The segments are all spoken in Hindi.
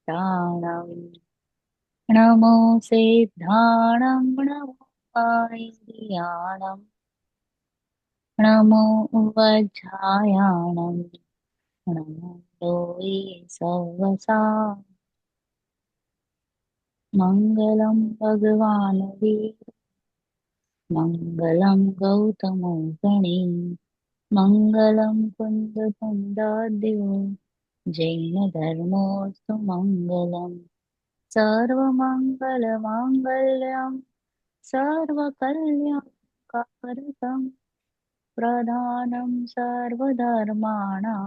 सिद्धाणं नमो सिद्धाणं नमो वायुर्याणं नमो वज्रायाणं नमो लोये सवसा मङ्गलं भगवान् वीर मङ्गलं गौतमोगणे मङ्गलं कुन्दकुन्दाद्यो जैनधर्मोऽस्तु मङ्गलम् सर्वमङ्गलमाङ्गल्यं सर्वकल्याणकारकं प्रधानं सर्वधर्माणां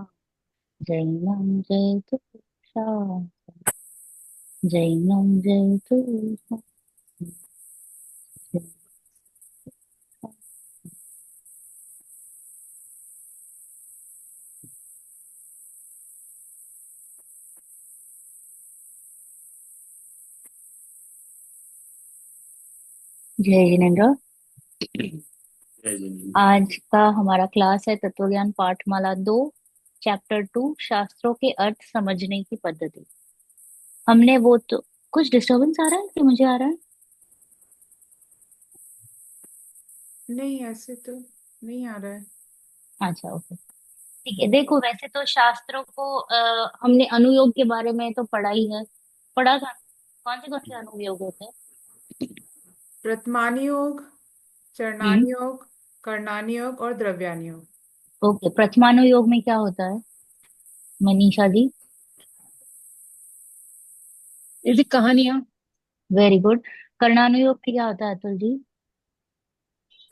जैनं जयतु शास्त्रम् जैनं जयतु जय जिनेन्द्र। जय जिनेन्द्र। आज का हमारा क्लास है तत्वज्ञान पाठमाला 2 चैप्टर 2 शास्त्रों के अर्थ समझने की पद्धति। हमने वो तो कुछ डिस्टरबेंस आ रहा है कि मुझे आ रहा है? नहीं, ऐसे तो नहीं आ रहा है। अच्छा, ओके, ठीक है। देखो, वैसे तो शास्त्रों को हमने अनुयोग के बारे में तो पढ़ा ही है, पढ़ा था। कौन से अनुयोग होते हैं? प्रथमानी योग, हम्म। चरणानी योग, कर्णानी योग और द्रव्यानी योग। ओके, प्रथमानुयोग में क्या होता है मनीषा जी? यदि कहानियां। Very good. कर्णानुयोग में क्या होता है अतुल जी?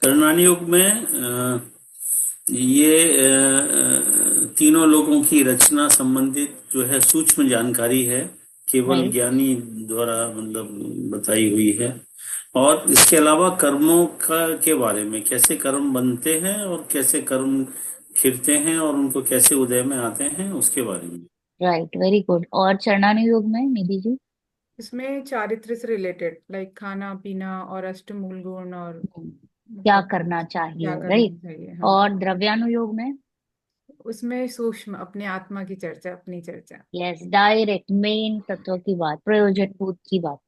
कर्णानी योग में ये तीनों लोगों की रचना संबंधित जो है सूक्ष्म जानकारी है, केवल राइट। ज्ञानी द्वारा मतलब बताई हुई है। और इसके अलावा कर्मों का के बारे में, कैसे कर्म बनते हैं और कैसे कर्म फिरते हैं और उनको कैसे उदय में आते हैं, उसके बारे में। Right, very good. और चरणानुयोग में निधि जी? इसमें चारित्र से रिलेटेड, लाइक खाना पीना और अष्टमूल गुण और क्या मतलब करना क्या चाहिए, करना राइट। चाहिए। हाँ, और द्रव्यानुयोग में? उसमें सूक्ष्म अपने आत्मा की चर्चा, अपनी चर्चा। यस, डायरेक्ट मेन तत्व की बात, प्रयोजनभूत की बात।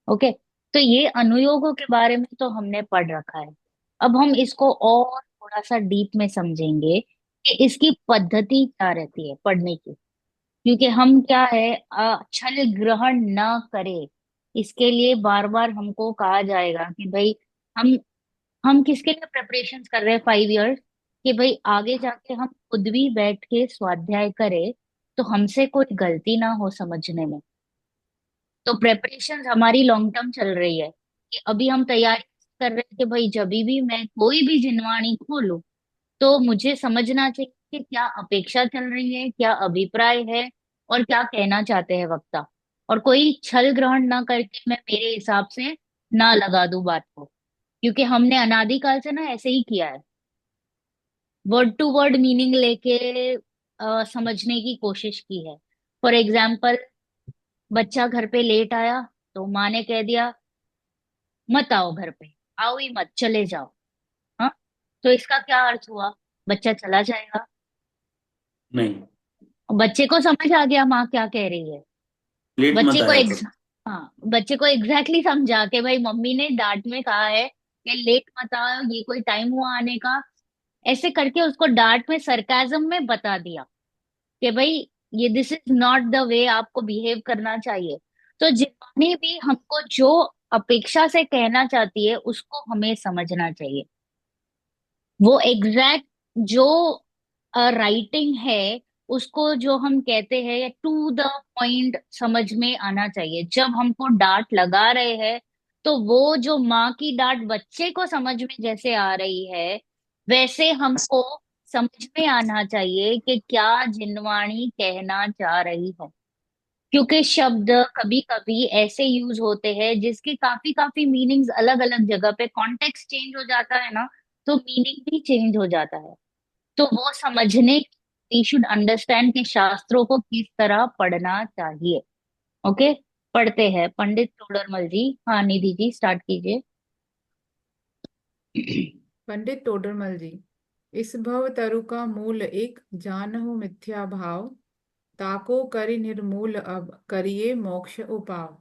ओके। तो ये अनुयोगों के बारे में तो हमने पढ़ रखा है। अब हम इसको और थोड़ा सा डीप में समझेंगे कि इसकी पद्धति क्या रहती है पढ़ने की। क्योंकि हम क्या है, छल ग्रहण ना करें, इसके लिए बार बार हमको कहा जाएगा कि भाई हम हम किसके लिए प्रिपरेशंस कर रहे हैं 5 इयर्स, कि भाई आगे जाके हम खुद भी बैठ के स्वाध्याय करें तो हमसे कोई गलती ना हो समझने में। तो प्रेपरेशन हमारी लॉन्ग टर्म चल रही है कि अभी हम तैयारी कर रहे हैं कि भाई जब भी मैं कोई भी जिनवाणी खोलूं तो मुझे समझना चाहिए कि क्या अपेक्षा चल रही है, क्या अभिप्राय है, और क्या कहना चाहते हैं वक्ता। और कोई छल ग्रहण ना करके मैं मेरे हिसाब से ना लगा दूं बात को, क्योंकि हमने अनादिकाल से ना ऐसे ही किया है, वर्ड टू वर्ड मीनिंग लेके समझने की कोशिश की है। फॉर एग्जाम्पल, बच्चा घर पे लेट आया तो माँ ने कह दिया मत आओ घर पे, आओ ही मत, चले जाओ। हाँ, तो इसका क्या अर्थ हुआ? बच्चा चला जाएगा। नहीं, बच्चे को समझ आ गया माँ क्या कह रही है। लेट मत बच्चे को आया करो। हाँ, बच्चे को एग्जैक्टली समझा के भाई मम्मी ने डांट में कहा है कि लेट मत आओ, ये कोई टाइम हुआ आने का, ऐसे करके उसको डांट में सरकाजम में बता दिया कि भाई ये this is not the way आपको बिहेव करना चाहिए। तो जितनी भी हमको जो अपेक्षा से कहना चाहती है उसको हमें समझना चाहिए। वो एग्जैक्ट जो राइटिंग है उसको जो हम कहते हैं टू द पॉइंट समझ में आना चाहिए। जब हमको डांट लगा रहे हैं तो वो जो माँ की डांट बच्चे को समझ में जैसे आ रही है वैसे हमको समझ में आना चाहिए कि क्या जिनवाणी कहना चाह रही है। क्योंकि शब्द कभी कभी ऐसे यूज होते हैं जिसके काफी काफी मीनिंग्स अलग अलग जगह पे, कॉन्टेक्स्ट चेंज हो जाता है ना, तो मीनिंग भी चेंज हो जाता है। तो वो समझने, वी शुड अंडरस्टैंड कि शास्त्रों को किस तरह पढ़ना चाहिए। ओके, पढ़ते हैं। पंडित टोडरमल जी, हाँ निधि जी स्टार्ट कीजिए। पंडित टोडरमल जी, इस भव तरु का मूल एक जानहु मिथ्या भाव, ताको करि निर्मूल अब करिए मोक्ष उपाव।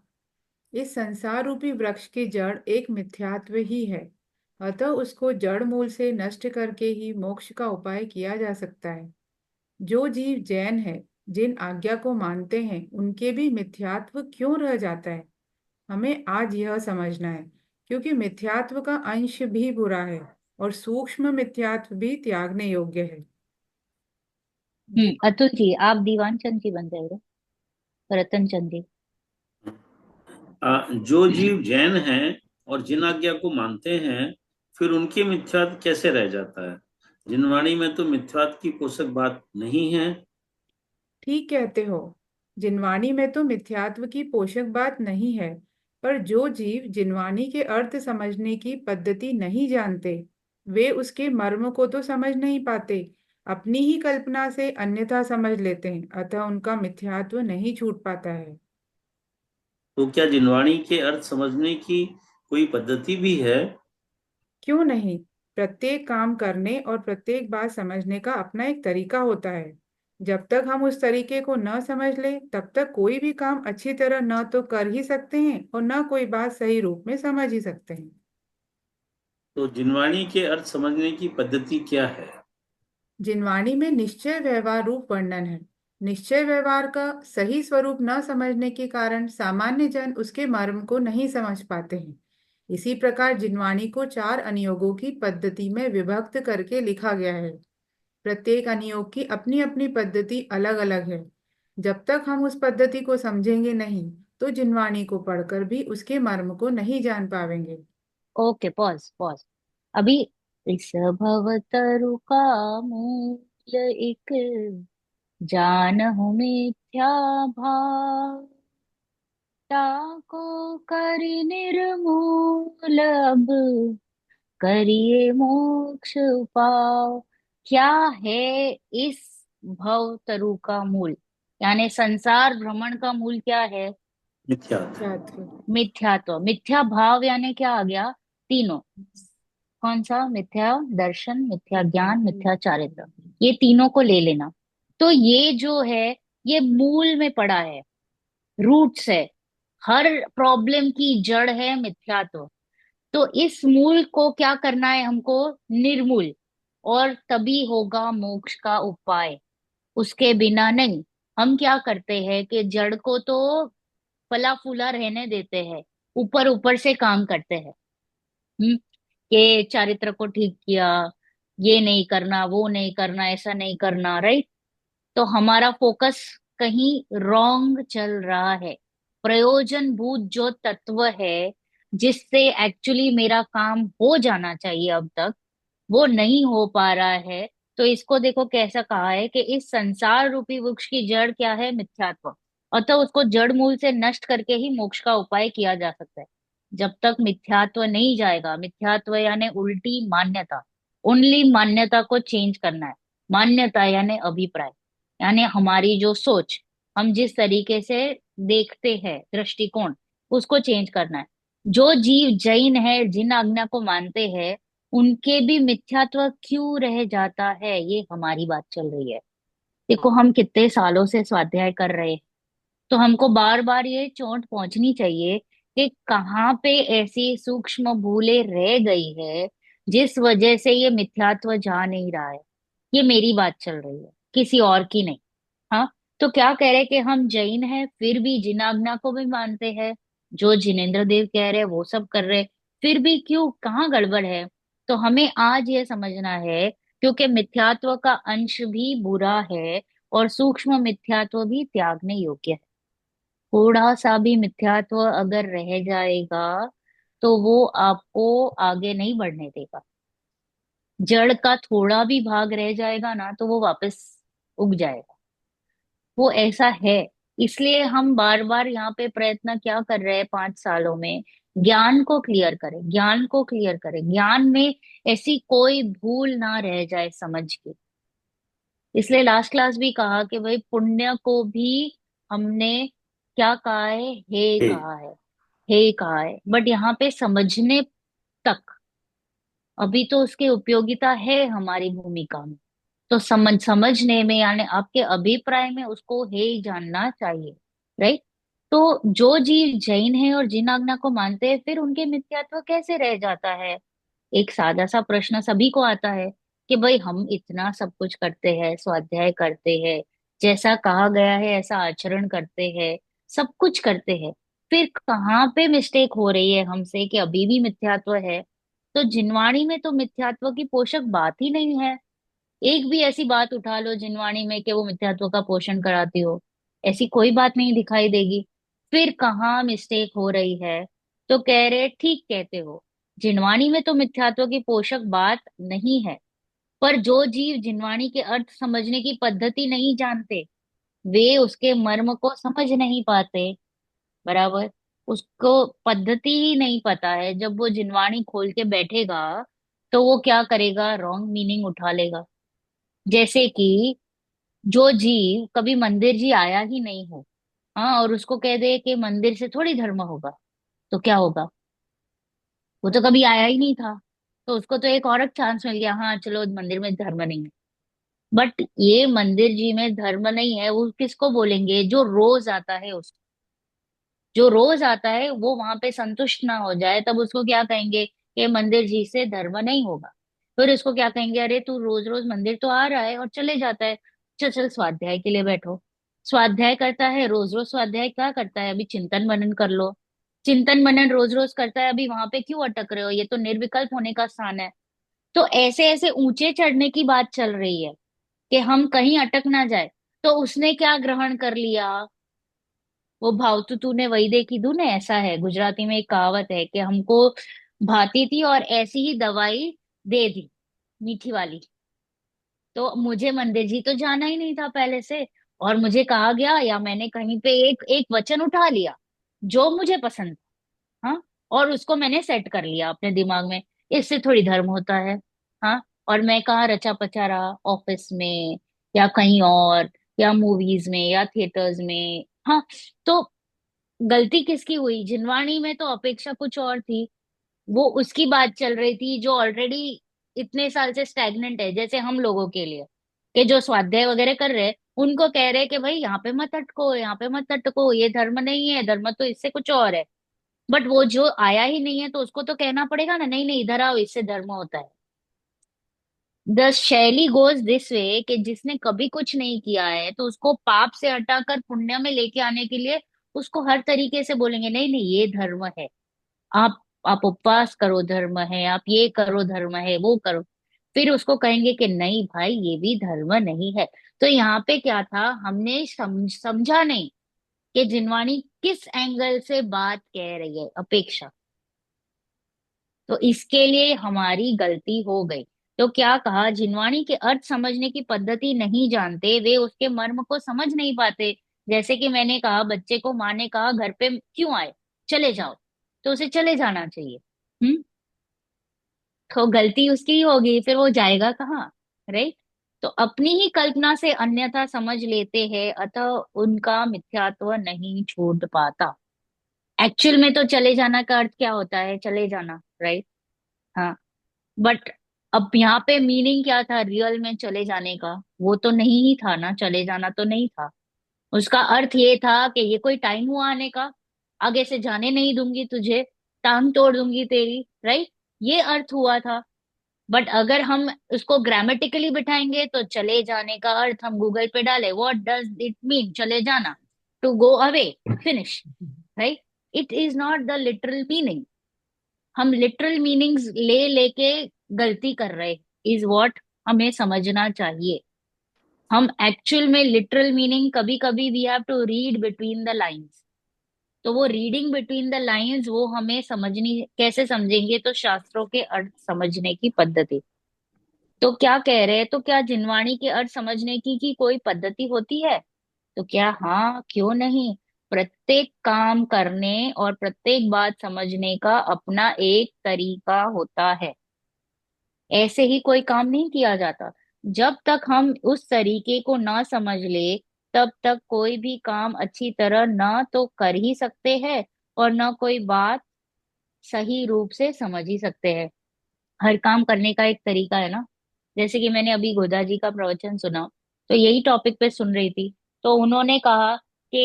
इस संसार रूपी वृक्ष की जड़ एक मिथ्यात्व ही है, अतः उसको जड़ मूल से नष्ट करके ही मोक्ष का उपाय किया जा सकता है। जो जीव जैन है, जिन आज्ञा को मानते हैं, उनके भी मिथ्यात्व क्यों रह जाता है, हमें आज यह समझना है। क्योंकि मिथ्यात्व का अंश भी बुरा है और सूक्ष्म मिथ्यात्व भी त्यागने योग्य है। अतुल जी, आप दीवान चंद जी बन जाएगा, रतन चंद जी। जो जीव जैन हैं और जिन आज्ञा को मानते हैं, फिर उनकी मिथ्यात्व कैसे रह जाता है? जिनवाणी में तो मिथ्यात्व की पोषक बात नहीं है। ठीक कहते हो, जिनवाणी में तो मिथ्यात्व की पोषक बात नहीं है, पर जो जीव जिनवाणी के अर्थ समझने की पद्धति नहीं जानते, वे उसके मर्म को तो समझ नहीं पाते, अपनी ही कल्पना से अन्यथा समझ लेते हैं, अतः उनका मिथ्यात्व नहीं छूट पाता है। तो क्या जिनवाणी के अर्थ समझने की कोई पद्धति भी है? क्यों नहीं, प्रत्येक काम करने और प्रत्येक बात समझने का अपना एक तरीका होता है। जब तक हम उस तरीके को न समझ ले, तब तक कोई भी काम अच्छी तरह न तो कर ही सकते हैं और न कोई बात सही रूप में समझ ही सकते हैं। तो जिनवाणी के अर्थ समझने की पद्धति क्या है? जिनवाणी में निश्चय व्यवहार रूप वर्णन है। निश्चय व्यवहार का सही स्वरूप न समझने के कारण सामान्य जन उसके मर्म को नहीं समझ पाते हैं। इसी प्रकार जिनवाणी को 4 अनुयोगों की पद्धति में विभक्त करके लिखा गया है। प्रत्येक अनुयोग की अपनी अपनी पद्धति अलग अलग है। जब तक हम उस पद्धति को समझेंगे नहीं, तो जिनवाणी को पढ़कर भी उसके मर्म को नहीं जान पाएंगे। Okay, pause pause. अभी इस भवतरु का मूल एक जानहु मिथ्या भाव, ताको करि निर्मूल अब करिए मोक्ष पाओ। क्या है इस भव तरु का मूल? यानी संसार भ्रमण का मूल क्या है? मिथ्यात्व। छात्र। मिथ्यात्व। मिथ्या भाव यानी क्या आ गया? तीनों। कौन सा? मिथ्या दर्शन, मिथ्या ज्ञान, मिथ्या चारित्र। ये तीनों को ले लेना। तो ये जो है, ये मूल में पड़ा है, रूट्स है। हर प्रॉब्लम की जड़ है मिथ्यात्व। तो इस मूल को क्या करना है हमको? निर्मूल। और तभी होगा मोक्ष का उपाय, उसके बिना नहीं। हम क्या करते हैं कि जड़ को तो फला फूला रहने देते हैं, ऊपर ऊपर से काम करते हैं। ये चारित्र को ठीक किया, ये नहीं करना, वो नहीं करना, ऐसा नहीं करना, राइट? तो हमारा फोकस कहीं रॉन्ग चल रहा है। प्रयोजन भूत जो तत्व है, जिससे एक्चुअली मेरा काम हो जाना चाहिए अब तक, वो नहीं हो पा रहा है। तो इसको देखो कैसा कहा है कि इस संसार रूपी वृक्ष की जड़ क्या है? मिथ्यात्व। अतः उसको जड़ मूल से नष्ट करके ही मोक्ष का उपाय किया जा सकता है। जब तक मिथ्यात्व नहीं जाएगा, मिथ्यात्व यानी उल्टी मान्यता, ओनली मान्यता को चेंज करना है। मान्यता यानी अभिप्राय, यानी हमारी जो सोच, हम जिस तरीके से देखते हैं, दृष्टिकोण, उसको चेंज करना है। जो जीव जैन है, जिन आज्ञा को मानते हैं, उनके भी मिथ्यात्व क्यों रह जाता है, ये हमारी बात चल रही है। देखो हम कितने सालों से स्वाध्याय कर रहे हैं, तो हमको बार बार ये चोट पहुंचनी चाहिए कि कहाँ पे ऐसी सूक्ष्म भूलें रह गई है, जिस वजह से ये मिथ्यात्व जा नहीं रहा है। ये मेरी बात चल रही है, किसी और की नहीं। हाँ। तो क्या कह रहे कि हम जैन हैं, फिर भी जिन आज्ञा को भी मानते हैं, जो जिनेंद्र देव कह रहे हैं वो सब कर रहे हैं, फिर भी क्यों, कहाँ गड़बड़ है? तो हमें आज ये समझना है, क्योंकि मिथ्यात्व का अंश भी बुरा है और सूक्ष्म मिथ्यात्व भी त्यागने योग्य है। थोड़ा सा भी मिथ्यात्व अगर रह जाएगा, तो वो आपको आगे नहीं बढ़ने देगा। जड़ का थोड़ा भी भाग रह जाएगा ना, तो वो वापस उग जाएगा। वो ऐसा है। इसलिए हम बार बार यहाँ पे प्रयत्न क्या कर रहे हैं 5 सालों में? ज्ञान को क्लियर करें, ज्ञान को क्लियर करें, ज्ञान में ऐसी कोई भूल ना रह जाए समझ के। इसलिए लास्ट क्लास भी कहा कि भाई पुण्य को भी हमने क्या कहा है? हे हे। कहा है। हे कहा है, बट यहाँ पे समझने तक, अभी तो उसकी उपयोगिता है हमारी भूमिका में। तो समझने में यानी आपके अभिप्राय में उसको है ही जानना चाहिए, राइट। तो जो जीव जैन है और जिन आज्ञा को मानते हैं, फिर उनके मिथ्यात्व कैसे रह जाता है? एक सादा सा प्रश्न सभी को आता है कि भाई हम इतना सब कुछ करते हैं, स्वाध्याय करते हैं, जैसा कहा गया है ऐसा आचरण करते हैं, सब कुछ करते हैं, फिर कहाँ पे मिस्टेक हो रही है हमसे कि अभी भी मिथ्यात्व है? तो जिनवाणी में तो मिथ्यात्व की पोषक बात ही नहीं है। एक भी ऐसी बात उठा लो जिनवाणी में कि वो मिथ्यात्व का पोषण कराती हो, ऐसी कोई बात नहीं दिखाई देगी। फिर कहाँ मिस्टेक हो रही है? तो कह रहे ठीक कहते हो, जिनवाणी में तो मिथ्यात्व की पोषक बात नहीं है, पर जो जीव जिनवाणी के अर्थ समझने की पद्धति नहीं जानते, वे उसके मर्म को समझ नहीं पाते। बराबर। उसको पद्धति ही नहीं पता है, जब वो जिनवाणी खोल के बैठेगा तो वो क्या करेगा? रॉन्ग मीनिंग उठा लेगा। जैसे कि जो जीव कभी मंदिर जी आया ही नहीं हो, हाँ, और उसको कह दे कि मंदिर से थोड़ी धर्म होगा, तो क्या होगा? वो तो कभी आया ही नहीं था, तो उसको तो एक और चांस मिल गया, हाँ चलो मंदिर में धर्म नहीं है। बट ये मंदिर जी में धर्म नहीं है, वो किसको बोलेंगे? जो रोज आता है उसको। जो रोज आता है वो वहां पे संतुष्ट ना हो जाए, तब उसको क्या कहेंगे कि मंदिर जी से धर्म नहीं होगा। फिर उसको क्या कहेंगे? अरे तू रोज रोज मंदिर तो आ रहा है और चले जाता है, चल चल स्वाध्याय के लिए बैठो। स्वाध्याय करता है, रोज रोज स्वाध्याय क्या करता है? अभी चिंतन मनन कर लो। चिंतन मनन रोज रोज करता है, अभी वहां पे क्यों अटक रहे हो? ये तो निर्विकल्प होने का स्थान है। तो ऐसे ऐसे ऊंचे चढ़ने की बात चल रही है कि हम कहीं अटक ना जाए। तो उसने क्या ग्रहण कर लिया? वो भाव तो तूने वही देखी तूने, ऐसा है गुजराती में एक कहावत है कि हमको भाती थी और ऐसी ही दवाई दे दी, मीठी वाली। तो मुझे मंदिर जी तो जाना ही नहीं था पहले से, और मुझे कहा गया या मैंने कहीं पे एक एक वचन उठा लिया जो मुझे पसंद था, हाँ, और उसको मैंने सेट कर लिया अपने दिमाग में, इससे थोड़ी धर्म होता है। हाँ, और मैं कहाँ रचा पचा रहा, ऑफिस में या कहीं और, या मूवीज में या थिएटर्स में। हाँ, तो गलती किसकी हुई? जिनवाणी में तो अपेक्षा कुछ और थी। वो उसकी बात चल रही थी जो ऑलरेडी इतने साल से स्टैग्नेंट है, जैसे हम लोगों के लिए कि जो स्वाध्याय वगैरह कर रहे हैं, उनको कह रहे हैं कि भाई यहाँ पे मत अटको, यहाँ पे मत अटको, ये धर्म नहीं है, धर्म तो इससे कुछ और है। बट वो जो आया ही नहीं है तो उसको तो कहना पड़ेगा ना, नहीं नहीं इधर आओ, इससे धर्म होता है। द शैली गोज दिस वे कि जिसने कभी कुछ नहीं किया है तो उसको पाप से हटाकर पुण्य में लेके आने के लिए उसको हर तरीके से बोलेंगे नहीं नहीं ये धर्म है, आप उपवास करो धर्म है, आप ये करो धर्म है, वो करो। फिर उसको कहेंगे कि नहीं भाई ये भी धर्म नहीं है। तो यहाँ पे क्या था, हमने समझा नहीं कि जिनवाणी किस एंगल से बात कह रही है, अपेक्षा। तो इसके लिए हमारी गलती हो गई। तो क्या कहा, जिनवाणी के अर्थ समझने की पद्धति नहीं जानते, वे उसके मर्म को समझ नहीं पाते। जैसे कि मैंने कहा, बच्चे को माँ ने कहा घर पे क्यों आए, चले जाओ, तो उसे चले जाना चाहिए। हम्म। तो गलती उसकी ही होगी, फिर वो जाएगा कहाँ? राइट। तो अपनी ही कल्पना से अन्यथा समझ लेते हैं, अतः उनका मिथ्यात्व नहीं छूट पाता। एक्चुअल में तो चले जाना का अर्थ क्या होता है? चले जाना, राइट। हाँ, बट अब यहाँ पे मीनिंग क्या था रियल में चले जाने का? वो तो नहीं ही था ना, चले जाना तो नहीं था। उसका अर्थ ये था कि ये कोई टाइम हुआ आने का, आगे से जाने नहीं दूंगी तुझे, टांग तोड़ दूंगी तेरी, राइट। ये अर्थ हुआ था। बट अगर हम उसको ग्रामेटिकली बिठाएंगे तो चले जाने का अर्थ हम गूगल पे डाले, व्हाट डज इट मीन चले जाना? To go away, finish, right. It is not the literal meaning. हम लिटरल मीनिंग्स ले लेके गलती कर रहे, इज व्हाट हमें समझना चाहिए। हम एक्चुअल में लिटरल मीनिंग कभी कभी we have to read between the lines. तो वो रीडिंग बिटवीन द लाइंस वो हमें समझनी, कैसे समझेंगे? तो शास्त्रों के अर्थ समझने की पद्धति। तो क्या कह रहे हैं, तो क्या जिनवाणी के अर्थ समझने की कोई पद्धति होती है? तो क्या हाँ, क्यों नहीं। प्रत्येक काम करने और प्रत्येक बात समझने का अपना एक तरीका होता है। ऐसे ही कोई काम नहीं किया जाता। जब तक हम उस तरीके को ना समझ ले, तब तक कोई भी काम अच्छी तरह ना तो कर ही सकते हैं और ना कोई बात सही रूप से समझ ही सकते हैं। हर काम करने का एक तरीका है ना। जैसे कि मैंने अभी गोदा जी का प्रवचन सुना, तो यही टॉपिक पे सुन रही थी। तो उन्होंने कहा कि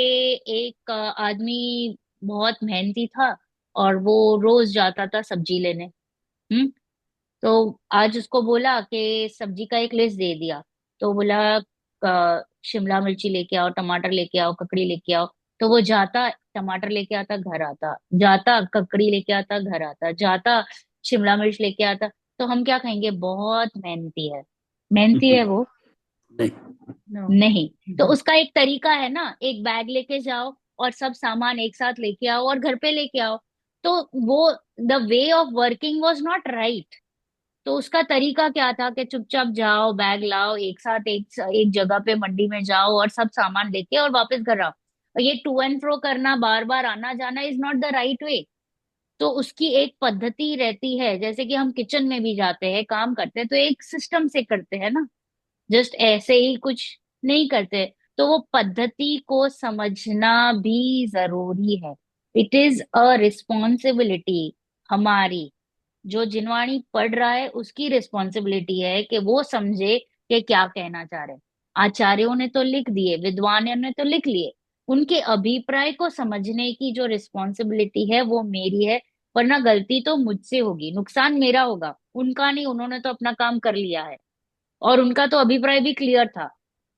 एक आदमी बहुत मेहनती था और वो रोज जाता था सब्जी लेने। हम्म। तो आज उसको बोला कि सब्जी का एक लिस्ट दे दिया। तो बोला शिमला मिर्ची लेके आओ, टमाटर लेके आओ, ककड़ी लेके आओ। तो वो जाता, टमाटर लेके आता, घर आता, जाता ककड़ी लेके आता, घर आता, जाता शिमला मिर्च लेके आता। तो हम क्या कहेंगे, बहुत मेहनती है। मेहनती है वो? नहीं। नो। नहीं। तो उसका एक तरीका है ना, एक बैग लेके जाओ और सब सामान एक साथ लेके आओ और घर पे लेके आओ। तो वो, the way of working was not right. तो उसका तरीका क्या था कि चुपचाप जाओ, बैग लाओ, एक साथ एक एक जगह पे मंडी में जाओ और सब सामान लेके और वापस घर आओ। और ये टू एंड फ्रो करना, बार बार आना जाना, is not the right way. तो उसकी एक पद्धति रहती है, जैसे कि हम किचन में भी जाते हैं, काम करते हैं तो एक सिस्टम से करते हैं ना, जस्ट ऐसे ही कुछ नहीं करते। तो वो पद्धति को समझना भी जरूरी है। इट इज अ रिस्पॉन्सिबिलिटी हमारी। जो जिनवाणी पढ़ रहा है उसकी रिस्पॉन्सिबिलिटी है कि वो समझे कि क्या कहना चाह रहे हैं। आचार्यों ने तो लिख दिए, विद्वानों ने तो लिख लिए, उनके अभिप्राय को समझने की जो रिस्पॉन्सिबिलिटी है वो मेरी है। वरना गलती तो मुझसे होगी, नुकसान मेरा होगा, उनका नहीं। उन्होंने तो अपना काम कर लिया है और उनका तो अभिप्राय भी क्लियर था।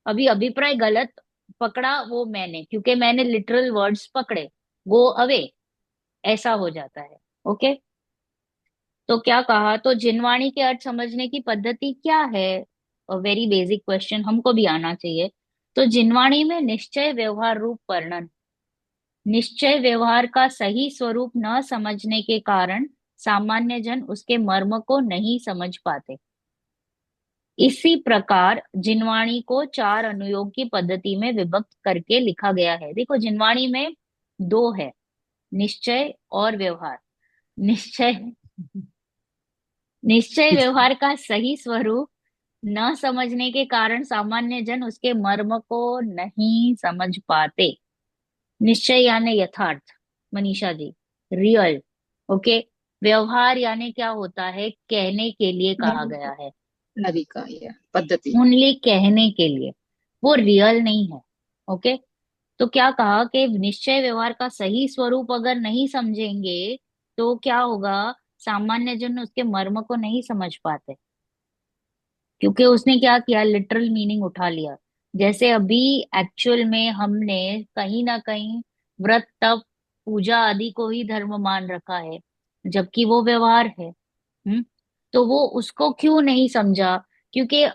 अभी अभिप्राय गलत पकड़ा वो मैंने, क्योंकि मैंने लिटरल वर्ड्स पकड़े, गो अवे, ऐसा हो जाता है। ओके। तो क्या कहा, तो जिनवाणी के अर्थ समझने की पद्धति क्या है? वेरी बेसिक क्वेश्चन, हमको भी आना चाहिए। तो जिनवाणी में निश्चय व्यवहार रूप वर्णन। निश्चय व्यवहार का सही स्वरूप न समझने के कारण सामान्य जन उसके मर्म को नहीं समझ पाते। इसी प्रकार जिनवाणी को चार अनुयोग की पद्धति में विभक्त करके लिखा गया है। देखो, जिनवाणी में दो है, निश्चय और व्यवहार। निश्चय, निश्चय व्यवहार का सही स्वरूप न समझने के कारण सामान्य जन उसके मर्म को नहीं समझ पाते। निश्चय यानी यथार्थ, मनीषा जी, रियल। ओके। व्यवहार यानी क्या होता है, कहने के लिए कहा गया है, तरीका या पद्धति। ओनली कहने के लिए, वो रियल नहीं है। ओके। तो क्या कहा कि निश्चय व्यवहार का सही स्वरूप अगर नहीं समझेंगे तो क्या होगा, सामान्य जन उसके मर्म को नहीं समझ पाते। क्योंकि उसने क्या किया, लिटरल मीनिंग उठा लिया। जैसे अभी एक्चुअल में हमने कहीं ना कहीं व्रत तप पूजा आदि को ही धर्म मान रखा है, जबकि वो व्यवहार है। हम्म। तो वो उसको क्यों नहीं समझा? क्योंकि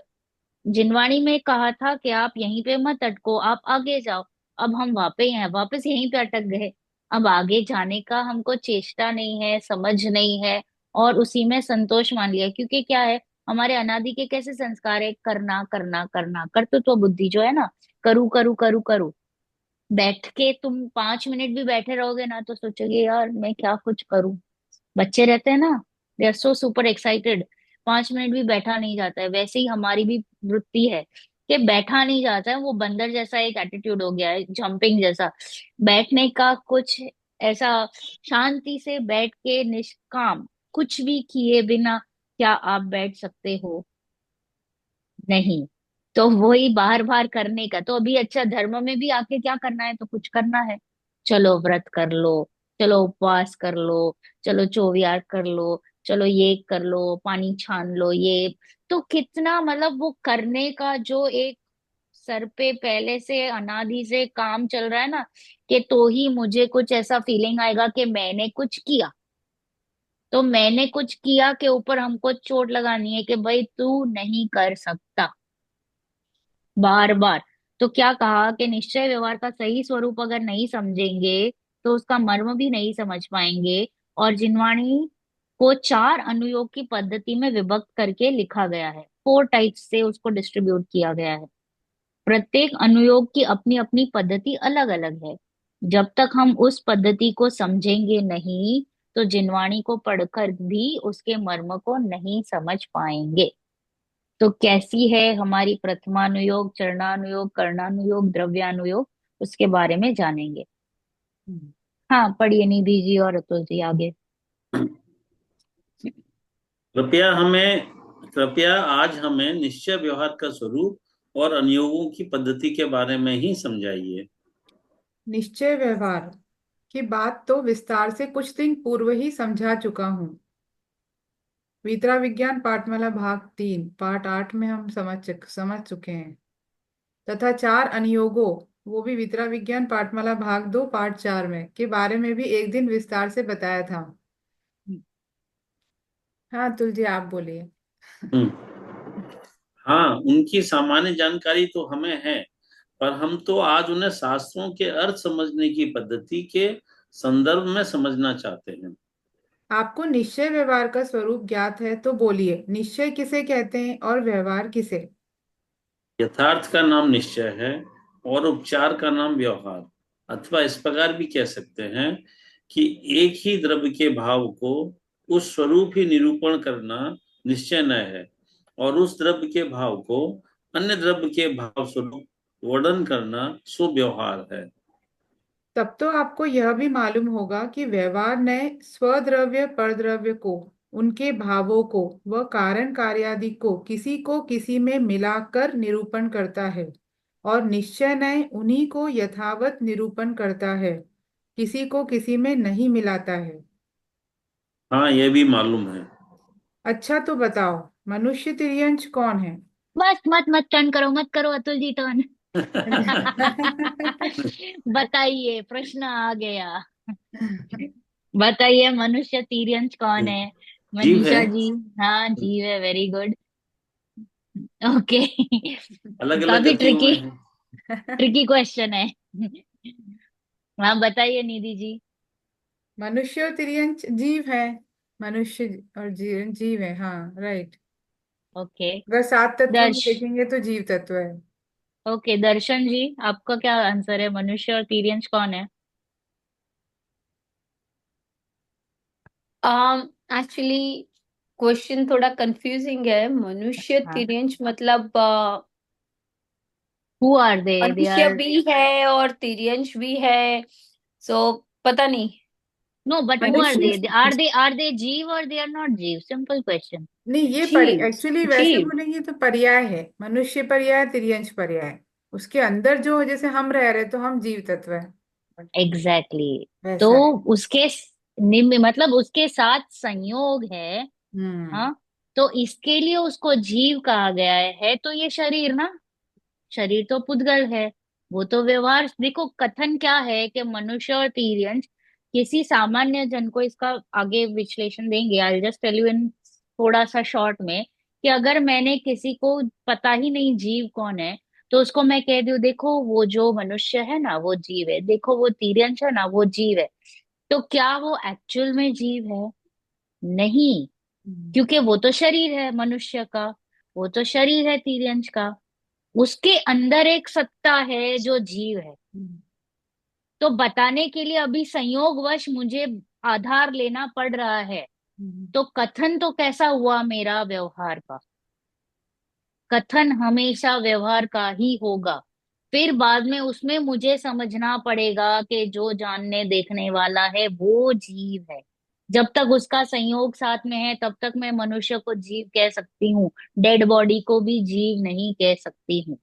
जिनवाणी में कहा था कि आप यहीं पे मत अटको, आप आगे जाओ। अब हम वापस हैं, वापस यहीं पे अटक गए। अब आगे जाने का हमको चेष्टा नहीं है, समझ नहीं है, और उसी में संतोष मान लिया। क्योंकि क्या है, हमारे अनादि के कैसे संस्कार है, करना करना करना, कर्तृत्व बुद्धि जो है ना, करू करू करू करू। बैठ के तुम 5 मिनट भी बैठे रहोगे ना तो सोचोगे यार मैं क्या कुछ करूं। बच्चे रहते हैं ना, they are so super excited, 5 minute भी बैठा नहीं जाता है। वैसे ही हमारी भी वृत्ति है कि बैठा नहीं जाता है, वो बंदर जैसा एक एटीट्यूड हो गया है, जंपिंग जैसा। बैठने का कुछ ऐसा, शांति से बैठ के निष्काम कुछ भी किए बिना क्या आप बैठ सकते हो? नहीं। तो वही बार बार करने का, तो अभी अच्छा धर्म में भी आके क्या करना है, तो कुछ करना है, चलो व्रत कर लो, चलो उपवास कर लो, चलो चौवियार कर लो, चलो ये कर लो, पानी छान लो, ये। तो कितना मतलब वो करने का जो एक सर पे पहले से अनादि से काम चल रहा है ना, कि तो ही मुझे कुछ ऐसा फीलिंग आएगा कि मैंने कुछ किया। तो मैंने कुछ किया के ऊपर हमको चोट लगानी है कि भाई तू नहीं कर सकता, बार बार। तो क्या कहा कि निश्चय व्यवहार का सही स्वरूप अगर नहीं समझेंगे तो उसका मर्म भी नहीं समझ पाएंगे। और जिनवाणी को चार अनुयोग की पद्धति में विभक्त करके लिखा गया है, 4 टाइप्स से उसको डिस्ट्रीब्यूट किया गया है। प्रत्येक अनुयोग की अपनी अपनी पद्धति अलग अलग है। जब तक हम उस पद्धति को समझेंगे नहीं तो जिनवाणी को पढ़कर भी उसके मर्म को नहीं समझ पाएंगे। तो कैसी है हमारी प्रथमानुयोग, चरणानुयोग, कर्णानुयोग, द्रव्यानुयोग, उसके बारे में जानेंगे। हाँ, पढ़िए निधि जी और अतुल जी आगे। कृपया हमें कृपया आज हमें निश्चय व्यवहार का स्वरूप और अनुयोगों की पद्धति के बारे में ही समझाइए। निश्चय व्यवहार की बात तो विस्तार से कुछ दिन पूर्व ही समझा चुका हूँ। वितरा विज्ञान पाठमाला भाग 3 पाठ 8 में हम समझ चुके हैं। तथा 4 अनुयोगों, वो भी वितरा विज्ञान पाठमाला भाग 2 पाठ 4 में के बारे में भी एक दिन विस्तार से बताया था। हाँ तुलजी, आप बोलिए। हम्म। हाँ, उनकी सामान्य जानकारी तो हमें है, पर हम तो आज उन्हें शास्त्रों के अर्थ समझने की पद्धति के संदर्भ में समझना चाहते हैं। आपको निश्चय व्यवहार का स्वरूप ज्ञात है तो बोलिए, निश्चय किसे कहते हैं और व्यवहार किसे? यथार्थ का नाम निश्चय है और उपचार का नाम व्यवहार, अथवा इस प्रकार भी कह सकते हैं कि एक ही द्रव्य के भाव को उस स्वरूप ही निरूपण करना निश्चय न है, और उस द्रव्य के भाव को अन्य द्रव्य के भाव स्वरूप वर्णन करना सुव्यवहार है। तब तो आपको यह भी मालूम होगा कि व्यवहार ने स्वद्रव्य परद्रव्य को, उनके भावों को व कारण कार्यादि को किसी में मिलाकर निरूपण करता है, और निश्चय ने उन्हीं को यथावत निरूपण करता है, किसी को किसी में नहीं मिलाता है। हाँ, यह भी मालूम है। अच्छा तो बताओ, मनुष्य तिर्यंच कौन है? बस मत मत टर्न करो, मत करो अतुल जी टर्न। बताइए, प्रश्न आ गया। बताइए, मनुष्य तिर्यंच कौन है? जीव है। मनीषा जी। हाँ, जीव है, वेरी गुड। ओके। अलग अलग काफी गतियों ट्रिकी में है। ट्रिकी क्वेश्चन है। हाँ, बताइए निधि जी। मनुष्य और तिर्यंच जीव है। मनुष्य और जीव है, हाँ राइट। ओके। अगर 7 तत्वों में दर्श देखेंगे तो जीव तत्व है। ओके, दर्शन जी, आपका क्या आंसर है? मनुष्य और तिर्यंच कौन है? एक्चुअली क्वेश्चन थोड़ा कंफ्यूजिंग है। मनुष्य हाँ। तिर्यंच मतलब हु आर दे मनुष्य आर। भी है और तिर्यंच भी है। सो पता नहीं। नो, बट हु आर मनुष्य दे जीव और दे आर नॉट जीव? Simple question. नहीं, ये जीव एक्चुअली वैसे जीव बोलेंगे तो पर्याय है। मनुष्य पर्याय, तिर्यंच पर्याय। उसके अंदर जो जैसे हम रह रहे तो हम जीव तत्व है, एग्जैक्टली exactly. तो वैसा है। उसके निम्न मतलब उसके साथ संयोग है। हम्म। हाँ, तो इसके लिए उसको जीव कहा गया है। तो ये शरीर ना, शरीर तो पुद्गल है, वो तो व्यवहार। देखो, कथन क्या है कि मनुष्य और तिर्यंच किसी सामान्य जन को, इसका आगे विश्लेषण देंगे, I just tell you in थोड़ा सा शॉर्ट में, कि अगर मैंने किसी को पता ही नहीं जीव कौन है, तो उसको मैं कह दूं देखो वो जो मनुष्य है ना वो जीव है, देखो वो तिर्यंच है ना वो जीव है, तो क्या वो एक्चुअल में जीव है? नहीं, हम्म। क्योंकि वो तो शरीर है मनुष्य का, वो तो शरीर है तिर्यंच का, उसके अंदर एक सत्ता है जो जीव है। हम्म। तो बताने के लिए अभी संयोगवश मुझे आधार लेना पड़ रहा है। हम्म। तो कथन तो कैसा हुआ मेरा? व्यवहार का। कथन हमेशा व्यवहार का ही होगा। फिर बाद में उसमें मुझे समझना पड़ेगा कि जो जानने देखने वाला है वो जीव है। जब तक उसका संयोग साथ में है तब तक मैं मनुष्य को जीव कह सकती हूँ, डेड बॉडी को भी जीव नहीं कह सकती हूँ।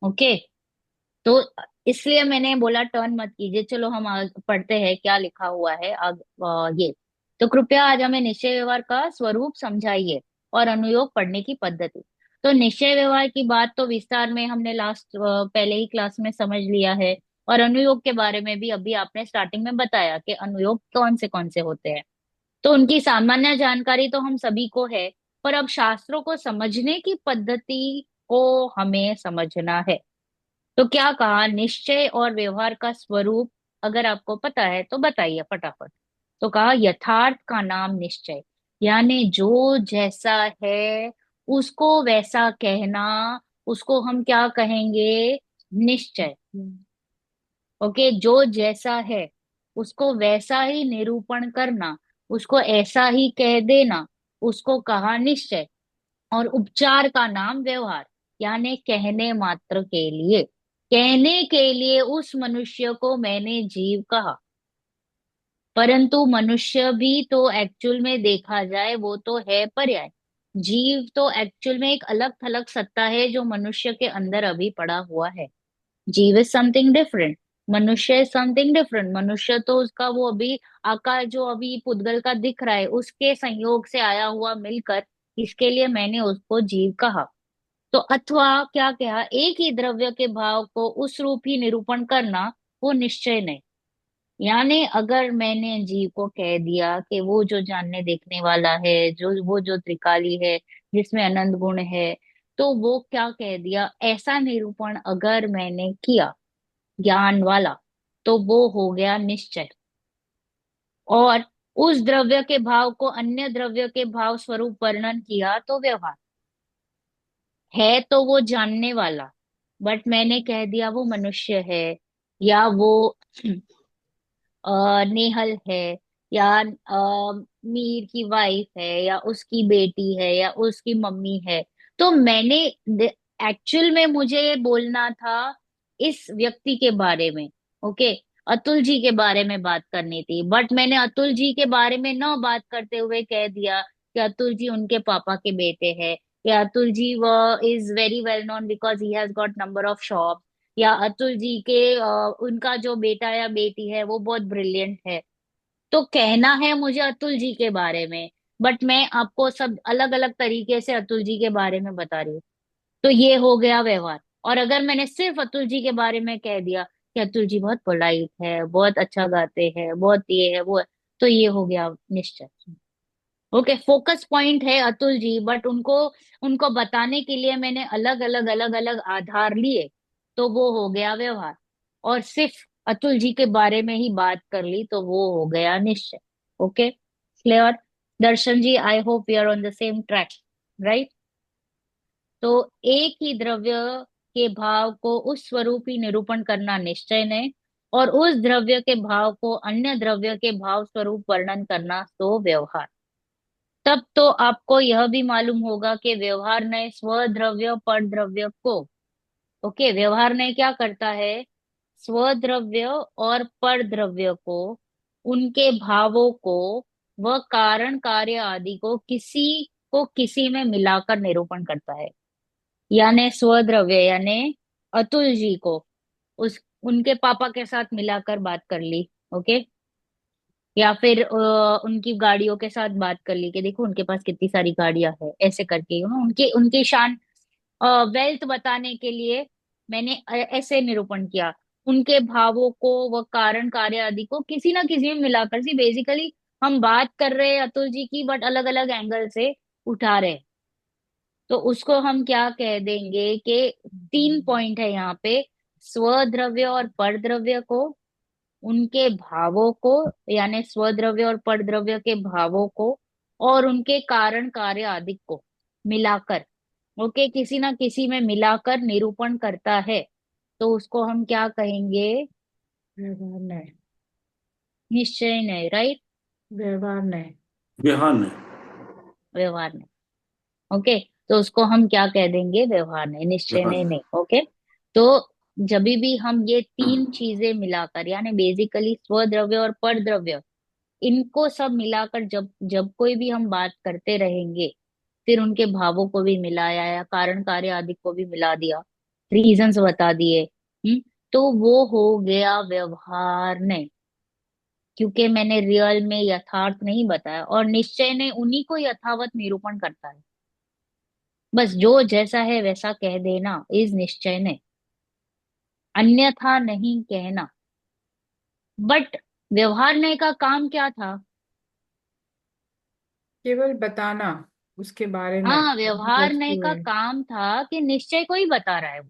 ओके। तो इसलिए मैंने बोला टर्न मत कीजिए, चलो हम आगे पढ़ते हैं क्या लिखा हुआ है ये। तो कृपया आज हमें निश्चय व्यवहार का स्वरूप समझाइए और अनुयोग पढ़ने की पद्धति। तो निश्चय व्यवहार की बात तो विस्तार में हमने लास्ट पहले ही क्लास में समझ लिया है, और अनुयोग के बारे में भी अभी आपने स्टार्टिंग में बताया कि अनुयोग कौन से होते हैं। तो उनकी सामान्य जानकारी तो हम सभी को है, पर अब शास्त्रों को समझने की पद्धति को हमें समझना है। तो क्या कहा? निश्चय और व्यवहार का स्वरूप अगर आपको पता है तो बताइए फटाफट। तो कहा यथार्थ का नाम निश्चय, यानी जो जैसा है उसको वैसा कहना, उसको हम क्या कहेंगे? निश्चय। हम्म। ओके, जो जैसा है उसको वैसा ही निरूपण करना, उसको ऐसा ही कह देना, उसको कहा निश्चय। और उपचार का नाम व्यवहार, यानी कहने मात्र के लिए, कहने के लिए उस मनुष्य को मैंने जीव कहा। परंतु मनुष्य भी तो एक्चुअल में देखा जाए वो तो है पर्याय, जीव तो एक्चुअल में एक अलग थलग सत्ता है जो मनुष्य के अंदर अभी पड़ा हुआ है। जीव इज समथिंग डिफरेंट, मनुष्य इज समथिंग डिफरेंट। मनुष्य तो उसका वो अभी आकार जो अभी पुद्गल का दिख रहा है उसके संयोग से आया हुआ मिलकर, इसके लिए मैंने उसको जीव कहा। तो अथवा क्या कहा, एक ही द्रव्य के भाव को उस रूप ही निरूपण करना, वो निश्चय नहीं। यानी अगर मैंने जीव को कह दिया कि वो जो जानने देखने वाला है, जो वो जो त्रिकाली है, जिसमें अनंत गुण है, तो वो क्या कह दिया, ऐसा निरूपण अगर मैंने किया ज्ञान वाला, तो वो हो गया निश्चय। और उस द्रव्य के भाव को अन्य द्रव्य के भाव स्वरूप वर्णन किया तो व्यवहार है। तो वो जानने वाला, बट मैंने कह दिया वो मनुष्य है, या वो नेहल है, या मीर की वाइफ है, या उसकी बेटी है, या उसकी मम्मी है। तो मैंने एक्चुअल में मुझे ये बोलना था इस व्यक्ति के बारे में। ओके, अतुल जी के बारे में बात करनी थी, बट मैंने अतुल जी के बारे में न बात करते हुए कह दिया कि अतुल जी उनके पापा के बेटे हैं, या अतुल जी वो is very well known because he has got number of shop, या अतुल जी के उनका जो बेटा या बेटी है वो बहुत ब्रिलियंट है। तो कहना है मुझे अतुल जी के बारे में, बट मैं आपको सब अलग अलग तरीके से अतुल जी के बारे में बता रही हूँ। तो ये हो गया व्यवहार। और अगर मैंने सिर्फ अतुल जी के बारे में कह दिया कि अतुल जी बहुत पोलाइट है, बहुत अच्छा गाते हैं, बहुत ये है वो है, तो ये हो गया निश्चय। ओके, फोकस पॉइंट है अतुल जी, बट उनको उनको बताने के लिए मैंने अलग अलग आधार लिए, तो वो हो गया व्यवहार। और सिर्फ अतुल जी के बारे में ही बात कर ली तो वो हो गया निश्चय। Okay, clear? Darshan ji, I hope you are on the same track, right? तो एक ही द्रव्य के भाव को उस स्वरूप ही निरूपण करना निश्चय ने, और उस द्रव्य के भाव को अन्य द्रव्य के भाव स्वरूप वर्णन करना तो व्यवहार। तब तो आपको यह भी मालूम होगा कि व्यवहार ने स्वद्रव्य पर द्रव्य को, ओके, व्यवहार ने क्या करता है, स्वद्रव्य और पर द्रव्य को, उनके भावों को, वह कारण कार्य आदि को किसी में मिलाकर निरूपण करता है। यानी स्वद्रव्य यानी अतुल जी को उस उनके पापा के साथ मिलाकर बात कर ली। ओके, या फिर उनकी गाड़ियों के साथ बात कर ली कि देखो उनके पास कितनी सारी गाड़ियां है, ऐसे करके उनके उनकी शान वेल्थ बताने के लिए मैंने ऐसे निरूपण किया। उनके भावों को, वह कारण कार्य आदि को किसी ना किसी में मिलाकर, सी बेसिकली हम बात कर रहे हैं अतुल जी की, बट अलग अलग एंगल से उठा रहे हैं। तो उसको हम क्या कह देंगे कि तीन पॉइंट है यहाँ पे, स्वद्रव्य और परद्रव्य को, उनके भावों को, यानी स्वद्रव्य और परद्रव्य के भावों को, और उनके कारण कार्य आदि को मिलाकर, ओके, किसी ना किसी में मिलाकर निरूपण करता है। तो उसको हम क्या कहेंगे, व्यवहार नहीं। निश्चय नहीं, राइट? व्यवहार नहीं। व्यवहार नहीं। व्यवहार नहीं। ओके, तो उसको हम क्या कह देंगे, व्यवहार नहीं, निश्चय व्यवहार नहीं, नहीं। नहीं। ओके, तो जब भी हम ये तीन चीजें मिलाकर, यानी बेसिकली स्वद्रव्य और परद्रव्य, इनको सब मिलाकर जब जब कोई भी हम बात करते रहेंगे, फिर उनके भावों को भी मिलाया या कारण कार्य आदि को भी मिला दिया, रीजंस बता दिए, तो वो हो गया व्यवहार नहीं। क्योंकि मैंने रियल में यथार्थ नहीं बताया, और निश्चय ने उन्हीं को यथावत निरूपण करता है। बस जो जैसा है वैसा कह देना इज निश्चय ने, अन्यथा नहीं कहना। बट व्यवहार ने का काम क्या था? केवल बताना उसके बारे में हाँ, जो व्यवहार ने वस्तु का है। काम था कि निश्चय को ही बता रहा है वो।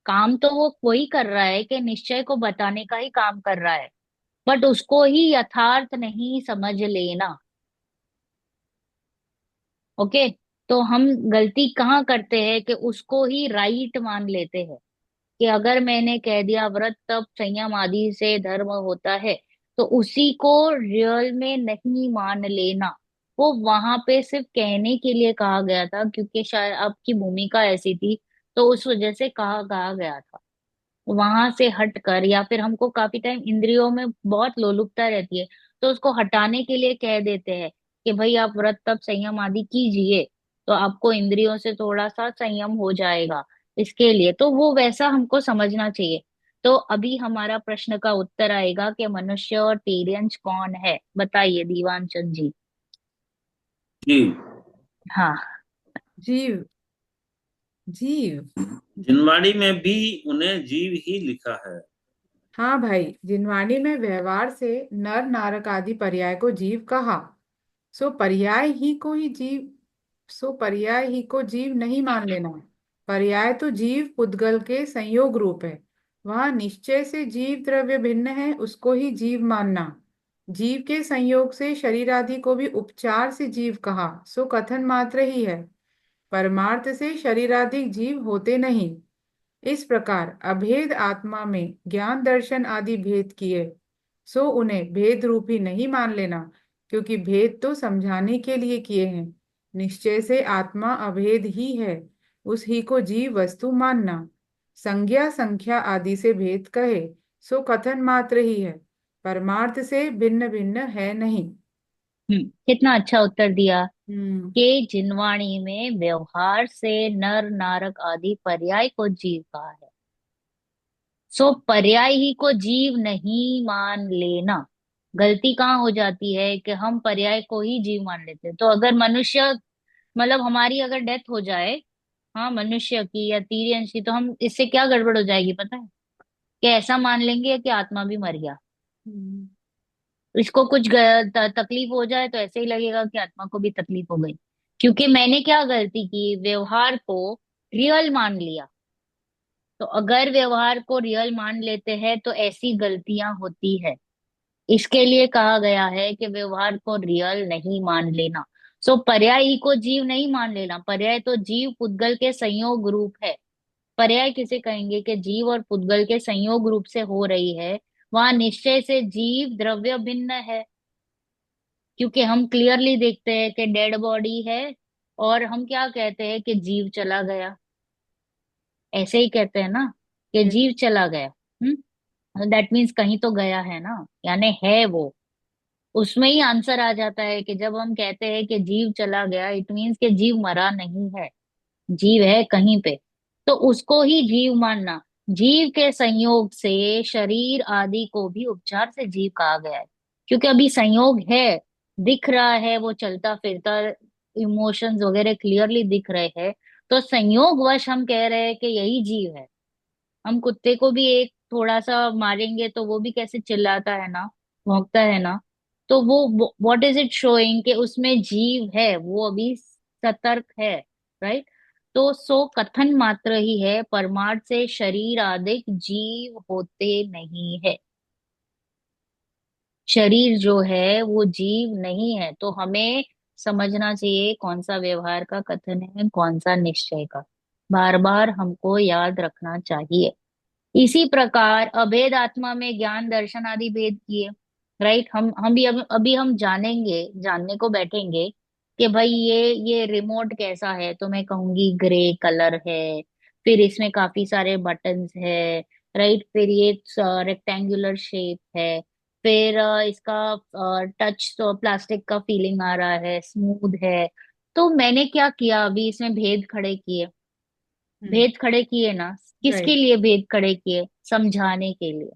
काम तो वो वही कर रहा है कि निश्चय को बताने का ही काम कर रहा है, बट उसको ही यथार्थ नहीं समझ लेना। ओके, तो हम गलती कहाँ करते हैं कि उसको ही राइट मान लेते हैं, कि अगर मैंने कह दिया व्रत तप संयम आदि से धर्म होता है, तो उसी को रियल में नहीं मान लेना। वो वहां पे सिर्फ कहने के लिए कहा गया था, क्योंकि शायद आपकी भूमिका ऐसी थी, तो उस वजह से कहा कहा गया था। वहां से हटकर, या फिर हमको काफी टाइम इंद्रियों में बहुत लोलुपता रहती है, तो उसको हटाने के लिए कह देते हैं कि भाई आप व्रत तप संयम आदि कीजिए, तो आपको इंद्रियों से थोड़ा सा संयम हो जाएगा। इसके लिए तो वो वैसा हमको समझना चाहिए। तो अभी हमारा प्रश्न का उत्तर आएगा कि मनुष्य और टीरियंस कौन है, बताइए दीवान चंद जी। जीव। हाँ। जीव। जीव। जिनवाणी में भी उन्हें जीव ही लिखा है। हाँ भाई, जिनवाणी में व्यवहार से नर नारक आदि पर्याय को जीव कहा। सो पर्याय ही को ही जीव सो पर्याय ही को जीव नहीं मान लेना। पर्याय तो जीव पुद्गल के संयोग रूप है। वहां निश्चय से जीव द्रव्य भिन्न है, उसको ही जीव मानना। जीव के संयोग से शरीर आदि को भी उपचार से जीव कहा, सो कथन मात्र ही है। परमार्थ से शरीर आदि जीव होते नहीं। इस प्रकार अभेद आत्मा में ज्ञान दर्शन आदि भेद किए, सो उन्हें भेद रूप ही नहीं मान लेना, क्योंकि भेद तो समझाने के लिए किए हैं। निश्चय से आत्मा अभेद ही है, उस ही को जीव वस्तु मानना। संज्ञा संख्या आदि से भेद कहे, सो कथन मात्र ही है, परमार्थ से भिन्न भिन्न है नहीं। कितना अच्छा उत्तर दिया हम्म। कि जिनवाणी में व्यवहार से नर नारक आदि पर्याय को जीव कहा है। सो पर्याय ही को जीव नहीं मान लेना। गलती कहाँ हो जाती है कि हम पर्याय को ही जीव मान लेते हैं। तो अगर मनुष्य, मतलब हमारी अगर डेथ हो जाए, हाँ, मनुष्य की या तीर्यंश की, तो हम इससे क्या गड़बड़ हो जाएगी पता है? कि ऐसा मान लेंगे कि आत्मा भी मर गया। हम्म। इसको कुछ तकलीफ हो जाए तो ऐसे ही लगेगा कि आत्मा को भी तकलीफ हो गई। क्योंकि मैंने क्या गलती की, व्यवहार को रियल मान लिया। तो अगर व्यवहार को रियल मान लेते हैं तो ऐसी गलतियां होती है। इसके लिए कहा गया है कि व्यवहार को रियल नहीं मान लेना। सो पर्याय ही को जीव नहीं मान लेना। पर्याय तो जीव पुद्गल के संयोग रूप है। पर्याय किसे कहेंगे कि जीव और पुद्गल के संयोग रूप से हो रही है। वहां निश्चय से जीव द्रव्य भिन्न है। क्योंकि हम क्लियरली देखते हैं कि डेड बॉडी है, और हम क्या कहते हैं कि जीव चला गया। ऐसे ही कहते हैं ना, कि Yes. जीव चला गया। दैट मीन्स कहीं तो गया है ना, यानी है वो। उसमें ही आंसर आ जाता है कि जब हम कहते हैं कि जीव चला गया, इट मीन्स कि जीव मरा नहीं है, जीव है कहीं पे। तो उसको ही जीव मानना। जीव के संयोग से शरीर आदि को भी उपचार से जीव कहा गया है। क्योंकि अभी संयोग है, दिख रहा है, वो चलता फिरता, इमोशंस वगैरह क्लियरली दिख रहे हैं। तो संयोगवश हम कह रहे हैं कि यही जीव है। हम कुत्ते को भी एक थोड़ा सा मारेंगे तो वो भी कैसे चिल्लाता है ना, भौंकता है ना। तो वो व्हाट इज इट शोइंग कि उसमें जीव है, वो अभी सतर्क है। राइट। तो सो कथन मात्र ही है, परमार्थ से शरीर आदि जीव होते नहीं है। शरीर जो है वो जीव नहीं है। तो हमें समझना चाहिए कौन सा व्यवहार का कथन है, कौन सा निश्चय का। बार बार हमको याद रखना चाहिए। इसी प्रकार अभेद आत्मा में ज्ञान दर्शन आदि भेद किए। राइट। हम भी अभी हम जानेंगे, जानने को बैठेंगे कि भाई ये रिमोट कैसा है, तो मैं कहूंगी ग्रे कलर है। फिर इसमें काफी सारे बटन्स है। राइट। फिर ये रेक्टेंगुलर शेप है। फिर इसका टच तो प्लास्टिक का फीलिंग आ रहा है, स्मूथ है। तो मैंने क्या किया, अभी इसमें भेद खड़े किए। हम्म। भेद खड़े किए ना, किसके राइट। लिए भेद खड़े किए? समझाने के लिए।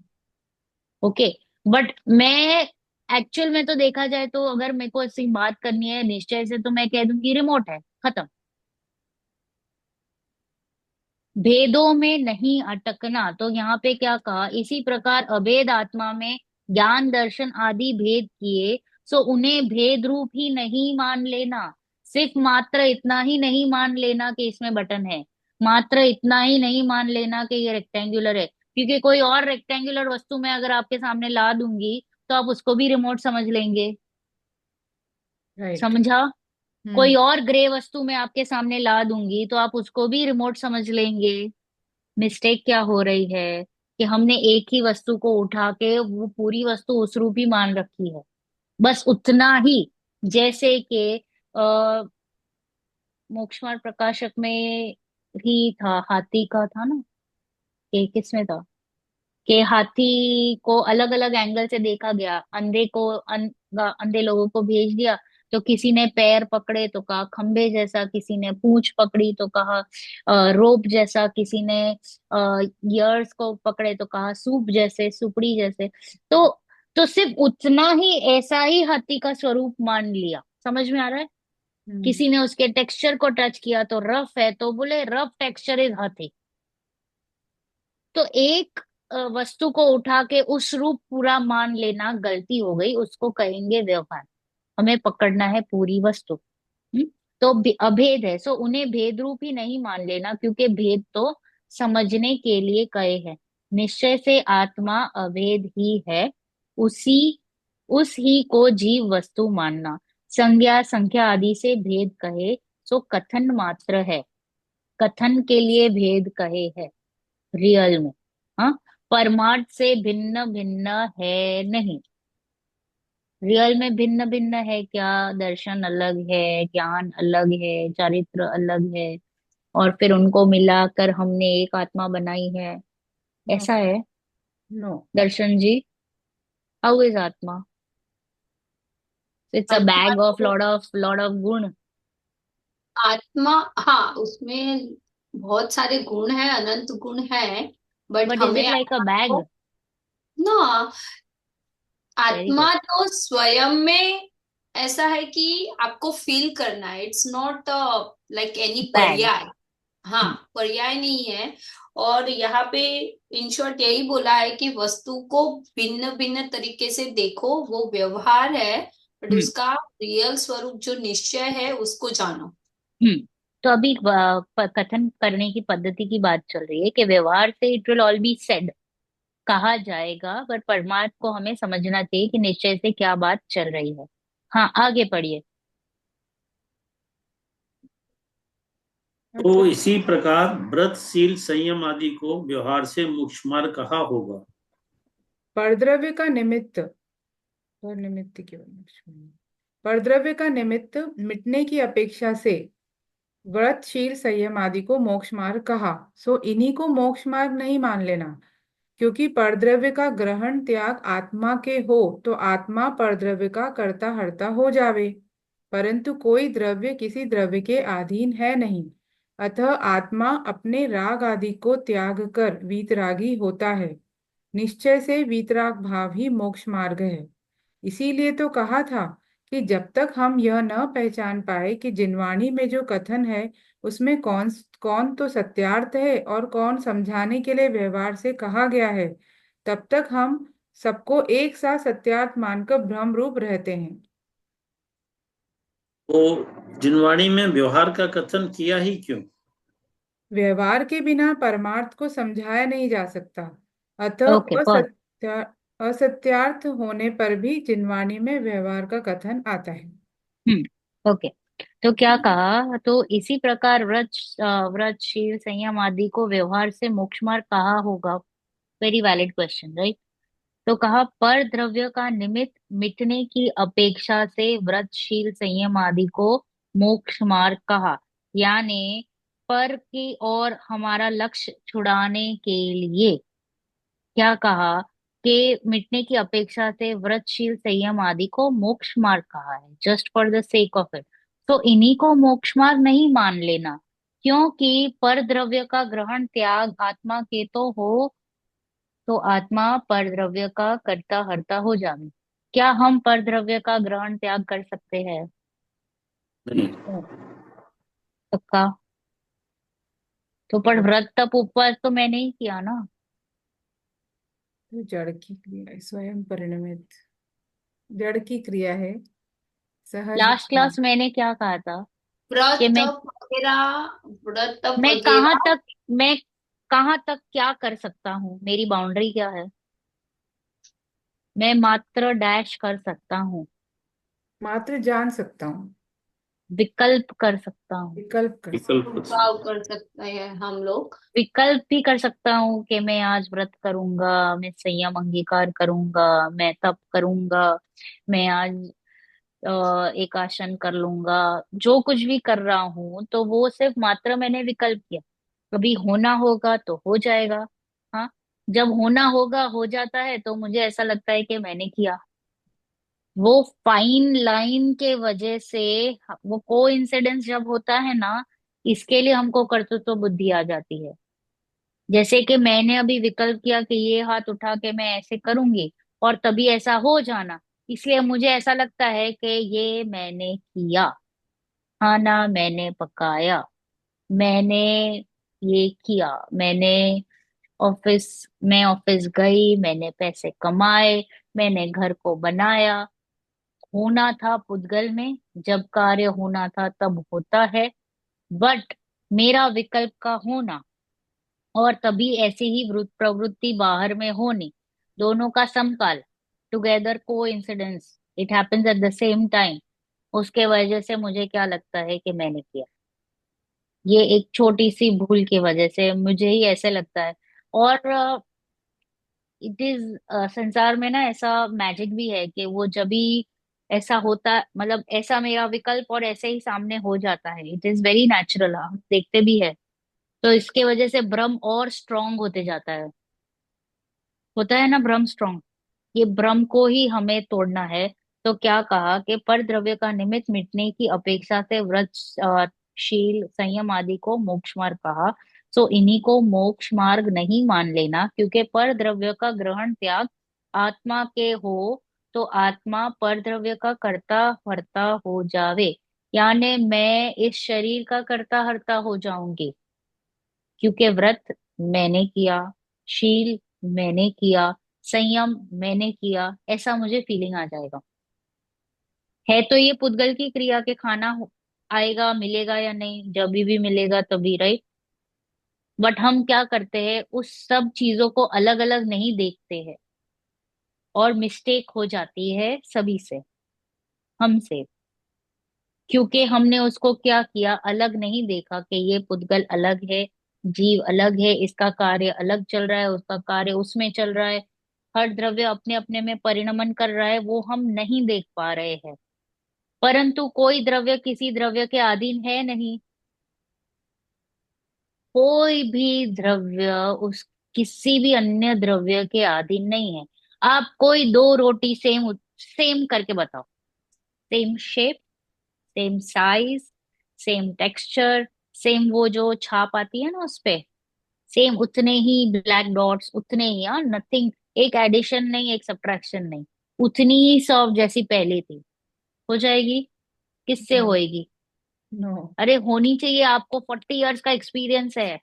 ओके। बट मैं एक्चुअल में तो देखा जाए तो अगर मेरे को ऐसी बात करनी है निश्चय से, तो मैं कह दूंगी रिमोट है, खत्म। भेदों में नहीं अटकना। तो यहाँ पे क्या कहा, इसी प्रकार अभेद आत्मा में ज्ञान दर्शन आदि भेद किए, सो उन्हें भेद रूप ही नहीं मान लेना। सिर्फ मात्र इतना ही नहीं मान लेना कि इसमें बटन है, मात्र इतना ही नहीं मान लेना कि ये रेक्टेंगुलर है। क्योंकि कोई और रेक्टेंगुलर वस्तु मैं अगर आपके सामने ला दूंगी तो आप उसको भी रिमोट समझ लेंगे। राइट। समझा? कोई हम्म। और ग्रे वस्तु मैं आपके सामने ला दूंगी तो आप उसको भी रिमोट समझ लेंगे। मिस्टेक क्या हो रही है कि हमने एक ही वस्तु को उठा के वो पूरी वस्तु उस रूप ही मान रखी है। बस उतना ही। जैसे कि आ, मोक्षमार्ग प्रकाशक में ही था, हाथी का था ना, कि किसमें था कि हाथी को अलग अलग एंगल से देखा गया, अंधे लोगों को भेज दिया, तो किसी ने पैर पकड़े तो कहा खंबे जैसा, किसी ने पूंछ पकड़ी तो कहा रोप जैसा, किसी ने ईयर्स को पकड़े तो कहा सूप जैसे, सुपड़ी जैसे। तो तो सिर्फ उतना ही, ऐसा ही हाथी का स्वरूप मान लिया। समझ में आ रहा है? हम्म। किसी ने उसके टेक्सचर को टच किया तो रफ है, तो बोले रफ टेक्सचर इज हाथी। तो एक वस्तु को उठा के उस रूप पूरा मान लेना गलती हो गई, उसको कहेंगे व्यवहार। हमें पकड़ना है पूरी वस्तु। हम्म? तो अभेद है, सो उन्हें भेद रूप ही नहीं मान लेना, क्योंकि भेद तो समझने के लिए कहे हैं। निश्चय से आत्मा अभेद ही है, उसी उस ही को जीव वस्तु मानना। संज्ञा संख्या आदि से भेद कहे, सो कथन मात्र है। कथन के लिए भेद कहे है, रियल में। हाँ, परमार्थ से भिन्न भिन्न है नहीं। रियल में भिन्न भिन्न है क्या? दर्शन अलग है, ज्ञान अलग है, चरित्र अलग है, और फिर उनको मिलाकर हमने एक आत्मा बनाई है, नो। ऐसा है? No. Darshan ji, how is आत्मा? इट्स अ आत्मा bag of to lot of गुण। आत्मा, हाँ, उसमें बहुत सारे गुण हैं, अनंत गुण हैं। बट बट इज हमें इट लाइक अ आत्मा बैग? को ना, वेरी आत्मा गुड। तो स्वयं में ऐसा है कि आपको फील करना है। It's not like any bag. पर्याय। हाँ, पर्याय नहीं है। और यहाँ पे इन शॉर्ट यही बोला है कि वस्तु को भिन्न भिन्न तरीके से देखो, वो व्यवहार है। बट हम्म। उसका रियल स्वरूप जो निश्चय है उसको जानो। हम्म। तो अभी कथन करने की पद्धति की बात चल रही है कि व्यवहार से it will all be said, कहा जाएगा, पर परमार्थ को हमें समझना चाहिए कि निश्चय से क्या बात चल रही है। हाँ, आगे पढ़िए। तो अच्छा। इसी प्रकार व्रत शील संयम आदि को व्यवहार से मोक्ष मार्ग कहा होगा। परद्रव्य का निमित्त, पर निमित्त क्यों? परद्रव्य का निमित्त मिटने की अपेक्षा से व्रत शील संयम आदि को मोक्ष मार्ग कहा, सो इन्हीं को मोक्ष मार्ग नहीं मान लेना। क्योंकि परद्रव्य का ग्रहण त्याग आत्मा के हो तो आत्मा परद्रव्य का कर्ता हर्ता हो जावे, परंतु कोई द्रव्य किसी द्रव्य के अधीन है नहीं। अतः आत्मा अपने राग आदि को त्याग कर वीतरागी होता है। निश्चय से वीतराग भाव ही मोक्ष मार्ग है। इसीलिए तो कहा था कि जब तक हम यह न पहचान पाए कि जिनवाणी में जो कथन है उसमें कौन कौन तो सत्यार्थ है और कौन समझाने के लिए व्यवहार से कहा गया है, तब तक हम सबको एक साथ सत्यार्थ मानकर भ्रम रूप रहते हैं। तो जिनवाणी में व्यवहार का कथन किया ही क्यों? व्यवहार के बिना परमार्थ को समझाया नहीं जा सकता। अतः ओके, पॉज। असत्यार्थ होने पर भी जिनवाणी में व्यवहार का कथन आता है। ओके। तो क्या कहा? तो इसी प्रकार व्रत शील संयम आदि को व्यवहार से मोक्ष मार्ग कहा होगा। Very valid question, right? तो कहा पर द्रव्य का निमित्त मिटने की अपेक्षा से व्रतशील संयम आदि को मोक्ष मार्ग कहा। यानी पर की और हमारा लक्ष्य छुड़ाने के लिए क्या कहा? कि मिटने की अपेक्षा से व्रतशील संयम आदि को मोक्ष मार्ग कहा है, just for the sake of it. तो इन्हीं को मोक्ष मार्ग नहीं मान लेना, क्योंकि पर द्रव्य का ग्रहण त्याग आत्मा के तो हो, तो आत्मा परद्रव्य का कर्ता हर्ता हो जावे। क्या हम परद्रव्य का ग्रहण त्याग कर सकते हैं? नहीं। पक्का? तो पर व्रत तप उपवास तो मैंने ही किया ना। तो जड़ की क्रिया है, स्वयं परिणमित जड़ की क्रिया है, सहज लास्ट क्लास मैंने क्या कहा था? कि व्रत तप वगैरह, व्रत तप मैं कहाँ वगैरह तक मैं कहाँ तक क्या कर सकता हूँ, मेरी बाउंड्री क्या है? मैं मात्र डैश कर सकता हूँ, मात्र जान सकता हूँ, विकल्प कर सकता हूँ। विकल्प कर सकता विकल्प कुछ भाव कर सकते हैं हम लोग। विकल्प भी कर सकता हूँ कि मैं आज व्रत करूंगा, मैं संयम अंगीकार करूंगा, मैं तप करूंगा, मैं आज एक आसन कर लूंगा। जो कुछ भी कर रहा हूँ तो वो सिर्फ मात्र मैंने विकल्प किया। कभी होना होगा तो हो जाएगा। हाँ, जब होना होगा हो जाता है तो मुझे ऐसा लगता है कि मैंने किया। वो फाइन लाइन के वजह से, वो को इंसिडेंस जब होता है ना, इसके लिए हमको कर्तृत्व बुद्धि आ जाती है। जैसे कि मैंने अभी विकल्प किया कि ये हाथ उठा के मैं ऐसे करूंगी और तभी ऐसा हो जाना, इसलिए मुझे ऐसा लगता है कि ये मैंने किया। खाना मैंने पकाया, मैंने ये किया, मैंने ऑफिस ऑफिस गई, मैंने पैसे कमाए, मैंने घर को बनाया। होना था पुद्गल में, जब कार्य होना था तब होता है। बट मेरा विकल्प का होना और तभी ऐसी ही प्रवृत्ति बाहर में होनी, दोनों का समकाल, टुगेदर को incidence, it happens at the same time, उसके वजह से मुझे क्या लगता है कि मैंने किया। ये एक छोटी सी भूल की वजह से मुझे ही ऐसे लगता है। और इट इज, संसार में ना ऐसा मैजिक भी है कि वो जब भी ऐसा होता, मतलब ऐसा मेरा विकल्प और ऐसे ही सामने हो जाता है, इट इज वेरी नेचुरल, हम देखते भी है। तो इसके वजह से भ्रम और स्ट्रांग होते जाता है, होता है ना भ्रम स्ट्रांग। ये भ्रम को ही हमें तोड़ना है। तो क्या कहा कि पर द्रव्य का निमित्त मिटने की अपेक्षा से व्रत, शील, संयम आदि को मोक्ष मार्ग कहा। सो इन्हीं को मोक्ष मार्ग नहीं मान लेना, क्योंकि पर द्रव्य का ग्रहण त्याग आत्मा के हो तो आत्मा पर द्रव्य का कर्ता हर्ता हो जावे, यानी मैं इस शरीर का कर्ता हर्ता हो जाऊंगी। क्योंकि व्रत मैंने किया, शील मैंने किया, संयम मैंने किया, ऐसा मुझे फीलिंग आ जाएगा। है तो ये पुद्गल की क्रिया के खाना आएगा, मिलेगा या नहीं, जब भी मिलेगा तभी, राइट। बट हम क्या करते हैं, उस सब चीजों को अलग अलग नहीं देखते हैं, और मिस्टेक हो जाती है सभी से, हमसे। क्योंकि हमने उसको क्या किया, अलग नहीं देखा कि ये पुद्गल अलग है, जीव अलग है, इसका कार्य अलग चल रहा है, उसका कार्य उसमें चल रहा है, हर द्रव्य अपने अपने में परिणमन कर रहा है, वो हम नहीं देख पा रहे हैं। परंतु कोई द्रव्य किसी द्रव्य के अधीन है नहीं, कोई भी द्रव्य उस किसी भी अन्य द्रव्य के अधीन नहीं है। आप कोई दो रोटी सेम सेम करके बताओ, same shape, same size, same texture, same वो जो छाप आती है ना उस पे, सेम उतने ही ब्लैक डॉट्स, उतने ही, हाँ, नथिंग, एक एडिशन नहीं, एक सब्ट्रैक्शन नहीं, उतनी ही सॉफ्ट जैसी पहले थी, हो जाएगी? किससे नो। होएगी? नो। अरे होनी चाहिए, आपको 40 इयर्स का एक्सपीरियंस है,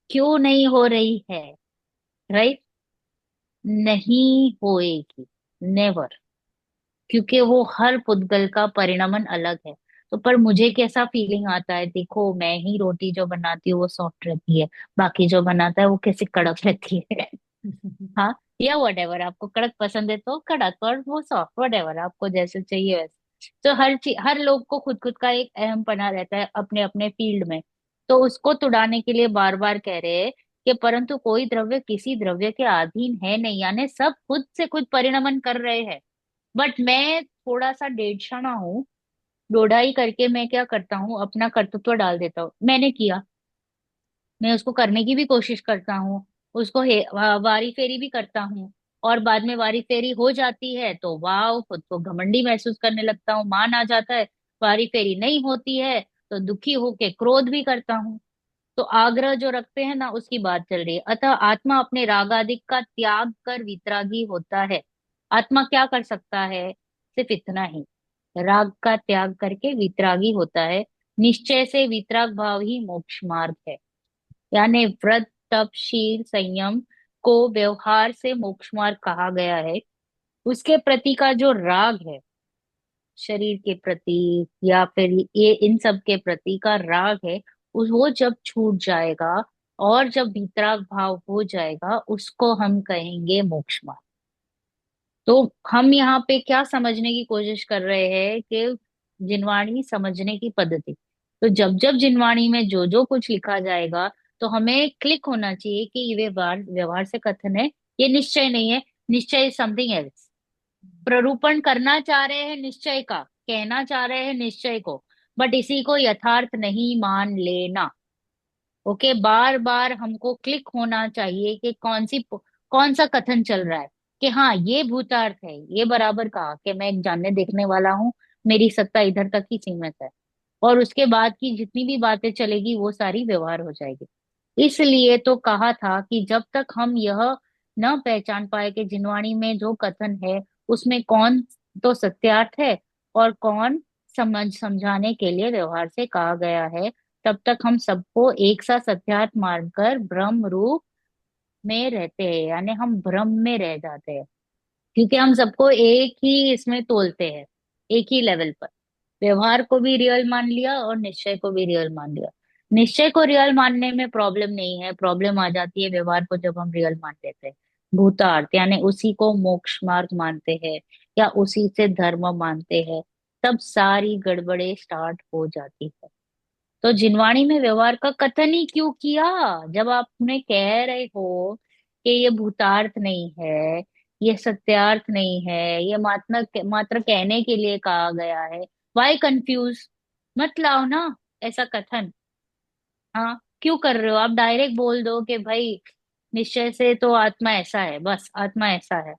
क्यों नहीं हो रही है? राइट, नहीं होएगी, नेवर। क्योंकि वो हर पुद्गल का परिणमन अलग है। तो पर मुझे कैसा फीलिंग आता है, देखो मैं ही रोटी जो बनाती हूँ वो सॉफ्ट रहती है, बाकी जो बनाता है वो कैसे कड़क रहती है। हाँ, या वट, आपको कड़क पसंद है तो कड़क, और वो सॉफ्ट, वट आपको जैसे चाहिए वैसे। तो हर चीज, हर लोग को खुद खुद का एक अहम पना रहता है अपने अपने फील्ड में। तो उसको तुड़ाने के लिए बार बार कह रहे हैं कि परंतु कोई द्रव्य किसी द्रव्य के अधीन है नहीं, यानी सब खुद से खुद परिणमन कर रहे हैं। बट मैं थोड़ा सा डेढ़ हूँ, डोढ़ाई करके मैं क्या करता हूँ, अपना कर्तृत्व डाल देता हूँ, मैंने किया, मैं उसको करने की भी कोशिश करता हूँ, उसको वारी फेरी भी करता हूँ, और बाद में वारी फेरी हो जाती है तो वाह, खुद को घमंडी महसूस करने लगता हूँ, मान आ जाता है। वारी फेरी नहीं होती है तो दुखी होके क्रोध भी करता हूँ। तो आग्रह जो रखते हैं ना, उसकी बात चल रही है। अतः आत्मा अपने राग आदि का त्याग कर वितरागी होता है। आत्मा क्या कर सकता है? सिर्फ इतना ही, राग का त्याग करके वितरागी होता है। निश्चय से वितराग भाव ही मोक्ष मार्ग है। यानी व्रत, तप, शील, संयम को व्यवहार से मोक्ष मार्ग कहा गया है। उसके प्रति का जो राग है, शरीर के प्रति या फिर ये इन सब के प्रति का राग है, उस वो जब छूट जाएगा और जब वितराग भाव हो जाएगा, उसको हम कहेंगे मोक्ष मार्ग। तो हम यहाँ पे क्या समझने की कोशिश कर रहे हैं कि जिनवाणी समझने की पद्धति। तो जब जब जिनवाणी में जो जो कुछ लिखा जाएगा, तो हमें क्लिक होना चाहिए कि ये व्यवहार व्यवहार से कथन है, ये निश्चय नहीं है, निश्चय इज समथिंग एल्स। प्ररूपण करना चाह रहे हैं निश्चय का, कहना चाह रहे हैं निश्चय को, बट इसी को यथार्थ नहीं मान लेना। ओके, बार बार हमको क्लिक होना चाहिए कि कौन सा कथन चल रहा है। कि हाँ ये भूतार्थ है, ये बराबर कहा कि मैं एक जानने देखने वाला हूँ, मेरी सत्ता इधर तक ही सीमित है, और उसके बाद की जितनी भी बातें चलेगी वो सारी व्यवहार हो जाएगी। इसलिए तो कहा था कि जब तक हम यह न पहचान पाए कि जिनवाणी में जो कथन है उसमें कौन तो सत्यार्थ है और कौन समझाने के लिए व्यवहार से कहा गया है, तब तक हम सबको एक सा सत्यार्थ मानकर ब्रह्म रूप में रहते हैं, यानी हम भ्रम में रह जाते हैं, क्योंकि हम सबको एक ही इसमें तोलते हैं, एक ही लेवल पर। व्यवहार को भी रियल मान लिया और निश्चय को भी रियल मान लिया। निश्चय को रियल मानने में प्रॉब्लम नहीं है, प्रॉब्लम आ जाती है व्यवहार को जब हम रियल मान लेते हैं। भूतार्थ यानी उसी को मोक्ष मार्ग मानते हैं या उसी से धर्म मानते हैं, तब सारी गड़बड़े स्टार्ट हो जाती है। तो जिनवाणी में व्यवहार का कथन ही क्यों किया, जब आपने कह रहे हो कि ये भूतार्थ नहीं है, ये सत्यार्थ नहीं है, ये मात्र मात्र कहने के लिए कहा गया है। वाई कंफ्यूज, मत लाओ ना ऐसा कथन। हाँ, क्यों कर रहे हो? आप डायरेक्ट बोल दो कि भाई निश्चय से तो आत्मा ऐसा है, बस आत्मा ऐसा है,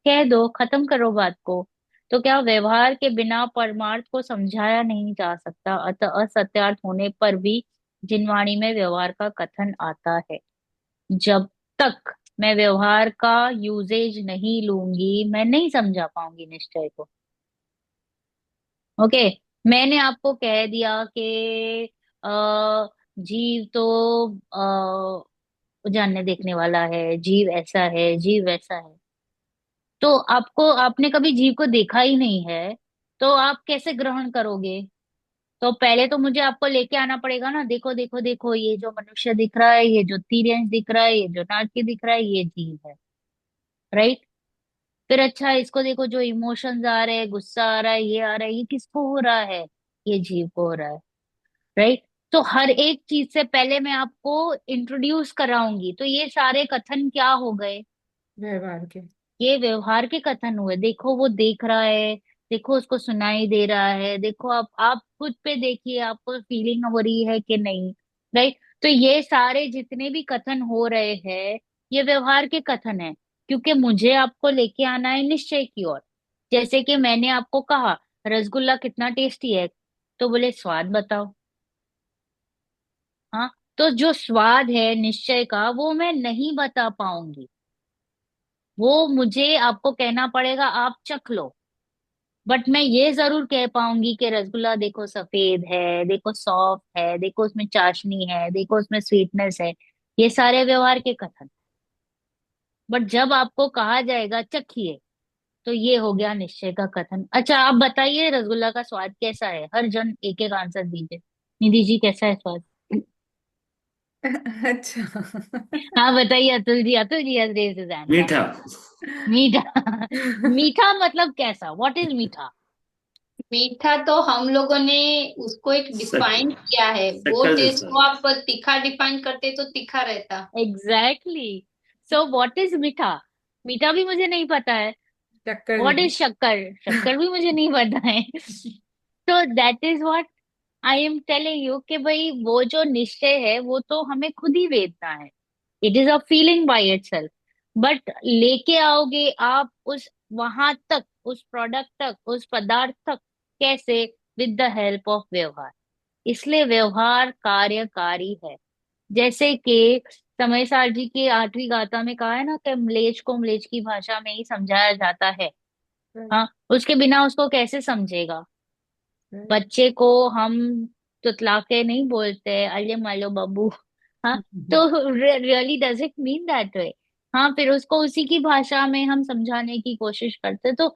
कह दो, खत्म करो बात को। तो क्या व्यवहार के बिना परमार्थ को समझाया नहीं जा सकता? अतः असत्यार्थ होने पर भी जिनवाणी में व्यवहार का कथन आता है। जब तक मैं व्यवहार का यूजेज नहीं लूंगी मैं नहीं समझा पाऊंगी निश्चय को। ओके, मैंने आपको कह दिया कि जीव तो जानने देखने वाला है, जीव ऐसा है, जीव वैसा है। तो आपको, आपने कभी जीव को देखा ही नहीं है, तो आप कैसे ग्रहण करोगे? तो पहले तो मुझे आपको लेके आना पड़ेगा ना, देखो देखो देखो, ये जो मनुष्य दिख रहा है, ये जो तिर्यंश दिख रहा है, ये जो नाटकी दिख रहा है, ये जीव है, राइट? फिर अच्छा इसको देखो, जो इमोशंस आ रहे हैं, गुस्सा आ रहा है, ये आ रहा है, ये किसको हो रहा है? ये जीव को हो रहा है, राइट? तो हर एक चीज से पहले मैं आपको इंट्रोड्यूस कराऊंगी। तो ये सारे कथन क्या हो गए? व्यवहार के। ये व्यवहार के कथन हुए। देखो वो देख रहा है, देखो उसको सुनाई दे रहा है, देखो आप खुद पे देखिए, आपको फीलिंग हो रही है कि नहीं, राइट? तो ये सारे जितने भी कथन हो रहे हैं, ये व्यवहार के कथन है, क्योंकि मुझे आपको लेके आना है निश्चय की ओर। जैसे कि मैंने आपको कहा रसगुल्ला कितना टेस्टी है, तो बोले स्वाद बताओ। हाँ, तो जो स्वाद है निश्चय का वो मैं नहीं बता पाऊंगी, वो मुझे आपको कहना पड़ेगा, आप चख लो। बट मैं ये जरूर कह पाऊंगी कि रसगुल्ला देखो सफेद है, देखो सॉफ्ट है, देखो उसमें चाशनी है, देखो उसमें स्वीटनेस है। ये सारे व्यवहार के कथन। बट जब आपको कहा जाएगा चखिए, तो ये हो गया निश्चय का कथन। अच्छा आप बताइए रसगुल्ला का स्वाद कैसा है? हर जन एक एक आंसर दीजिए। निधि जी कैसा है स्वाद? अच्छा। हाँ बताइए Atul ji, Atul ji has raised his hand, हाँ। मीठा। मीठा। मीठा मतलब कैसा? व्हाट इज मीठा? मीठा तो हम लोगों ने उसको एक शक, डिफाइन किया है, वो शक्कर टेस्ट जैसा। को आप तीखा डिफाइन करते तो तीखा रहता। एग्जैक्टली। सो व्हाट इज मीठा? मीठा भी मुझे नहीं पता है। टक्कर भी व्हाट नहीं। इज शक्कर? शक्कर भी मुझे नहीं पता है। तो that is what I am telling you कि भाई वो जो निश्चय है वो तो हमें खुद ही वेदना है। It is a feeling by itself. But लेके आओगे आप उस वहां तक, उस प्रोडक्ट तक, उस पदार्थ तक कैसे? विद द हेल्प ऑफ व्यवहार। इसलिए व्यवहार कार्यकारी है। जैसे कि समय सार जी के 8वीं गाथा में कहा है ना कि म्लेच्छ को म्लेच्छ की भाषा में ही समझाया जाता है। राइट। हाँ, उसके बिना उसको कैसे समझेगा? राइट। बच्चे को हम तुतला के नहीं बोलते अले मालो बाबू। हाँ, तो really does it mean that way? हाँ, फिर उसको उसी की भाषा में हम समझाने की कोशिश करते, तो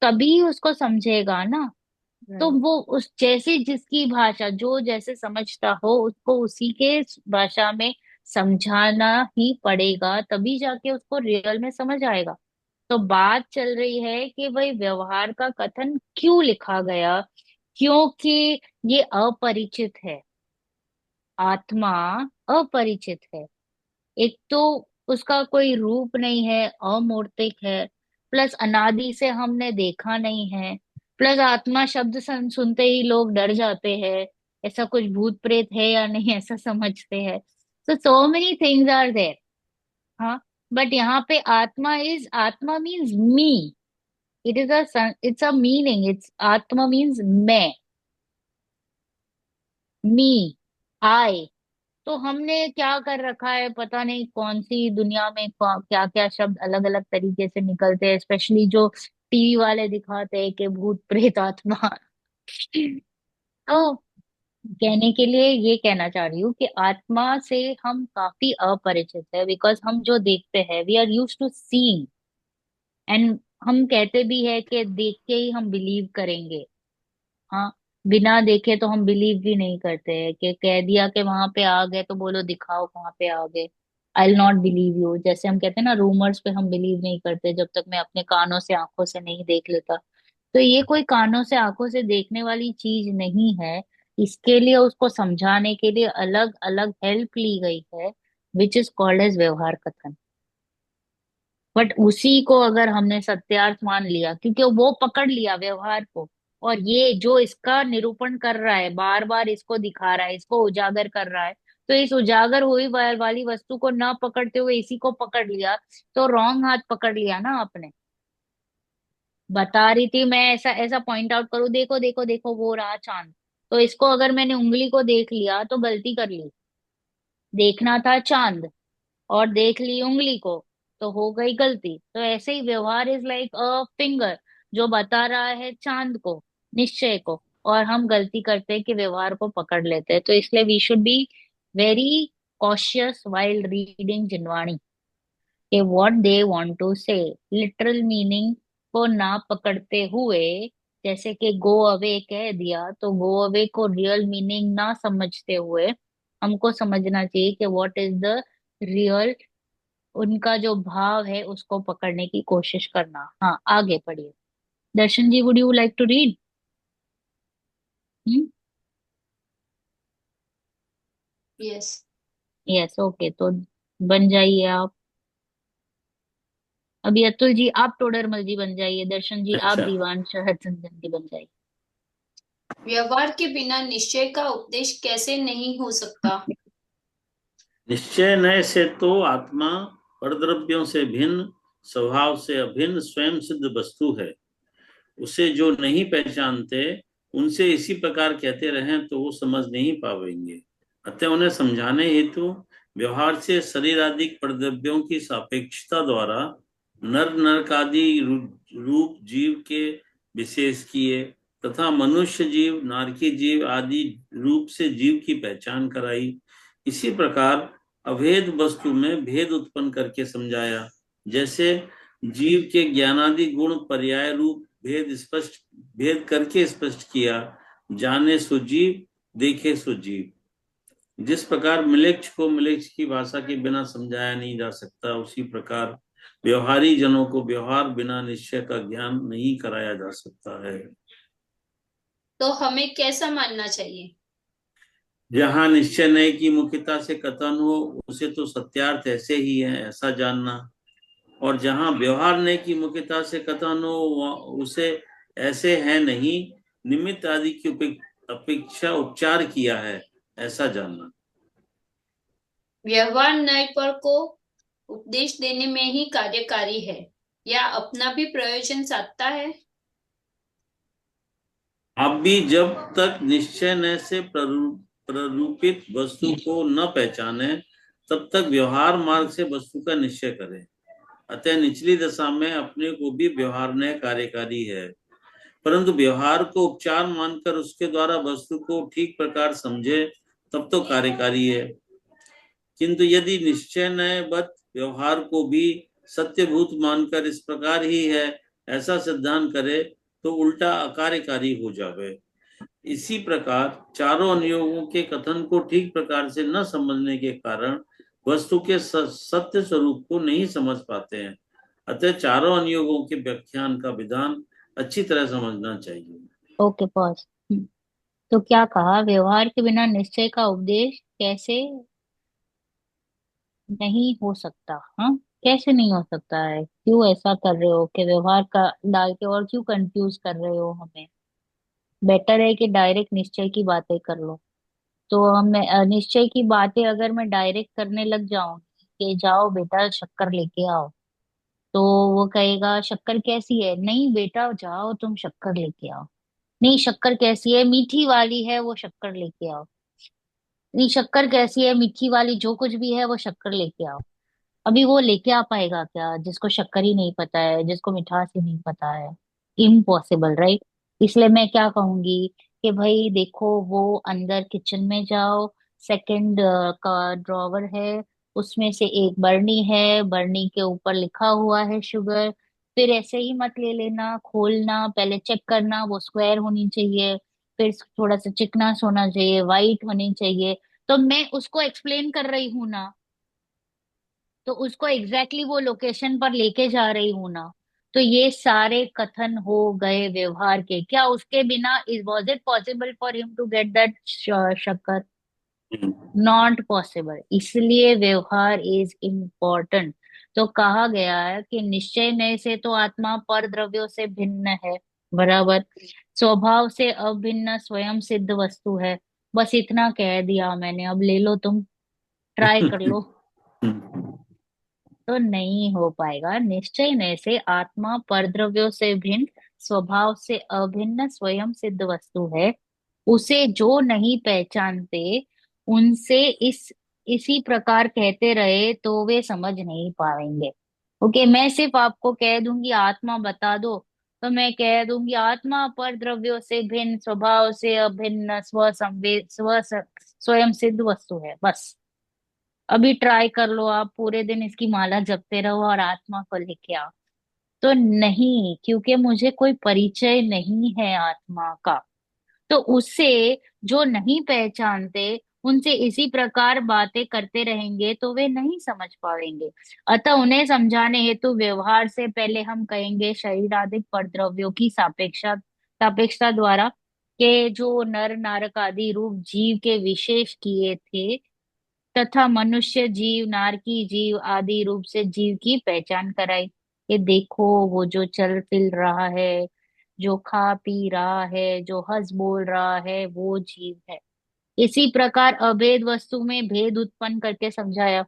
तभी उसको समझेगा ना। तो राइट। वो उस जैसे जिसकी भाषा जो जैसे समझता हो उसको उसी के भाषा में समझाना ही पड़ेगा, तभी जाके उसको रियल में समझ आएगा। तो बात चल रही है कि भाई व्यवहार का कथन क्यों लिखा गया? क्योंकि ये अपरिचित है। आत्मा अपरिचित है। एक तो उसका कोई रूप नहीं है, अमूर्तिक है, प्लस अनादि से हमने देखा नहीं है, प्लस आत्मा शब्द सुनते ही लोग डर जाते हैं, ऐसा कुछ भूत प्रेत है या नहीं ऐसा समझते हैं। So so many things are there. हाँ, बट यहाँ पे आत्मा means me. It's a meaning, it's आत्मा मीन्स मैं, मी, आई। तो हमने क्या कर रखा है, पता नहीं कौन सी दुनिया में क्या क्या शब्द अलग अलग तरीके से निकलते हैं, स्पेशली जो टीवी वाले दिखाते हैं कि भूत प्रेत आत्मा। तो कहने के लिए ये कहना चाह रही हूँ कि आत्मा से हम काफी अपरिचित है, बिकॉज हम जो देखते हैं we are use to seeing, and हम कहते भी है कि देख के ही हम बिलीव करेंगे। हाँ, बिना देखे तो हम बिलीव भी नहीं करते हैं, कि कह दिया कि वहां पे आ गए तो बोलो दिखाओ कहाँ पे आ गए। I will not believe you, जैसे हम कहते हैं ना, रूमर्स पे हम बिलीव नहीं करते जब तक मैं अपने कानों से आंखों से नहीं देख लेता। तो ये कोई कानों से आंखों से देखने वाली चीज नहीं है। इसके लिए उसको समझाने के लिए अलग अलग हेल्प ली गई है, विच इज कॉल्ड एज व्यवहार कथन। बट उसी को अगर हमने सत्यार्थ मान लिया, क्योंकि वो पकड़ लिया व्यवहार को, और ये जो इसका निरूपण कर रहा है, बार बार इसको दिखा रहा है, इसको उजागर कर रहा है, तो इस उजागर हुई वाली वस्तु को ना पकड़ते हुए इसी को पकड़ लिया, तो रॉन्ग हाथ पकड़ लिया ना आपने। बता रही थी मैं, ऐसा ऐसा पॉइंट आउट करूँ, देखो देखो देखो वो रहा चांद, तो इसको अगर मैंने उंगली को देख लिया तो गलती कर ली। देखना था चांद और देख ली उंगली को, तो हो गई गलती। तो ऐसे ही व्यवहार इज लाइक अ फिंगर, जो बता रहा है चांद को, निश्चय को, और हम गलती करते हैं कि व्यवहार को पकड़ लेते हैं। तो इसलिए we should be very cautious while reading Jinvani, कि what they want to say, literal meaning को ना पकड़ते हुए। जैसे कि गो अवे कह दिया, तो गो अवे को रियल मीनिंग ना समझते हुए हमको समझना चाहिए कि व्हाट इज द रियल, उनका जो भाव है उसको पकड़ने की कोशिश करना। हाँ, आगे पढ़िए। Darshan ji, would you like to read? Yes. Yes, okay, तो बन जाइए आप। अभी अतुल जी आप टोडरमल जी बन जाइए, दर्शन जी आप अच्छा। दीवान शरद चंदन जी बन जाइए। व्यवहार के बिना निश्चय का उपदेश कैसे नहीं हो सकता? निश्चय नय से तो आत्मा परद्रव्यों से भिन्न, स्वभाव से अभिन्न स्वयं सिद्ध वस्तु है। उसे जो नहीं पहचानते उनसे इसी प्रकार कहते रहें तो वो समझ नहीं पावेंगे। अतः उन्हें समझाने हेतु व्यवहार से शरीर आदि परद्रव्यों की सापेक्षता द्वारा नर नरकादि रूप जीव के विशेष किए, तथा मनुष्य जीव नारकी जीव आदि रूप से जीव की पहचान कराई। इसी प्रकार अभेद वस्तु में भेद उत्पन्न करके समझाया। जैसे जीव के ज्ञानादि गुण पर्याय रूप भेद करके स्पष्ट किया। जाने सो जीव, देखे सो जीव। जिस प्रकार मिलेच्छ को मिलेच्छ की भाषा के बिना समझाया नहीं जा सकता, उसी प्रकार व्यवहारी जनों को व्यवहार बिना निश्चय का ज्ञान नहीं कराया जा सकता है। तो हमें कैसा मानना चाहिए? जहाँ निश्चय नय की मुख्यता से कथन हो, उसे तो सत्यार्थ ऐसे ही है ऐसा जानना, और जहाँ व्यवहार नय की मुख्यता से कथन हो उसे ऐसे है नहीं, निमित्त आदि की अपेक्षा उपचार किया है ऐसा जानना। व्यवहार नए पर को उपदेश देने में ही कार्यकारी है या अपना भी प्रयोजन साधता है? आप भी जब तक निश्चय न से प्ररूपित वस्तु को न पहचाने, तब तक व्यवहार मार्ग से वस्तु का निश्चय करें। अतः निचली दशा में अपने को भी व्यवहार न कार्यकारी है, परंतु व्यवहार को उपचार मानकर उसके द्वारा वस्तु को ठीक प्रकार समझे तब तो कार्यकारी है। किंतु यदि निश्चय नयवत व्यवहार को भी सत्यभूत मानकर इस प्रकार ही है ऐसा सिद्धांत करे, तो उल्टा अकार्यकारी हो जावे। इसी प्रकार चारों अनुयोगों के कथन को ठीक प्रकार से न समझने के कारण वस्तु के सत्य स्वरूप को नहीं समझ पाते हैं। अतः चारों अनुयोगों के व्याख्यान का विधान अच्छी तरह समझना चाहिए। Okay, pause. तो क्या कहा, व्यवहार के बिना निश्चय का उपदेश कैसे नहीं हो सकता? हाँ, कैसे नहीं हो सकता है? क्यों ऐसा कर रहे हो कि व्यवहार का डाल के, और क्यों कंफ्यूज कर रहे हो हमें? बेटर है कि डायरेक्ट निश्चय की बातें कर लो। तो हम निश्चय की बातें अगर मैं डायरेक्ट करने लग जाऊंगी कि जाओ बेटा शक्कर लेके आओ, तो वो कहेगा शक्कर कैसी है, नहीं बेटा जाओ तुम शक्कर लेके आओ, नहीं शक्कर कैसी है, मीठी वाली है वो शक्कर लेके आओ, नहीं शक्कर कैसी है, मीठी वाली जो कुछ भी है वो शक्कर लेके आओ। अभी वो लेके आ पाएगा क्या जिसको शक्कर ही नहीं पता है, जिसको मिठास ही नहीं पता है? Impossible, right? इसलिए मैं क्या कहूंगी कि भाई देखो, वो अंदर किचन में जाओ, सेकंड का ड्रॉवर है, उसमें से एक बरनी है, बरनी के ऊपर लिखा हुआ है शुगर। फिर ऐसे ही मत ले लेना, खोलना, पहले चेक करना वो स्क्वायर होनी चाहिए, फिर थोड़ा सा चिकनास होना चाहिए, वाइट होनी चाहिए। तो मैं उसको एक्सप्लेन कर रही हूँ ना, तो उसको एग्जैक्टली वो लोकेशन पर लेके जा रही हूं ना। तो ये सारे कथन हो गए व्यवहार के, क्या उसके बिना is was it possible for him to get that शक्कर? Not possible. इसलिए व्यवहार इज इम्पोर्टेंट। तो कहा गया है कि निश्चय नय से तो आत्मा पर द्रव्यों से भिन्न है, बराबर, स्वभाव से अभिन्न स्वयं सिद्ध वस्तु है। बस इतना कह दिया मैंने, अब ले लो तुम, ट्राई कर लो। तो नहीं हो पाएगा। निश्चय न से आत्मा परद्रव्यों से भिन्न स्वभाव से अभिन्न स्वयं सिद्ध वस्तु है। उसे जो नहीं पहचानते उनसे इसी प्रकार कहते रहे तो वे समझ नहीं पाएंगे। ओके, मैं सिर्फ आपको कह दूंगी आत्मा बता दो, तो मैं कह दूंगी आत्मा पर द्रव्यों से भिन्न स्वभाव से अभिन्न स्वयं सिद्ध वस्तु है, बस। अभी ट्राई कर लो, आप पूरे दिन इसकी माला जपते रहो और आत्मा को लेके आओ। तो नहीं, क्योंकि मुझे कोई परिचय नहीं है आत्मा का। तो उससे जो नहीं पहचानते उनसे इसी प्रकार बातें करते रहेंगे तो वे नहीं समझ पाएंगे। अतः उन्हें समझाने हेतु व्यवहार से पहले हम कहेंगे शरीरादिक परद्रव्यों की सापेक्षता द्वारा के जो नर नारक आदि रूप जीव के विशेष किए थे, तथा मनुष्य जीव, नारकी जीव आदि रूप से जीव की पहचान कराई। ये देखो, वो जो चल फिर रहा है, जो खा पी रहा है, जो हंस बोल रहा है, वो जीव है। इसी प्रकार अभेद वस्तु में भेद उत्पन्न करके समझाया।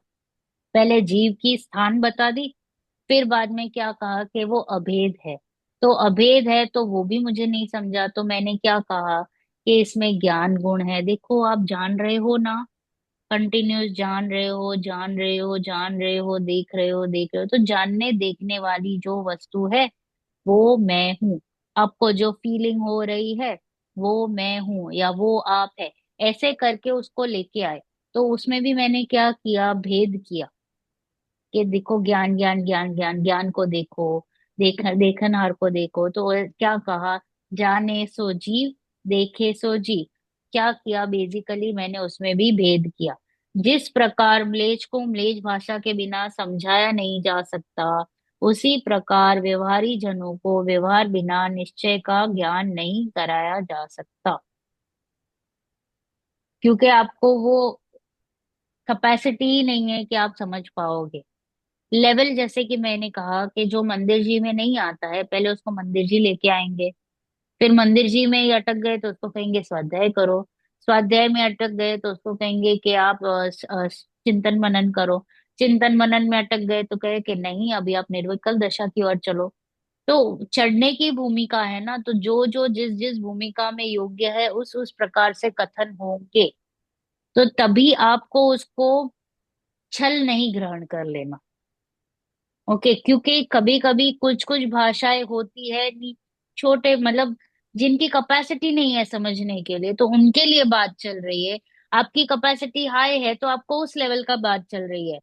पहले जीव की स्थान बता दी, फिर बाद में क्या कहा कि वो अभेद है। तो अभेद है तो वो भी मुझे नहीं समझा, तो मैंने क्या कहा कि इसमें ज्ञान गुण है। देखो आप जान रहे हो ना, कंटिन्यूस जान रहे हो, जान रहे हो, जान रहे हो, देख रहे हो, देख रहे हो। तो जानने देखने वाली जो वस्तु है वो मैं हूँ। आपको जो फीलिंग हो रही है वो मैं हूँ या वो आप है, ऐसे करके उसको लेके आए। तो उसमें भी मैंने क्या किया, भेद किया कि देखो ज्ञान ज्ञान ज्ञान ज्ञान, ज्ञान को देखो, देखनहार को देखो। तो क्या कहा, जाने सो जीव, देखे सो जीव। क्या किया, बेसिकली मैंने उसमें भी भेद किया। जिस प्रकार म्लेच्छ को म्लेच्छ भाषा के बिना समझाया नहीं जा सकता, उसी प्रकार व्यवहारी जनों को व्यवहार बिना निश्चय का ज्ञान नहीं कराया जा सकता, क्योंकि आपको वो कैपेसिटी ही नहीं है कि आप समझ पाओगे। लेवल, जैसे कि मैंने कहा कि जो मंदिर जी में नहीं आता है पहले उसको मंदिर जी लेके आएंगे, फिर मंदिर जी में ही अटक गए तो उसको कहेंगे स्वाध्याय करो, स्वाध्याय में अटक गए तो उसको कहेंगे कि आप चिंतन मनन करो, चिंतन मनन में अटक गए तो कहे कि नहीं अभी आप निर्विकल्प दशा की ओर चलो। तो चढ़ने की भूमिका है ना, तो जो जो जिस जिस भूमिका में योग्य है उस प्रकार से कथन होंगे। तो तभी आपको उसको छल नहीं ग्रहण कर लेना। ओके, क्योंकि कभी कभी कुछ कुछ भाषाएं होती है छोटे, मतलब जिनकी कैपेसिटी नहीं है समझने के लिए, तो उनके लिए बात चल रही है। आपकी कैपेसिटी हाई है तो आपको उस लेवल का बात चल रही है,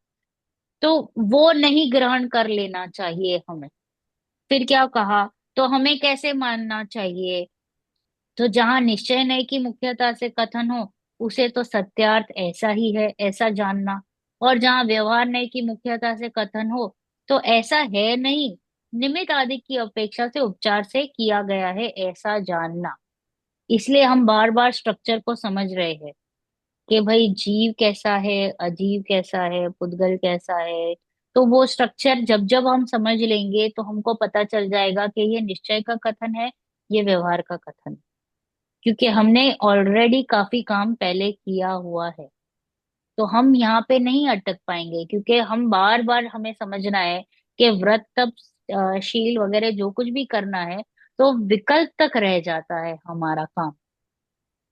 तो वो नहीं ग्रहण कर लेना चाहिए हमें। फिर क्या कहा, तो हमें कैसे मानना चाहिए? तो जहां निश्चय नहीं की मुख्यता से कथन हो, उसे तो सत्यार्थ ऐसा ही है ऐसा जानना। और जहां व्यवहार नहीं की मुख्यता से कथन हो, तो ऐसा है नहीं, निमित्त आदि की अपेक्षा से उपचार से किया गया है ऐसा जानना। इसलिए हम बार बार स्ट्रक्चर को समझ रहे हैं कि भाई जीव कैसा है, अजीव कैसा है, पुद्गल कैसा है। तो वो स्ट्रक्चर जब जब हम समझ लेंगे तो हमको पता चल जाएगा कि ये निश्चय का कथन है, ये व्यवहार का कथन है, क्योंकि हमने ऑलरेडी काफी काम पहले किया हुआ है। तो हम यहाँ पे नहीं अटक पाएंगे, क्योंकि हम बार बार हमें समझना है कि व्रत तप शील वगैरह जो कुछ भी करना है तो विकल्प तक रह जाता है हमारा काम।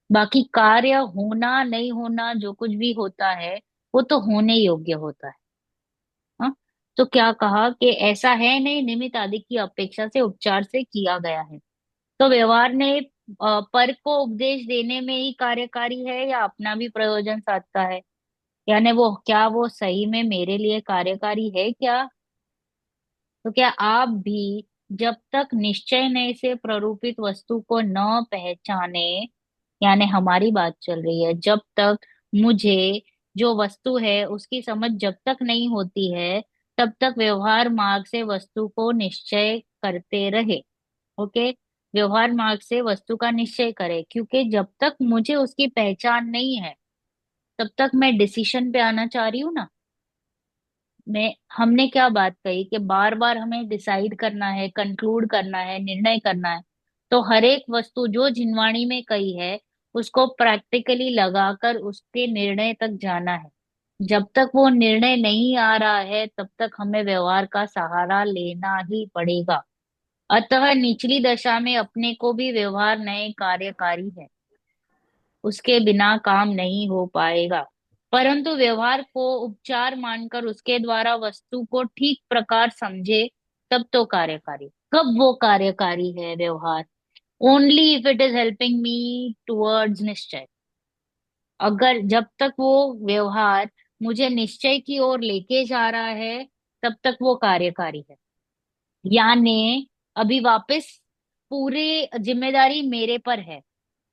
बाकी कार्य होना नहीं होना जो कुछ भी होता है वो तो होने योग्य होता है। हाँ, तो क्या कहा कि ऐसा है नहीं, निमित्त आदि की अपेक्षा से उपचार से किया गया है। तो व्यवहार ने पर को उपदेश देने में ही कार्यकारी है या अपना भी प्रयोजन साधता है, यानी वो क्या वो सही में मेरे लिए कार्यकारी है क्या? तो क्या आप भी जब तक निश्चय नए से प्ररूपित वस्तु को न पहचाने, यानी हमारी बात चल रही है, जब तक मुझे जो वस्तु है उसकी समझ जब तक नहीं होती है तब तक व्यवहार मार्ग से वस्तु को निश्चय करते रहे। ओके, व्यवहार मार्ग से वस्तु का निश्चय करे, क्योंकि जब तक मुझे उसकी पहचान नहीं है तब तक मैं डिसीशन पे आना चाह रही हूँ ना। मैं हमने क्या बात कही कि बार बार हमें डिसाइड करना है, कंक्लूड करना है, निर्णय करना है। तो हर एक वस्तु जो जिनवाणी में कही है उसको प्रैक्टिकली लगाकर उसके निर्णय तक जाना है। जब तक वो निर्णय नहीं आ रहा है तब तक हमें व्यवहार का सहारा लेना ही पड़ेगा। अतः निचली दशा में अपने को भी व्यवहार नए कार्यकारी है, उसके बिना काम नहीं हो पाएगा। परंतु व्यवहार को उपचार मानकर उसके द्वारा वस्तु को ठीक प्रकार समझे तब तो कार्यकारी। कब वो कार्यकारी है व्यवहार? Only if it is helping me towards निश्चय। अगर जब तक वो व्यवहार मुझे निश्चय की ओर लेके जा रहा है तब तक वो कार्यकारी है। यानी अभी वापस पूरी जिम्मेदारी मेरे पर है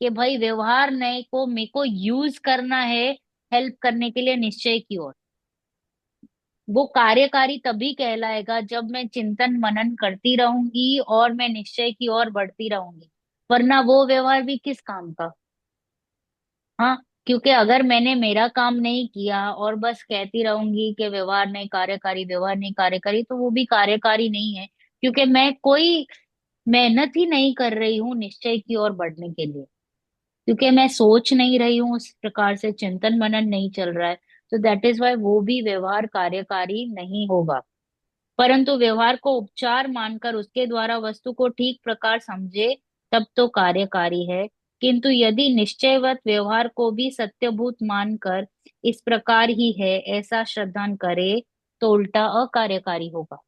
कि भाई व्यवहार नए को मेरे को यूज करना है हेल्प करने के लिए निश्चय की ओर। वो कार्यकारी तभी कहलाएगा जब मैं चिंतन मनन करती रहूंगी और मैं निश्चय की ओर बढ़ती रहूंगी, वरना वो व्यवहार भी किस काम का। हाँ, क्योंकि अगर मैंने मेरा काम नहीं किया और बस कहती रहूंगी कि व्यवहार नहीं कार्यकारी, व्यवहार नहीं कार्यकारी, तो वो भी कार्यकारी नहीं है, क्योंकि मैं कोई मेहनत ही नहीं कर रही हूँ निश्चय की ओर बढ़ने के लिए, क्योंकि मैं सोच नहीं रही हूँ उस प्रकार से, चिंतन मनन नहीं चल रहा है। तो दैट इज वाई वो भी व्यवहार कार्यकारी नहीं होगा। परंतु व्यवहार को उपचार मानकर उसके द्वारा वस्तु को ठीक प्रकार समझे तब तो कार्यकारी है। किंतु यदि निश्चयवत व्यवहार को भी सत्यभूत मानकर इस प्रकार ही है ऐसा श्रद्धान करे तो उल्टा अकार्यकारी होगा।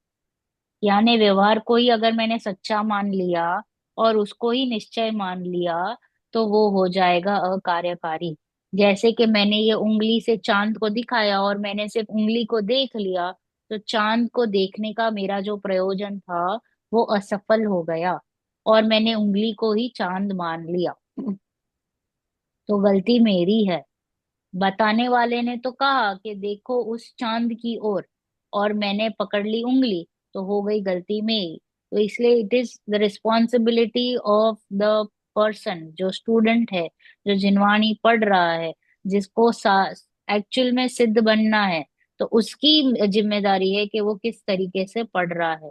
यानी व्यवहार को ही अगर मैंने सच्चा मान लिया और उसको ही निश्चय मान लिया तो वो हो जाएगा अकार्यकारी। जैसे कि मैंने ये उंगली से चांद को दिखाया और मैंने सिर्फ उंगली को देख लिया, तो चांद को देखने का मेरा जो प्रयोजन था वो असफल हो गया और मैंने उंगली को ही चांद मान लिया। तो गलती मेरी है। बताने वाले ने तो कहा कि देखो उस चांद की ओर, और मैंने पकड़ ली उंगली, तो हो गई गलती मेरी। तो इसलिए it is the responsibility of the person, जो स्टूडेंट है, जो जिनवाणी पढ़ रहा है, जिसको एक्चुअल में सिद्ध बनना है, तो उसकी जिम्मेदारी है कि वो किस तरीके से पढ़ रहा है।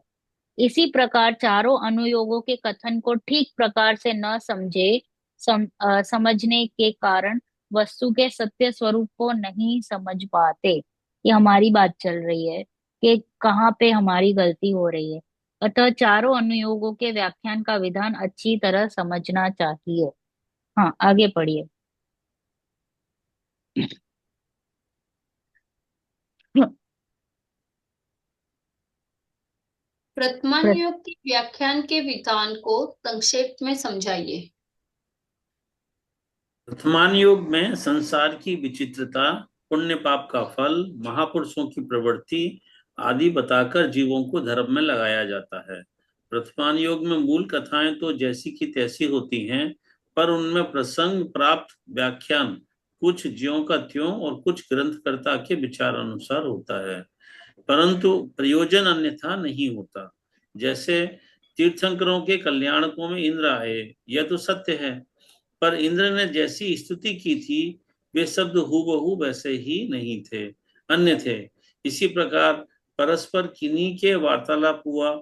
इसी प्रकार चारों अनुयोगों के कथन को ठीक प्रकार से न समझे समझने के कारण वस्तु के सत्य स्वरूप को नहीं समझ पाते। ये हमारी बात चल रही है कि कहाँ पे हमारी गलती हो रही है। अतः चारों अनुयोगों के व्याख्यान का विधान अच्छी तरह समझना चाहिए। हाँ, आगे पढ़िए। प्र- वर्तमानुयोग के व्याख्यान के विधान को संक्षेप में समझाइए। वर्तमान युग में संसार की विचित्रता, पुण्य पाप का फल, महापुरुषों की प्रवृत्ति आदि बताकर जीवों को धर्म में लगाया जाता है। वर्तमान युग में मूल कथाएं तो जैसी की तैसी होती हैं, पर उनमें प्रसंग प्राप्त व्याख्यान कुछ ज्यों का त्यों और कुछ ग्रंथकर्ता के विचार अनुसार होता है, परंतु प्रयोजन अन्यथा नहीं होता। जैसे तीर्थंकरों के कल्याणकों में इंद्र आए, यह तो सत्य है, पर इंद्र ने जैसी स्तुति की थी वे शब्द हूबहू वैसे ही नहीं थे, अन्य थे। इसी प्रकार परस्पर किन्हीं के वार्तालाप हुआ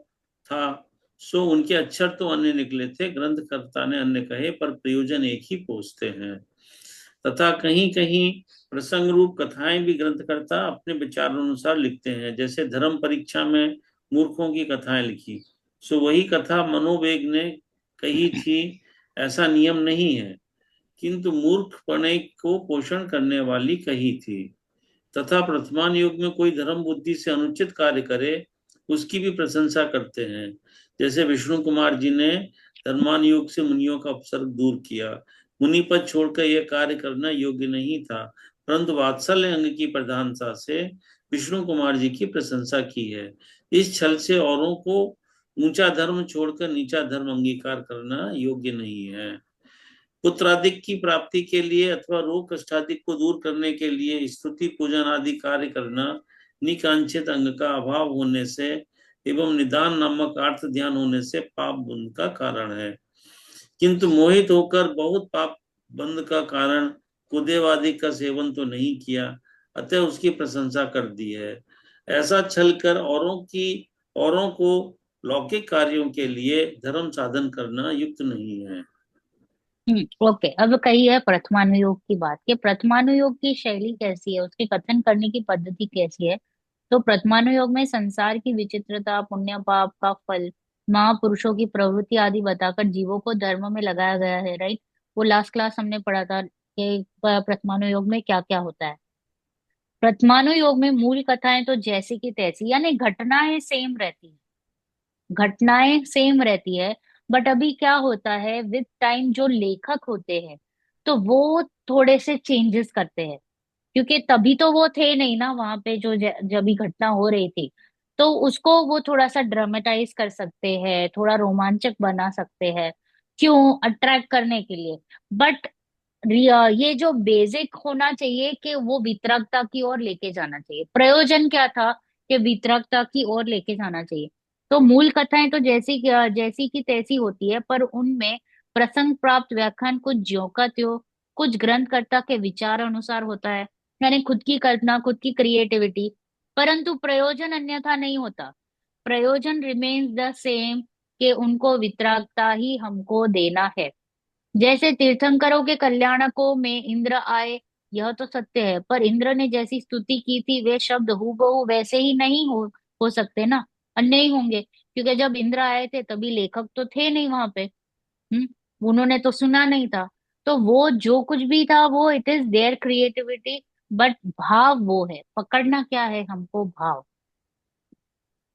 था, सो उनके अक्षर तो अन्य निकले थे, ग्रंथकर्ता ने अन्य कहे, पर प्रयोजन एक ही पोषते हैं। तथा कहीं कहीं प्रसंग रूप कथाएं भी ग्रंथकर्ता अपने विचारानुसार लिखते हैं। जैसे धर्म परीक्षा में मूर्खों की कथाएं लिखी, सो वही कथा मनोवेग ने कही थी, ऐसा नियम नहीं है, किंतु मूर्खपणे को पोषण करने वाली कही थी। तथा वर्तमान युग में कोई धर्म बुद्धि से अनुचित कार्य करे, उसकी भी प्रशंसा करते हैं। जैसे विष्णु कुमार जी ने धर्मान योग से मुनियों का उपसर्ग दूर किया। मुनि पद छोड़कर यह कार्य करना योग्य नहीं था, परंतु वात्सल्य अंग की प्रधानता से विष्णु कुमार जी की प्रशंसा की है। इस छल से औरों को ऊंचा धर्म छोड़कर नीचा धर्म अंगीकार करना योग्य नहीं है। पुत्रादिक की प्राप्ति के लिए अथवा रोग कष्टादिक को दूर करने के लिए स्तुति पूजन आदि कार्य करना निकांक्षित अंग का अभाव होने से एवं निदान नामक अर्थ ध्यान होने से पाप बंध का कारण है। किंतु मोहित होकर बहुत पाप बंध का कारण कुदेवादि का सेवन तो नहीं किया, अतः उसकी प्रशंसा कर दी है। ऐसा छल कर औरों को लौकिक कार्यों के लिए धर्म साधन करना युक्त नहीं है। ओके, अब कही है प्रथमानुयोग की बात कि प्रथमानुयोग की शैली कैसी है, उसके कथन करने की पद्धति कैसी है। तो प्रथमानुयोग में संसार की विचित्रता, पुण्य पाप का फल, महापुरुषों की प्रवृत्ति आदि बताकर जीवों को धर्म में लगाया गया है। राइट, वो लास्ट क्लास हमने पढ़ा था कि प्रथमानुयोग में क्या क्या होता है। प्रथमानुयोग में मूल कथाएं तो जैसी की तैसी, यानी घटनाएं सेम रहती है, घटनाएं सेम रहती है। बट अभी क्या होता है, विद टाइम जो लेखक होते हैं तो वो थोड़े से चेंजेस करते हैं, क्योंकि तभी तो वो थे नहीं ना वहां पे जो जब भी घटना हो रही थी। तो उसको वो थोड़ा सा ड्रामेटाइज कर सकते हैं, थोड़ा रोमांचक बना सकते हैं, क्यों, अट्रैक्ट करने के लिए। बट ये जो बेसिक होना चाहिए कि वो वितरकता की ओर लेके जाना चाहिए। प्रयोजन क्या था कि वितरकता की ओर लेके जाना चाहिए। तो मूल कथाएं तो जैसी की तैसी होती है, पर उनमें प्रसंग प्राप्त व्याख्यान कुछ ज्यों का त्यों, कुछ ग्रंथकर्ता के विचार अनुसार होता है, यानी खुद की कल्पना, खुद की क्रिएटिविटी। परंतु प्रयोजन अन्यथा नहीं होता, प्रयोजन रिमेन्स द सेम, कि उनको वितरकता ही हमको देना है। जैसे तीर्थंकरों के कल्याणकों में इंद्र आए, यह तो सत्य है, पर इंद्र ने जैसी स्तुति की थी वे शब्द हूबहू वैसे ही नहीं हो सकते ना, अन्य ही होंगे, क्योंकि जब इंद्र आए थे तभी लेखक तो थे नहीं वहां पे। उन्होंने तो सुना नहीं था। तो वो जो कुछ भी था वो it is there creativity, but भाव वो है, पकड़ना क्या है हमको, भाव।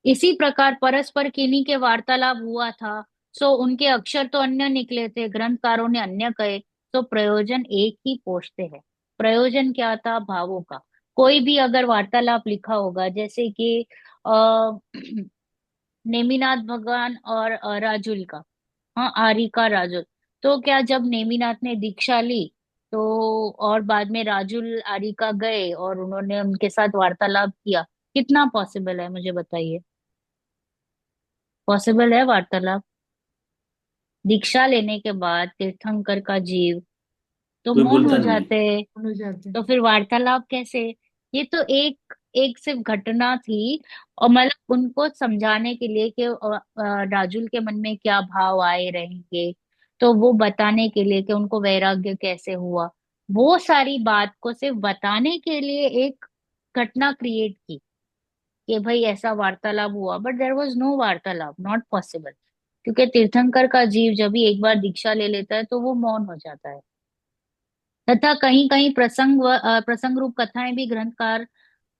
इसी प्रकार परस्पर किन्हीं के वार्तालाप हुआ था, सो उनके अक्षर तो अन्य निकले थे, ग्रंथकारों ने अन्य कहे, तो प्रयोजन एक ही पोषते हैं। प्रयोजन क्या था, भावों का। कोई भी अगर वार्तालाप लिखा होगा, जैसे कि आ, नेमिनाथ भगवान और राजुल का, हाँ आर्य का राजुल, तो क्या जब नेमिनाथ ने दीक्षा ली तो और बाद में राजुल आर्य का गए और उन्होंने उनके साथ वार्तालाप किया, कितना पॉसिबल है मुझे बताइए, पॉसिबल है वार्तालाप? दीक्षा लेने के बाद तीर्थंकर का जीव तो कोई मौन हो बोलता नहीं। जाते हैं, हो जाते हैं। तो फिर वार्तालाप कैसे? ये तो एक एक सिर्फ घटना थी, और मतलब उनको समझाने के लिए कि राजुल के मन में क्या भाव आए रहेंगे, तो वो बताने के लिए कि उनको वैराग्य कैसे हुआ, वो सारी बात को सिर्फ बताने के लिए एक घटना क्रिएट की कि भाई ऐसा वार्तालाप हुआ, बट देयर वाज नो वार्तालाप, नॉट पॉसिबल। क्योंकि तीर्थंकर का जीव जब भी एक बार दीक्षा ले लेता है तो वो मौन हो जाता है। तथा कहीं कहीं प्रसंग रूप कथाएं भी ग्रंथकार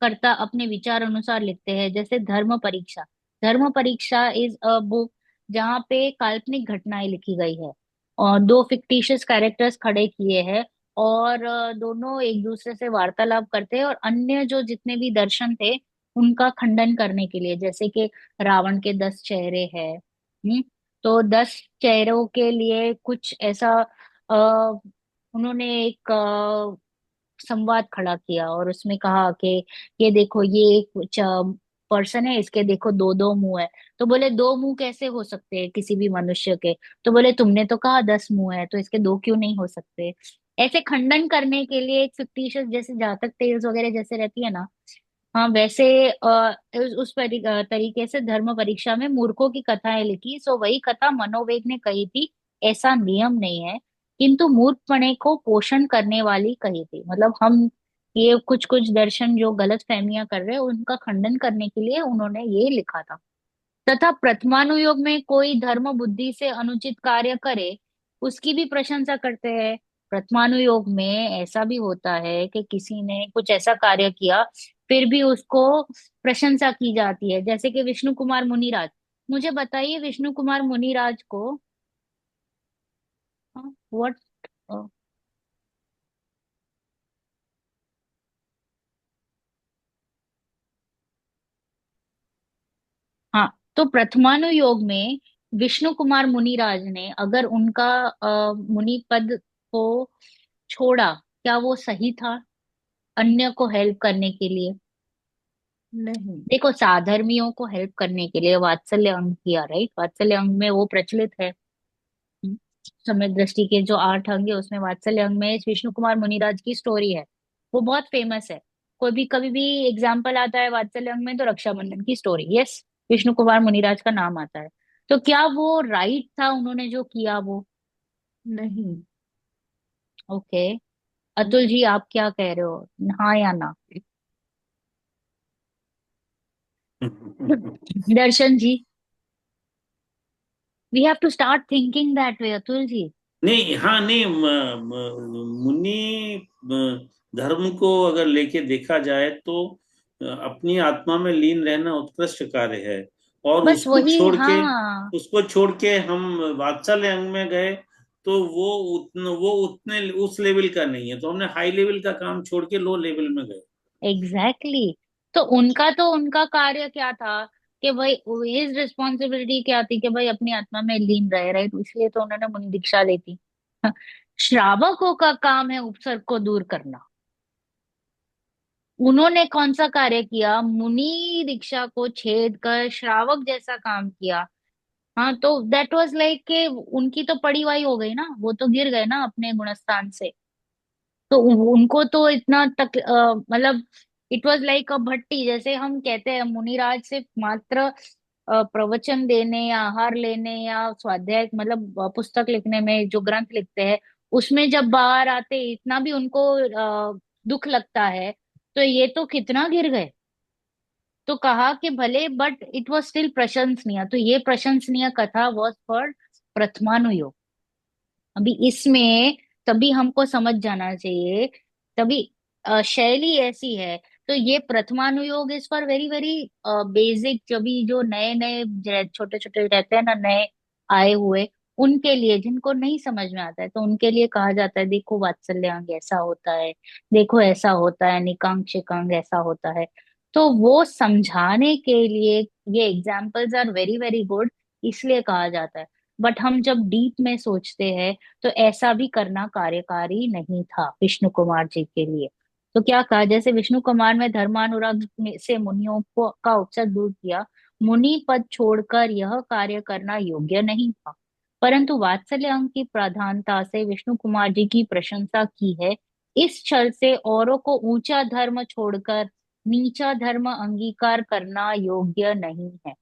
कर्ता अपने विचार अनुसार लिखते हैं। जैसे धर्म परीक्षा, धर्म परीक्षा इज अ बुक जहाँ पे काल्पनिक घटनाएं लिखी गई है और दो फिक्टिशियस कैरेक्टर्स खड़े किए हैं, और दोनों एक दूसरे से वार्तालाप करते हैं और अन्य जो जितने भी दर्शन थे उनका खंडन करने के लिए। जैसे कि रावण के 10 चेहरे हैं, तो 10 चेहरों के लिए कुछ ऐसा उन्होंने एक संवाद खड़ा किया और उसमें कहा कि ये देखो ये एक पर्सन है, इसके देखो दो दो मुंह है। तो बोले दो मुंह कैसे हो सकते हैं किसी भी मनुष्य के? तो बोले तुमने तो कहा 10 मुंह है, तो इसके दो क्यों नहीं हो सकते? ऐसे खंडन करने के लिए एक फिक्टिशियस, जैसे जातक टेल्स वगैरह जैसे रहती है ना, हाँ वैसे तरीके से धर्म परीक्षा में मूर्खों की कथाएं लिखी। सो वही कथा मनोवेग ने कही थी, ऐसा नियम नहीं है किंतु मूर्खपणे को पोषण करने वाली कही थी। मतलब हम ये कुछ कुछ दर्शन जो गलत फहमियां कर रहे हैं उनका खंडन करने के लिए उन्होंने ये लिखा था। तथा प्रथमानुयोग में कोई धर्म बुद्धि से अनुचित कार्य करे उसकी भी प्रशंसा करते हैं। प्रथमानुयोग में ऐसा भी होता है कि किसी ने कुछ ऐसा कार्य किया फिर भी उसको प्रशंसा की जाती है, जैसे कि विष्णु कुमार मुनिराज। मुझे बताइए विष्णु कुमार मुनिराज को व्हाट। हाँ, तो प्रथमानुयोग में विष्णु कुमार मुनिराज ने अगर उनका मुनि पद को छोड़ा, क्या वो सही था अन्य को हेल्प करने के लिए? नहीं। देखो, साधर्मियों को हेल्प करने के लिए वात्सल्य अंग किया, राइट? वात्सल्य अंग में वो प्रचलित है। हम्म, समय दृष्टि के जो 8 अंग है उसमें वात्सल्य अंग में विष्णु कुमार मुनिराज की स्टोरी है, वो बहुत फेमस है। कोई भी कभी भी एग्जाम्पल आता है वात्सल्य अंग में तो रक्षाबंधन की स्टोरी, यस, विष्णु कुमार मुनिराज का नाम आता है। तो क्या वो राइट था उन्होंने जो किया वो? नहीं। ओके, अतुल जी आप क्या कह रहे हो, हाँ या ना? Darshan ji, we have to start thinking that way, Atul ji. नहीं, हाँ, नहीं, मुनि धर्म को अगर लेके देखा जाए तो अपनी आत्मा में लीन रहना उत्कृष्ट कार्य है। और बस वही, हाँ। उसको छोड़ के हम वात्सल्य अंग में गए तो वो उतने उस लेवल का नहीं है, तो हमने हाई लेवल का काम छोड़ के लो लेवल में गए। Exactly exactly. तो उनका कार्य क्या था कि भाई हिज रिस्पॉन्सिबिलिटी क्या थी कि भाई अपनी आत्मा में लीन रहे, राइट? इसलिए तो उन्होंने मुनि दीक्षा ली थी। श्रावकों का काम है उपसर्ग को दूर करना। उन्होंने कौन सा कार्य किया? मुनि दीक्षा को छेद कर श्रावक जैसा काम किया। हाँ, तो दैट वाज लाइक कि उनकी तो पड़ी वाई हो गई ना, वो तो गिर गए ना अपने गुणस्थान से। तो उनको तो इतना तक मतलब इट वाज लाइक अ भट्टी, जैसे हम कहते हैं मुनिराज सिर्फ मात्र प्रवचन देने या आहार लेने या स्वाध्याय मतलब पुस्तक लिखने में जो ग्रंथ लिखते हैं उसमें जब बाहर आते इतना भी उनको दुख लगता है, तो ये तो कितना गिर गए। तो कहा कि भले बट इट वाज स्टिल प्रशंसनीय, तो ये प्रशंसनीय कथा वॉज फॉर प्रथमानुयोग। अभी इसमें तभी हमको समझ जाना चाहिए, तभी शैली ऐसी है। तो ये Prathamanuyoga is for very very basic, जो भी जो नए नए छोटे छोटे रहते हैं ना, नए आए हुए, उनके लिए जिनको नहीं समझ में आता है तो उनके लिए कहा जाता है देखो वात्सल्यांग ऐसा होता है, देखो ऐसा होता है, निकांग शिकांग ऐसा होता है। तो वो समझाने के लिए ये examples are very very good, इसलिए कहा जाता है। बट हम जब डीप में सोचते हैं तो ऐसा भी करना कार्यकारी नहीं था विष्णु कुमार जी के लिए। तो क्या कहा, जैसे विष्णु कुमार में धर्मानुराग से मुनियों को का उपसर्ग दूर किया, मुनि पद छोड़कर यह कार्य करना योग्य नहीं था। परंतु वात्सल्य अंग की प्रधानता से विष्णु कुमार जी की प्रशंसा की है। इस छल से औरों को ऊंचा धर्म छोड़कर नीचा धर्म अंगीकार करना योग्य नहीं है।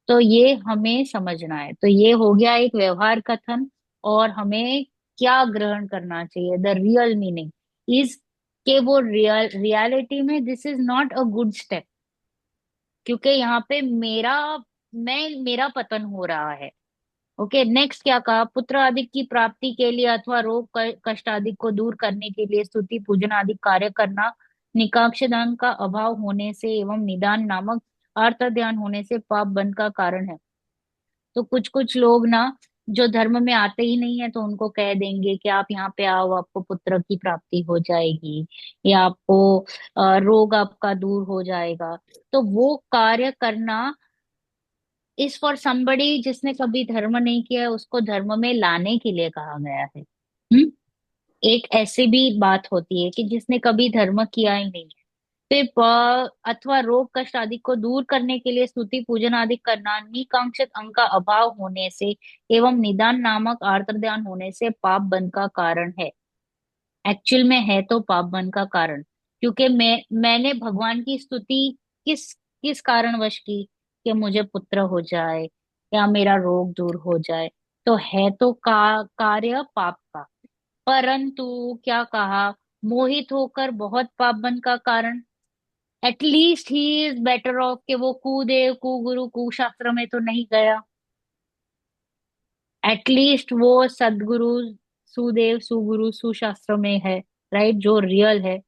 तो ये हमें समझना है। तो ये हो गया एक व्यवहार कथन, और हमें क्या ग्रहण करना चाहिए, द रियल मीनिंग इज के वो रियलिटी में this is not a good step, क्योंकि यहाँ पे मेरा पतन हो रहा है। ओके, नेक्स्ट क्या कहा, पुत्र आदि की प्राप्ति के लिए अथवा रोग कष्ट आदि को दूर करने के लिए स्तुति पूजन आदि कार्य करना निकाक्ष दान का अभाव होने से एवं निदान नामक अर्थ ध्यान होने से पाप बंध का कारण है। तो कुछ कुछ लोग ना जो धर्म में आते ही नहीं है तो उनको कह देंगे कि आप यहाँ पे आओ आपको पुत्र की प्राप्ति हो जाएगी, या आपको रोग आपका दूर हो जाएगा। तो वो कार्य करना इज फॉर somebody जिसने कभी धर्म नहीं किया है, उसको धर्म में लाने के लिए कहा गया है। एक ऐसी भी बात होती है कि जिसने कभी धर्म किया ही नहीं है, फिर अथवा रोग कष्ट आदि को दूर करने के लिए स्तुति पूजन आदि करना निकांक्षित अंग का अभाव होने से एवं निदान नामक आर्त ध्यान होने से पाप बंध का कारण है। एक्चुअल में है तो पाप बंध का कारण, क्योंकि मैंने भगवान की स्तुति किस किस कारणवश की, कि मुझे पुत्र हो जाए या मेरा रोग दूर हो जाए। तो है तो कार्य पाप का। परंतु क्या कहा, मोहित होकर बहुत पाप बन का कारण। At least he is better of कि वो कुदेव कुगुरु कुशास्त्र में तो नहीं गया। एटलीस्ट वो सदगुरु सुदेव सुगुरु सुशास्त्र में है, राइट, जो रियल है।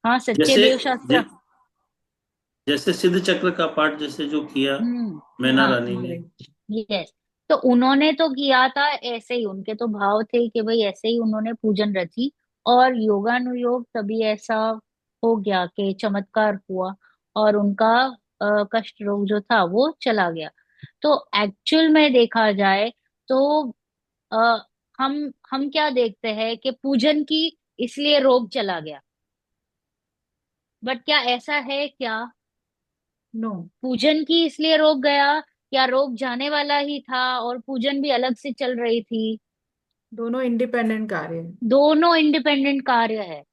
हाँ, सच्चे जैसे देव शास्त्र। जैसे सिद्ध चक्र का पाठ जैसे जो किया मैना हाँ, रानी ने। यस। तो उन्होंने तो किया था ऐसे ही, उनके तो भाव थे कि भाई ऐसे ही उन्होंने पूजन रची, और योगानुयोग तभी ऐसा हो गया कि चमत्कार हुआ, और उनका कष्ट रोग जो था वो चला गया। तो एक्चुअल में देखा जाए तो आ, हम क्या देखते हैं कि पूजन की इसलिए रोग चला गया, बट क्या ऐसा है क्या? नो। पूजन की इसलिए रोक गया, या रोक जाने वाला ही था और पूजन भी अलग से चल रही थी? दोनों इंडिपेंडेंट कार्य है। दोनों इंडिपेंडेंट कार्य है।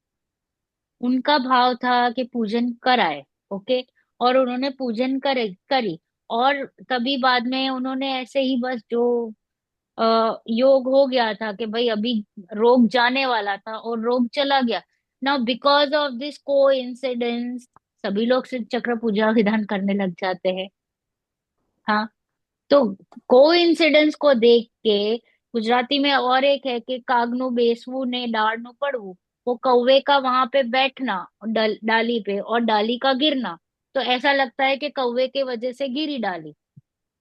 उनका भाव था कि पूजन कराए, ओके, और उन्होंने पूजन करी, और तभी बाद में उन्होंने ऐसे ही बस जो योग हो गया था कि भाई अभी रोग जाने वाला था और रोग चला गया। नाउ बिकॉज ऑफ दिस को इंसिडेंस सभी लोग शिव चक्र पूजा विधान करने लग जाते हैं। हाँ, तो कोइंसिडेंस को देख के गुजराती में और एक है कि कागनु बेसवू ने डाળનું પડવું, वो कौवे का वहां पे बैठना डाली पे, और डाली का गिरना। तो ऐसा लगता है कि कौवे के वजह से गिरी डाली,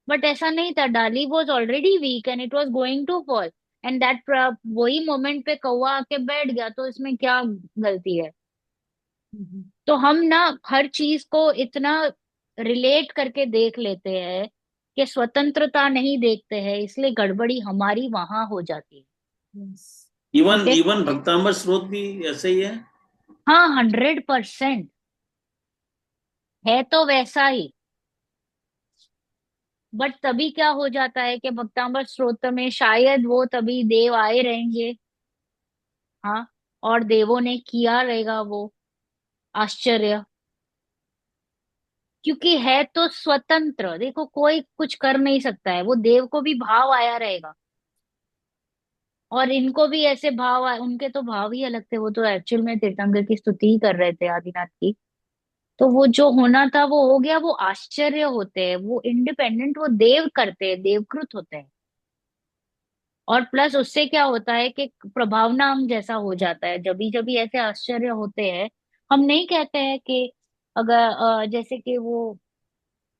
बट ऐसा नहीं था। डाली was already weak and it was going to fall, and that वही मोमेंट पे कौवा आके बैठ गया, तो इसमें क्या गलती है? तो हम ना हर चीज को इतना रिलेट करके देख लेते हैं कि स्वतंत्रता नहीं देखते हैं, इसलिए गड़बड़ी हमारी वहां हो जाती है। यस। Even okay. इवन भक्तांबर स्रोत भी ऐसे ही है। हाँ, 100% है तो वैसा ही। बट तभी क्या हो जाता है कि भक्तांबर स्त्रोत्र में शायद वो तभी देव आए रहेंगे, हाँ, और देवों ने किया रहेगा वो आश्चर्य, क्योंकि है तो स्वतंत्र। देखो, कोई कुछ कर नहीं सकता है, वो देव को भी भाव आया रहेगा, और इनको भी ऐसे भाव उनके तो भाव ही अलग थे। वो तो एक्चुअल में तीर्थंकर की स्तुति ही कर रहे थे, आदिनाथ की। तो वो जो होना था वो हो गया। वो आश्चर्य होते हैं, वो इंडिपेंडेंट, वो देव करते हैं, देवकृत होते हैं। और प्लस उससे क्या होता है कि प्रभावनाम जैसा हो जाता है, जब भी ऐसे आश्चर्य होते हैं। हम नहीं कहते हैं कि अगर जैसे कि वो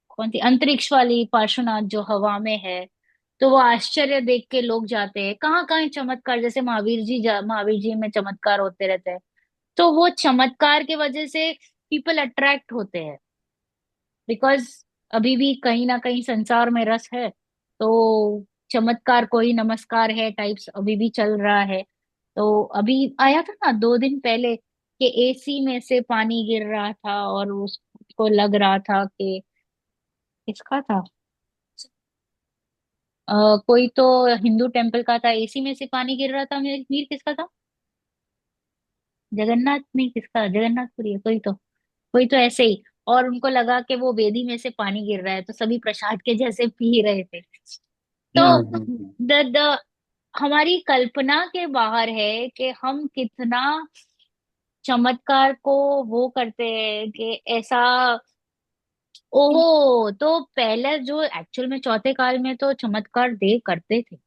कौन सी अंतरिक्ष वाली पार्श्वनाथ जो हवा में है, तो वो आश्चर्य देख के लोग जाते हैं। कहाँ कहाँ चमत्कार, जैसे महावीर जी में चमत्कार होते रहते हैं। तो वो चमत्कार की वजह से पीपल अट्रैक्ट होते हैं, बिकॉज अभी भी कहीं ना कहीं संसार में रस है। तो चमत्कार को ही नमस्कार है टाइप्स अभी भी चल रहा है। तो अभी आया था ना 2 दिन पहले कि एसी में से पानी गिर रहा था, और उसको लग रहा था कि किसका था, कोई तो हिंदू टेम्पल का था, एसी में से पानी गिर रहा था। मेरे वीर किसका था? जगन्नाथ नहीं, किसका, जगन्नाथपुरी है कोई तो ऐसे ही। और उनको लगा कि वो वेदी में से पानी गिर रहा है, तो सभी प्रसाद के जैसे पी रहे थे। तो द हमारी कल्पना के बाहर है कि हम कितना चमत्कार को वो करते हैं कि ऐसा। ओहो, तो पहले जो एक्चुअल में चौथे काल में तो चमत्कार देव करते थे।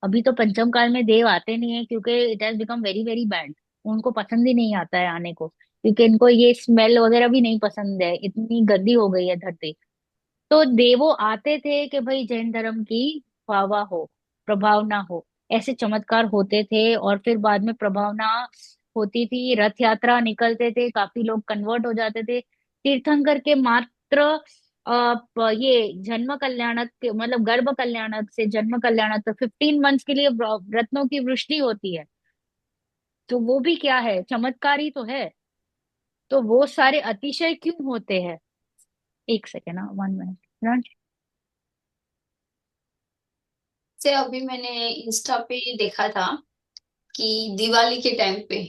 अभी तो पंचम काल में देव आते नहीं है, क्योंकि it has become very very bad. उनको पसंद ही नहीं आता है आने को, क्योंकि इनको ये स्मेल वगैरह भी नहीं पसंद है, इतनी गंदी हो गई है धरती। तो देवो आते थे कि भाई जैन धर्म की वाहवा हो, प्रभावना हो, ऐसे चमत्कार होते थे। और फिर बाद में प्रभावना होती थी, रथ यात्रा निकलते थे, काफी लोग कन्वर्ट हो जाते थे तीर्थंकर के मात्र ये जन्म कल्याणक मतलब गर्भ कल्याणक से जन्म कल्याणक तक 15 मंथ्स के लिए रत्नों की वृष्टि होती है। तो वो भी क्या है, चमत्कार ही तो है। तो वो सारे अतिशय क्यों होते हैं? एक सेकेंड, 1 मिनट। से अभी मैंने इंस्टा पे देखा था कि दिवाली के टाइम पे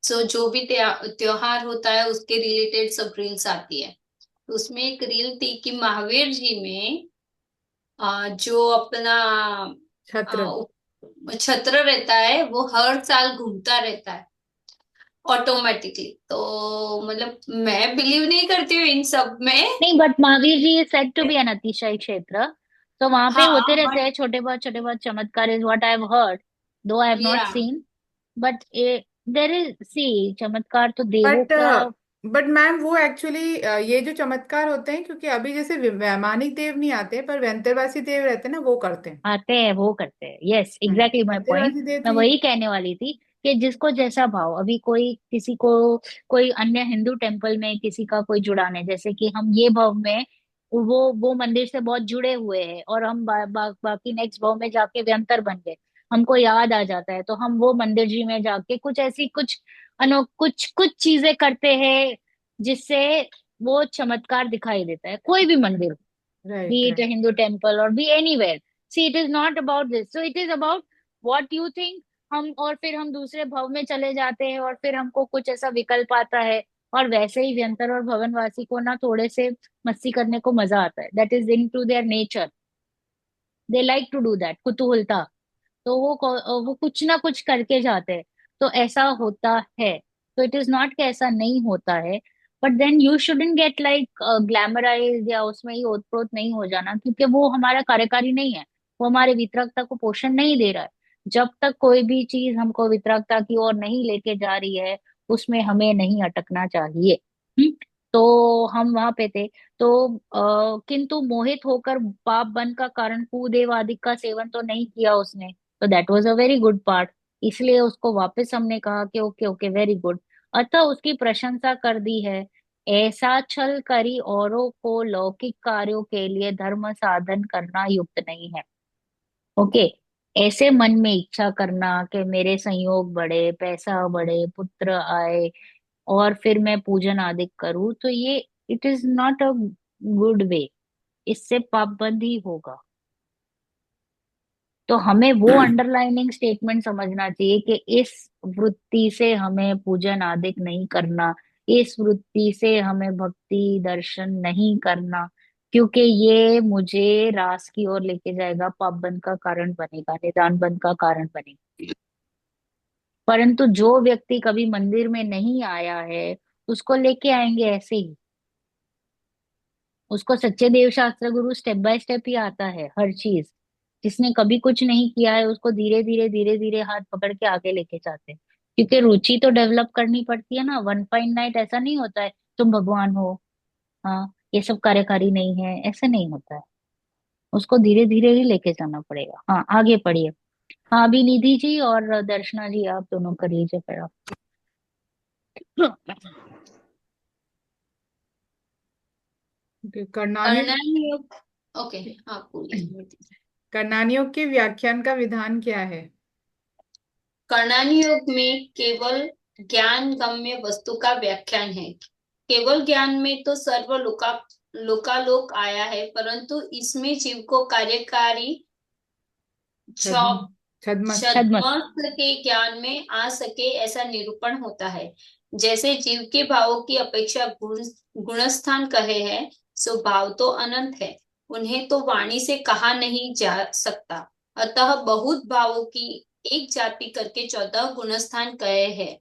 जो भी त्योहार होता है उसके रिलेटेड सब रील्स आती है। तो उसमें एक रील थी कि महावीर जी में जो अपना छत्र। छत्र रहता है वो हर साल घूमता रहता है ऑटोमेटिकली। तो मतलब मैं बिलीव नहीं करती हूँ इन सब में। नहीं, but Mahavir ji is said to be an अतिशय क्षेत्र, तो वहां पे हाँ होते रहते बट हैं छोटे बहुत चमत्कार, is what I have heard, दो आई हैव नॉट या सीन। बट देर इज, सी, चमत्कार तो देवों बट का। बट मैम वो एक्चुअली ये जो चमत्कार होते हैं, क्योंकि अभी जैसे वैमानिक देव नहीं आते पर व्यंतरवासी देव रहते हैं ना, वो करते हैं। आते हैं, वो करते हैं, यस एग्जैक्टली माय पॉइंट। व्यंतरवासी देव तो मैं ये। वही कहने वाली थी कि जिसको जैसा भाव, अभी कोई किसी को, कोई अन्य हिंदू टेम्पल में किसी का कोई जुड़ान है, जैसे कि हम ये भाव में वो मंदिर से बहुत जुड़े हुए हैं, और हम बाकी नेक्स्ट भाव में जाके व्यंतर बन गए, हमको याद आ जाता है, तो हम वो मंदिर जी में जाके कुछ ऐसी कुछ कुछ कुछ चीजें करते हैं जिससे वो चमत्कार दिखाई देता है, कोई भी मंदिर, be right it a right. Hindu temple or be anywhere. See, it is not about this. So it is about what you think. हम और फिर हम दूसरे भव में चले जाते हैं, और फिर हमको कुछ ऐसा विकल्प आता है, और वैसे ही व्यंतर और भवनवासी को ना थोड़े से मस्ती करने को मजा आता है, that is in to their nature, they like to do that, कुतूहलता। तो वो कुछ ना कुछ करके जाते हैं, तो ऐसा होता है। तो इट इज नॉट कि ऐसा नहीं होता है, but then you shouldn't get like glamorise, या उसमें ही ओतप्रोत नहीं हो जाना, क्योंकि वो हमारा कार्यकारी नहीं है, वो हमारे वितरकता को पोषण नहीं दे रहा है। जब तक कोई भी चीज हमको वितरकता की ओर नहीं लेके जा रही है, उसमें हमें नहीं अटकना चाहिए। हम्म। तो हम वहां पे थे, तो किंतु मोहित होकर पाप बन का कारण कुदेव आदि का सेवन तो नहीं किया उसने, तो that was a very good part. इसलिए उसको वापस हमने कहा कि ओके ओके, वेरी गुड, अतः उसकी प्रशंसा कर दी है। ऐसा छल करी औरों को लौकिक कार्यों के लिए धर्म साधन करना युक्त नहीं है। ओके, ऐसे मन में इच्छा करना कि मेरे संयोग बढ़े, पैसा बढ़े, पुत्र आए, और फिर मैं पूजन आदि करूँ, तो ये it is not a good way, इससे पापबंद ही होगा। तो हमें वो अंडरलाइनिंग स्टेटमेंट समझना चाहिए कि इस वृत्ति से हमें पूजन आदि नहीं करना, इस वृत्ति से हमें भक्ति दर्शन नहीं करना, क्योंकि ये मुझे रास की ओर लेके जाएगा, पाप बंध का कारण बनेगा, निदान बंध का कारण बनेगा। परंतु जो व्यक्ति कभी मंदिर में नहीं आया है, उसको लेके आएंगे ऐसे ही, उसको सच्चे देव शास्त्र गुरु स्टेप बाय स्टेप ही आता है हर चीज। जिसने कभी कुछ नहीं किया है, उसको धीरे धीरे हाथ पकड़ के आगे लेके जाते हैं, क्योंकि रुचि तो डेवलप करनी पड़ती है ना, वन फाइन नाइट ऐसा नहीं होता है तुम भगवान हो, हाँ ये सब कार्यकारी नहीं है, ऐसा नहीं होता है। उसको धीरे धीरे ही लेके जाना पड़ेगा। हाँ आगे पढ़िए। हाँ अभी निधि जी और दर्शना जी, आप दोनों कर लीजिए फिर आप। कर्णानियों। कर्णानी योग। ओके, आप बोलिए। कर्णानियों के व्याख्यान का विधान क्या है? कर्णानी योग में केवल ज्ञान गम्य वस्तु का व्याख्यान है। केवल ज्ञान में तो सर्व लोकालोक आया है, परंतु इसमें जीव को कार्यकारी छद्म छद्मस। छद्मस। छद्मस के ज्ञान में आ सके ऐसा निरूपण होता है। जैसे जीव के भावों की अपेक्षा गुणस्थान कहे हैं, सो भाव तो अनंत है, उन्हें तो वाणी से कहा नहीं जा सकता। अतः बहुत भावों की एक जाति करके 14 गुणस्थान कहे हैं।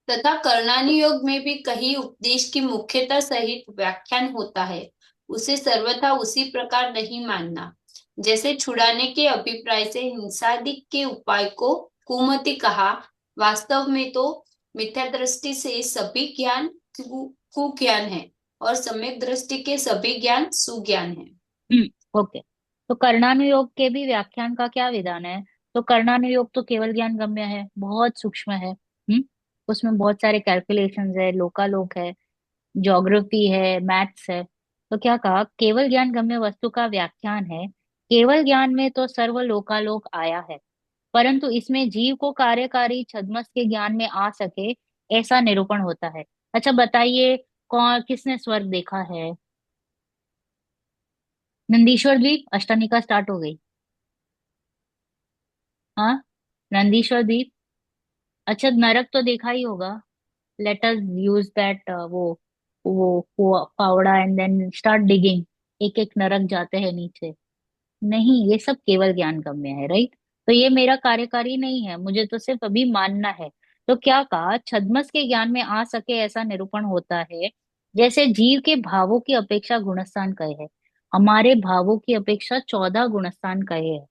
तथा कर्णानी योग में भी कहीं उपदेश की मुख्यता सहित व्याख्यान होता है, उसे सर्वथा उसी प्रकार नहीं मानना। जैसे छुड़ाने के अभिप्राय से हिंसादि के उपाय को कुमति कहा, वास्तव में तो मिथ्या दृष्टि से सभी ज्ञान कुज्ञान है, और सम्यक दृष्टि के सभी ज्ञान सुज्ञान है। ओके, तो कर्णानुयोग के भी व्याख्यान का क्या विधान है? तो कर्णानुयोग तो केवल ज्ञान गम्य है, बहुत सूक्ष्म है। उसमें बहुत सारे कैलकुलेशंस है, लोकालोक है, ज्योग्राफी है, मैथ्स है। तो क्या कहा, केवल ज्ञान गम्य वस्तु का व्याख्यान है। केवल ज्ञान में तो सर्व लोकालोक आया है, परंतु इसमें जीव को कार्यकारी छद्मस के ज्ञान में आ सके ऐसा निरूपण होता है। अच्छा बताइए, कौन किसने स्वर्ग देखा है? नंदीश्वर द्वीप, अष्टानिका स्टार्ट हो गई। हाँ, नंदीश्वर द्वीप। अच्छा नरक तो देखा ही होगा। लेट अस यूज दैट, वो फावड़ा एंड देन स्टार्ट डिगिंग, एक एक नरक जाते हैं नीचे। नहीं, ये सब केवल ज्ञान गम्य है, राइट। तो ये मेरा कार्यकारी नहीं है, मुझे तो सिर्फ अभी मानना है। तो क्या कहा, छद्मस के ज्ञान में आ सके ऐसा निरूपण होता है, जैसे जीव के भावों की अपेक्षा गुणस्थान कहे है। हमारे भावों की अपेक्षा 14 गुणस्थान कहे है।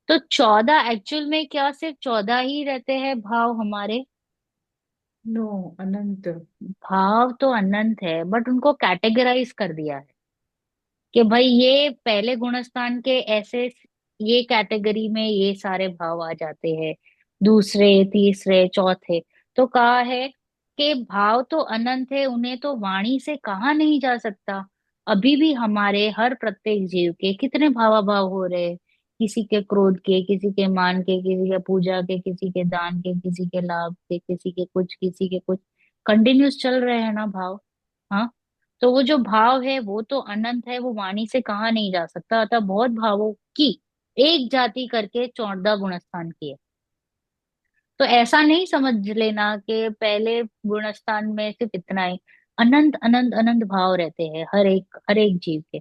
तो 14 एक्चुअल में क्या सिर्फ 14 ही रहते हैं भाव हमारे? नो, अनंत। भाव तो अनंत है, बट उनको कैटेगराइज कर दिया है कि भाई ये पहले गुणस्थान के ऐसे, ये कैटेगरी में ये सारे भाव आ जाते हैं, दूसरे तीसरे चौथे। तो कहा है कि भाव तो अनंत है, उन्हें तो वाणी से कहा नहीं जा सकता। अभी भी हमारे हर प्रत्येक जीव के कितने भावाभाव हो रहे हैं, किसी के क्रोध के, किसी के मान के, किसी के पूजा के, किसी के दान के, किसी के लाभ के, किसी के कुछ, किसी के कुछ, कंटिन्यूस चल रहे हैं ना भाव। हाँ। तो वो जो भाव है वो तो अनंत है, वो वाणी से कहा नहीं जा सकता, अतः बहुत भावों की एक जाति करके 14 गुणस्थान किए। तो ऐसा नहीं समझ लेना कि पहले गुणस्थान में सिर्फ इतना ही, अनंत अनंत अनंत भाव रहते हैं हर एक जीव के।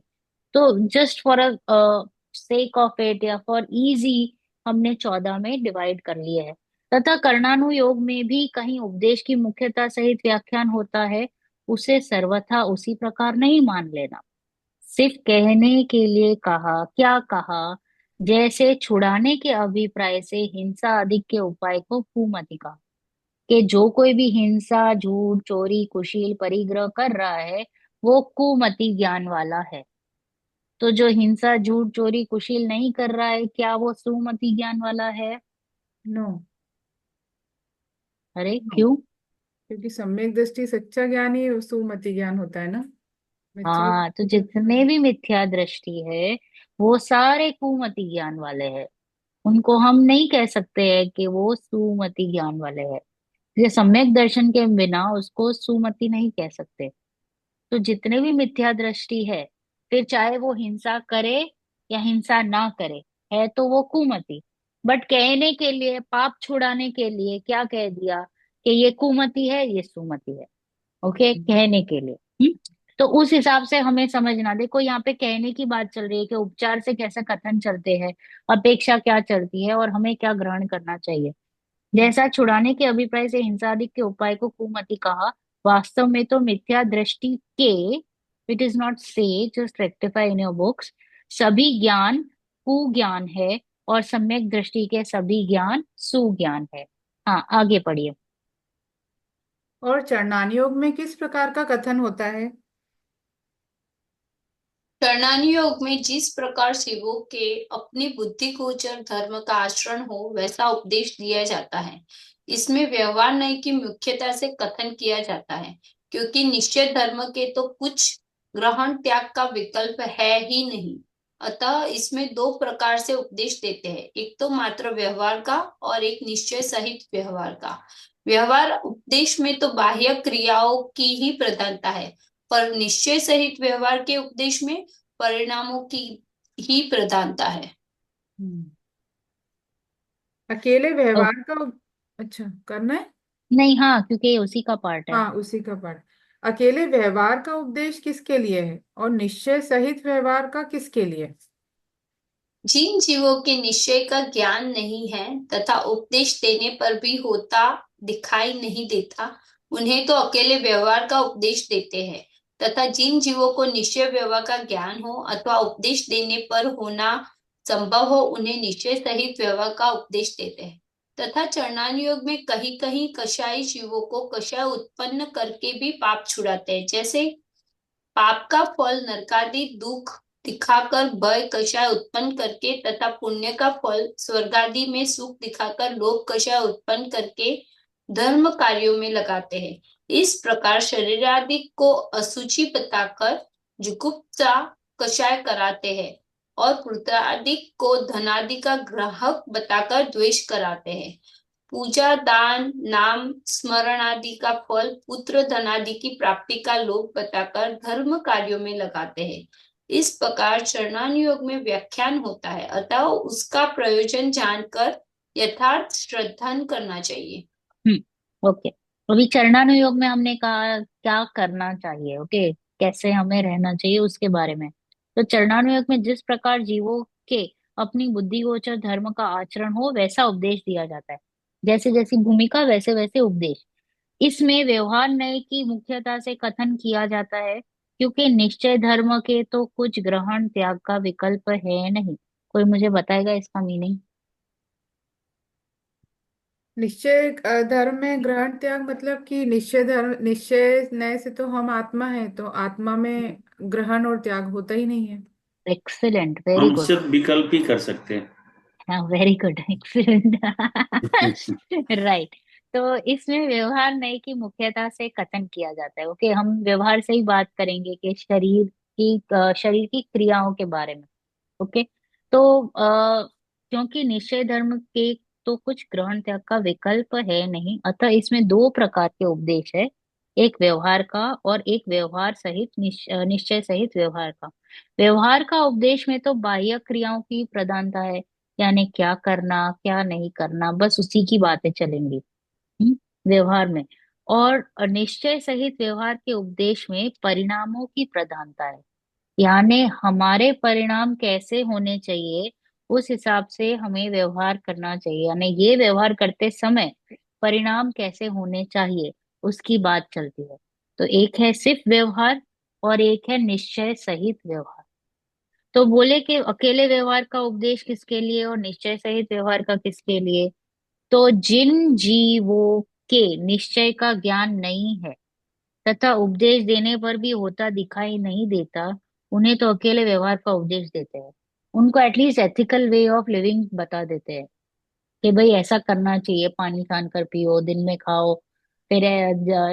तो just for a sake of it या फॉर इजी, हमने 14 में डिवाइड कर लिए है। तथा कर्णानुयोग में भी कहीं उपदेश की मुख्यता सहित व्याख्यान होता है, उसे सर्वथा उसी प्रकार नहीं मान लेना। सिर्फ कहने के लिए कहा, क्या कहा, जैसे छुड़ाने के अभिप्राय से हिंसा आदि के उपाय को कुमति कहा, कि जो कोई भी हिंसा, झूठ, चोरी, कुशील, परिग्रह कर रहा है, वो कुमति ज्ञान वाला है। तो जो हिंसा, झूठ, चोरी, कुशील नहीं कर रहा है, क्या वो सुमति ज्ञान वाला है? नो। अरे नो, क्यों? क्योंकि सम्यक दृष्टि सच्चा ज्ञान ही सुमति ज्ञान होता है ना। मिथ्या हाँ, तो दृष्टि तो जितने भी मिथ्या दृष्टि है वो सारे कुमति ज्ञान वाले हैं। उनको हम नहीं कह सकते हैं कि वो सुमति ज्ञान वाले हैं। ये सम्यक दर्शन के बिना उसको सुमति नहीं कह सकते। तो जितने भी मिथ्या दृष्टि है, फिर चाहे वो हिंसा करे या हिंसा ना करे, है तो वो कुमति। बट कहने के लिए, पाप छुड़ाने के लिए क्या कह दिया कि ये कुमति है, ये सुमति है। ओके, कहने के लिए। तो उस हिसाब से हमें समझना। देखो यहाँ पे कहने की बात चल रही है कि उपचार से कैसे कथन चलते हैं, अपेक्षा क्या चलती है और हमें क्या ग्रहण करना चाहिए। जैसा छुड़ाने के अभिप्राय से हिंसा आदि के उपाय को कुमति कहा, वास्तव में तो मिथ्या दृष्टि के, इट इज नॉट से, just rectify in your books, सभी ज्ञान कुज्ञान है और सम्यक दृष्टि के सभी ज्ञान सुज्ञान है। हाँ, आगे पढ़िए। और चरणान योग में किस प्रकार का कथन होता है? कर्णानी योग में जिस प्रकार शिवों के अपनी बुद्धि गोचर धर्म का आचरण हो वैसा उपदेश दिया जाता है। इसमें व्यवहार नहीं की मुख्यता से कथन किया जाता है, क्योंकि निश्चय धर्म के तो कुछ ग्रहण त्याग का विकल्प है ही नहीं। अतः इसमें दो प्रकार से उपदेश देते हैं, एक तो मात्र व्यवहार का और एक निश्चय सहित व्यवहार का। व्यवहार उपदेश में तो बाह्य क्रियाओं की ही प्रधानता है, पर निश्चय सहित व्यवहार के उपदेश में परिणामों की ही प्रधानता है। हम्म, अकेले व्यवहार का अच्छा करना है। नहीं, हाँ, क्योंकि ये उसी का पार्ट है। हाँ, उसी का पाठ। अकेले व्यवहार का उपदेश किसके लिए है और निश्चय सहित व्यवहार का किसके लिए? जिन जीवों के निश्चय का ज्ञान नहीं है तथा उपदेश देने पर भी होता दिखाई नहीं देता, उन्हें तो अकेले व्यवहार का उपदेश देते हैं। तथा जिन जीवों को निश्चय व्यवहार का ज्ञान हो अथवा उपदेश देने पर होना संभव हो, उन्हें निश्चय सहित व्यवहार का उपदेश देते हैं। तथा चरणान योग में कहीं कहीं कषाय जीवों को कषाय उत्पन्न करके भी पाप छुड़ाते हैं। जैसे पाप का फल नरकादि दुख दिखाकर भय कषाय उत्पन्न करके तथा पुण्य का फल स्वर्गादि में सुख दिखाकर लोभ कषाय उत्पन्न करके धर्म कार्यों में लगाते हैं। इस प्रकार शरीर आदि को अशुचि बताकर जुगुप्सा कषाय कराते हैं और पुत्र आदि को धनादि का ग्राहक बताकर द्वेष कराते हैं। पूजा दान नाम स्मरण आदि का फल पुत्र धन आदि की प्राप्ति का लोभ बताकर धर्म कार्यों में लगाते हैं। इस प्रकार चरणान योग में व्याख्यान होता है, अतः उसका प्रयोजन जानकर यथार्थ श्रद्धान करना चाहिए। ओके। अभी चरणानुयोग में हमने कहा क्या करना चाहिए, ओके, कैसे हमें रहना चाहिए उसके बारे में। तो चरणानुयोग में जिस प्रकार जीवों के अपनी बुद्धि गोचर धर्म का आचरण हो वैसा उपदेश दिया जाता है। जैसे जैसी भूमिका वैसे वैसे उपदेश। इसमें व्यवहार न्याय की मुख्यता से कथन किया जाता है, क्योंकि निश्चय धर्म के तो कुछ ग्रहण त्याग का विकल्प है नहीं। कोई मुझे बताएगा इसका मीनिंग? निश्चय धर्म में ग्रहण त्याग मतलब कि निश्चय धर्म, निश्चय न्याय से तो हम आत्मा है, तो आत्मा में ग्रहण और त्याग होता ही नहीं है। एक्सीलेंट, वेरी हम गुड। सिर्फ विकल्प ही कर सकते हैं। हाँ, वेरी गुड, एक्सीलेंट। हम्म। राइट। तो इसमें व्यवहार नय की मुख्यता से कथन किया जाता है। ओके, हम व्यवहार से ही बात करेंगे कि शरीर की क्रियाओं के बारे में। ओके। तो क्योंकि निश्चय धर्म के तो कुछ ग्रहण त्याग का विकल्प है नहीं, अतः इसमें दो प्रकार के उपदेश है। एक व्यवहार का और एक व्यवहार सहित निश्चय सहित व्यवहार का। व्यवहार का उपदेश में तो बाह्य क्रियाओं की प्रधानता है, यानी क्या करना क्या नहीं करना, बस उसी की बातें चलेंगी। हम्म, व्यवहार में। और निश्चय सहित व्यवहार के उपदेश में परिणामों की प्रधानता है, यानी हमारे परिणाम कैसे होने चाहिए उस हिसाब से हमें व्यवहार करना चाहिए, यानी ये व्यवहार करते समय परिणाम कैसे होने चाहिए उसकी बात चलती है। तो एक है सिर्फ व्यवहार और एक है निश्चय सहित व्यवहार। तो बोले कि अकेले व्यवहार का उपदेश किसके लिए और निश्चय सहित व्यवहार का किसके लिए? तो जिन जीवों के निश्चय का ज्ञान नहीं है तथा उपदेश देने पर भी होता दिखाई नहीं देता, उन्हें तो अकेले व्यवहार का उपदेश देते हैं। उनको at least ethical way of living बता देते हैं कि भाई ऐसा करना चाहिए, पानी छान कर पियो, दिन में खाओ, फिर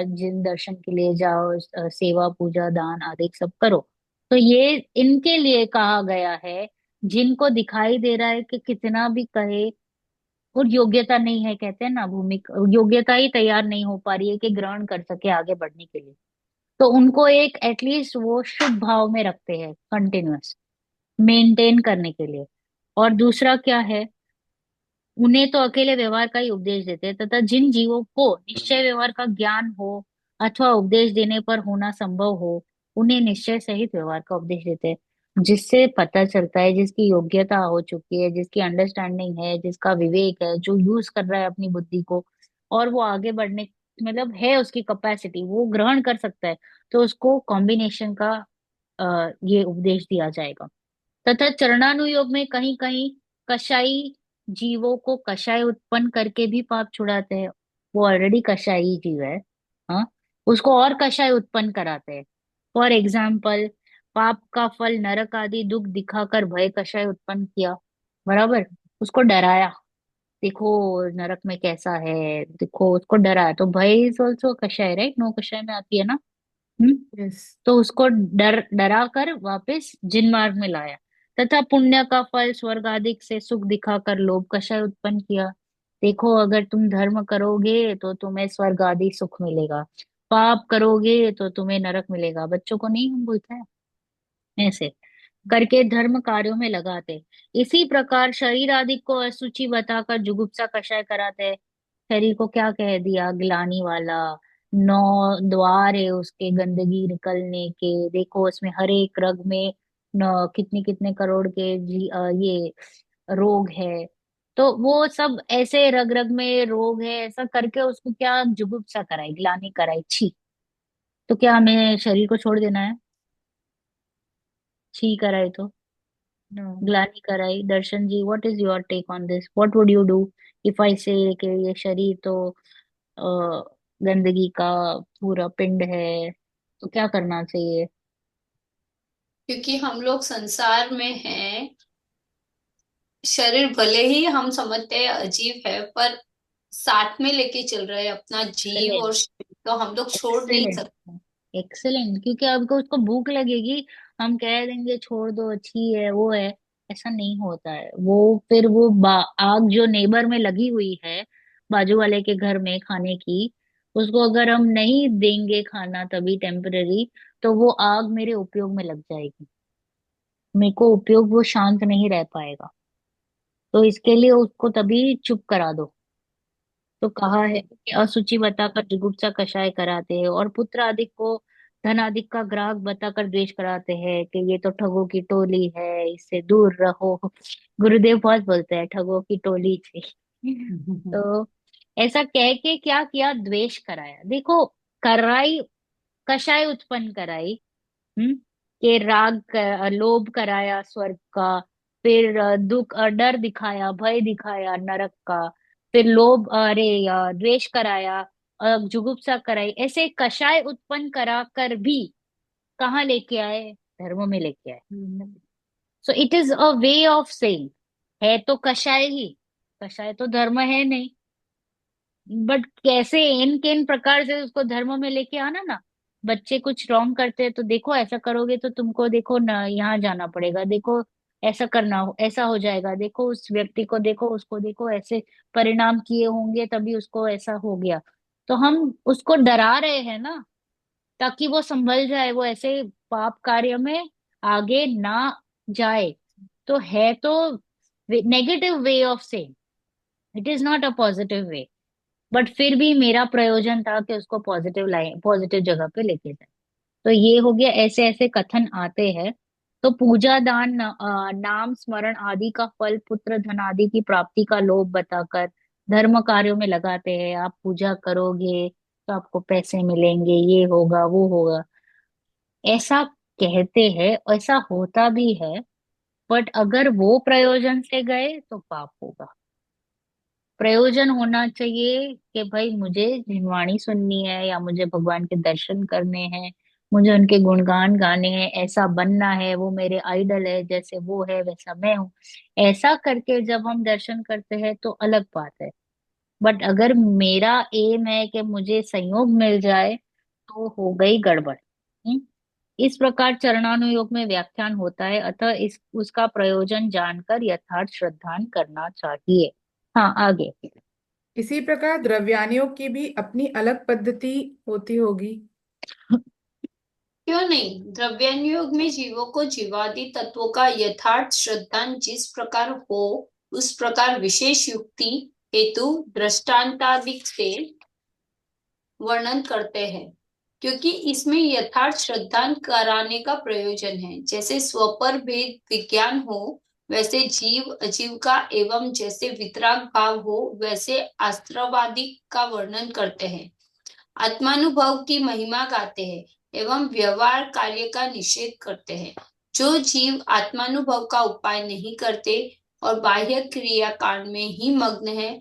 जिन दर्शन के लिए जाओ, सेवा पूजा दान आदि सब करो। तो ये इनके लिए कहा गया है जिनको दिखाई दे रहा है कि कितना भी कहे और योग्यता नहीं है, कहते हैं ना, भूमिका योग्यता ही तैयार नहीं हो पा रही है कि ग्रहण कर सके आगे बढ़ने के लिए। तो उनको एक एटलीस्ट वो शुभ भाव में रखते हैं कंटिन्यूअस मेंटेन करने के लिए। और दूसरा क्या है, उन्हें तो अकेले व्यवहार का ही उपदेश देते हैं, तथा जिन जीवों को निश्चय व्यवहार का ज्ञान हो अथवा उपदेश देने पर होना संभव हो, उन्हें निश्चय सहित व्यवहार का उपदेश देते हैं। जिससे पता चलता है जिसकी योग्यता हो चुकी है, जिसकी अंडरस्टैंडिंग है, जिसका विवेक है, जो यूज कर रहा है अपनी बुद्धि को, और वो आगे बढ़ने मतलब है उसकी कैपेसिटी, वो ग्रहण कर सकता है, तो उसको कॉम्बिनेशन का ये उपदेश दिया जाएगा। तथा चरणानुयोग में कहीं कहीं कषाई जीवों को कषाय उत्पन्न करके भी पाप छुड़ाते हैं। वो ऑलरेडी कषाई जीव है, हाँ, उसको और कषाय उत्पन्न कराते हैं। फॉर एग्जाम्पल, पाप का फल नरक आदि दुख दिखाकर भय कषाय उत्पन्न किया, बराबर, उसको डराया, देखो नरक में कैसा है, देखो, उसको डराया, तो भय इज ऑल्सो कषाय, राइट, नो कषाय में आती है ना। हम्म। यस। तो उसको डरा कर वापस जिन मार्ग में लाया। तथा पुण्य का फल स्वर्ग आदि से सुख दिखाकर लोभ कषय उत्पन्न किया, देखो अगर तुम धर्म करोगे तो तुम्हें स्वर्ग आदि सुख मिलेगा, पाप करोगे तो तुम्हें नरक मिलेगा, बच्चों को नहीं हम बोलते हैं ऐसे करके धर्म कार्यों में लगाते। इसी प्रकार शरीर आदि को असुचि बताकर जुगुप्सा कषाय कराते हैं। शरीर को क्या कह दिया, ग्लानि वाला, 9 द्वार है उसके गंदगी निकलने के, देखो उसमें हर एक रग में कितने कितने करोड़ के ये रोग है। तो वो सब ऐसे रग रग में रोग है, ऐसा करके उसको क्या जुगुप्सा कराई, ग्लानि कराई, छी। तो क्या हमें शरीर को छोड़ देना है? छी कराई तो, नो। ग्लानि कराई। Darshan ji, what is your take on this, what would you do if I say कि ये शरीर तो अ, गंदगी का पूरा पिंड है, तो क्या करना चाहिए? क्योंकि हम लोग संसार में हैं, शरीर भले ही हम समझते हैं अजीब है, पर साथ में लेके चल रहे हैं अपना जीव एक्सेलेंट, और शरीर, तो हम लोग छोड़ नहीं एक्सेलेंट, सकते। एक्सेलेंट। क्योंकि आपको उसको भूख लगेगी, हम कह देंगे छोड़ दो अच्छी है वो है, ऐसा नहीं होता है। वो फिर वो आग जो नेबर में लगी हुई है बाजू वाले के घर में खाने की, उसको अगर हम नहीं देंगे खाना तभी टेम्पररी, तो वो आग मेरे उपयोग में लग जाएगी, मेरे को उपयोग वो शांत नहीं रह पाएगा। तो इसके लिए उसको तभी चुप करा दो। तो कहा है कि असुचि बताकर जुगुप्सा कषाय कराते हैं, और पुत्र आदि को धनाधिक का ग्राहक बताकर द्वेष कराते हैं कि ये तो ठगों की टोली है, इससे दूर रहो। गुरुदेव बहुत बोलते हैं ठगों की टोली थी। तो ऐसा कह के क्या किया, द्वेष कराया। देखो, कराई, कषाय उत्पन्न कराई। कि राग लोभ कराया स्वर्ग का, फिर दुख डर दिखाया, भय दिखाया नरक का, फिर लोभ अरे द्वेष कराया, जुगुप्सा कराई। ऐसे कषाय उत्पन्न करा कर भी कहाँ लेके आए, धर्म में लेके आए। So it is a way of saying, है तो कषाय ही, कषाय तो धर्म है नहीं। बट कैसे इन किन प्रकार से उसको धर्म में लेके आना ना। बच्चे कुछ रॉन्ग करते हैं तो देखो ऐसा करोगे तो तुमको देखो ना यहाँ जाना पड़ेगा, देखो ऐसा करना हो, ऐसा हो जाएगा, देखो उस व्यक्ति को देखो, उसको देखो, ऐसे परिणाम किए होंगे तभी उसको ऐसा हो गया। तो हम उसको डरा रहे हैं ना, ताकि वो संभल जाए, वो ऐसे पाप कार्य में आगे ना जाए। तो है तो negative way of saying, it is not a positive way. But फिर भी मेरा प्रयोजन था कि उसको पॉजिटिव लाइन, पॉजिटिव जगह पे लेके जाए। तो ये हो गया, ऐसे ऐसे कथन आते हैं। तो पूजा दान नाम स्मरण आदि का फल पुत्र धन आदि की प्राप्ति का लोभ बताकर धर्म कार्यों में लगाते हैं। आप पूजा करोगे तो आपको पैसे मिलेंगे, ये होगा वो होगा, ऐसा कहते हैं, ऐसा होता भी है। बट अगर वो प्रयोजन से गए तो पाप होगा। प्रयोजन होना चाहिए कि भाई मुझे जिनवाणी सुननी है, या मुझे भगवान के दर्शन करने हैं, मुझे उनके गुणगान गाने हैं, ऐसा बनना है, वो मेरे आइडल है, जैसे वो है वैसा मैं हूँ। ऐसा करके जब हम दर्शन करते हैं तो अलग बात है। बट अगर मेरा एम है कि मुझे संयोग मिल जाए तो हो गई गड़बड़। इस प्रकार चरणानुयोग में व्याख्यान होता है, अतः इस उसका प्रयोजन जानकर यथार्थ श्रद्धान करना चाहिए। हाँ, आगे। इसी प्रकार द्रव्यानियों की भी अपनी अलग पद्धति होती होगी। क्यों नहीं, द्रव्यानुयोग में जीवों को जीवादि तत्वों का यथार्थ श्रद्धान जिस प्रकार हो उस प्रकार विशेष युक्ति हेतु दृष्टांतादिक से वर्णन करते हैं, क्योंकि इसमें यथार्थ श्रद्धान कराने का प्रयोजन है। जैसे स्वपर भेद विज्ञान हो वैसे जीव अजीव का, एवं जैसे वितराग भाव हो वैसे आस्त्रवादी का वर्णन करते हैं। आत्मानुभव की महिमा गाते हैं एवं व्यवहार कार्य का निषेध करते हैं। जो जीव आत्मानुभव का उपाय नहीं करते और बाह्य क्रिया कांड में ही मग्न है,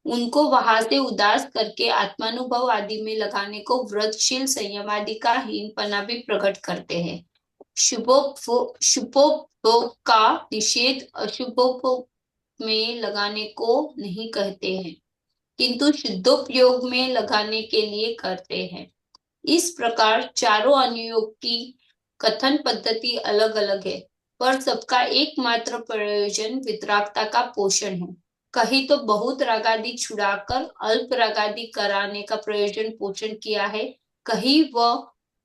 उनको वहां से उदास करके आत्मानुभव आदि में लगाने को व्रतशील संयम आदि का हीनपना भी प्रकट करते हैं। शुभोपभोग का निषेध अशुभोपभोग में लगाने को नहीं कहते हैं, किंतु शुद्धोपयोग में लगाने के लिए करते हैं। इस प्रकार चारों अनुयोग की कथन पद्धति अलग अलग है, पर सबका एकमात्र प्रयोजन वितरागता का पोषण है। कहीं तो बहुत रागादि छुड़ाकर अल्प रागादि कराने का प्रयोजन पोषण किया है,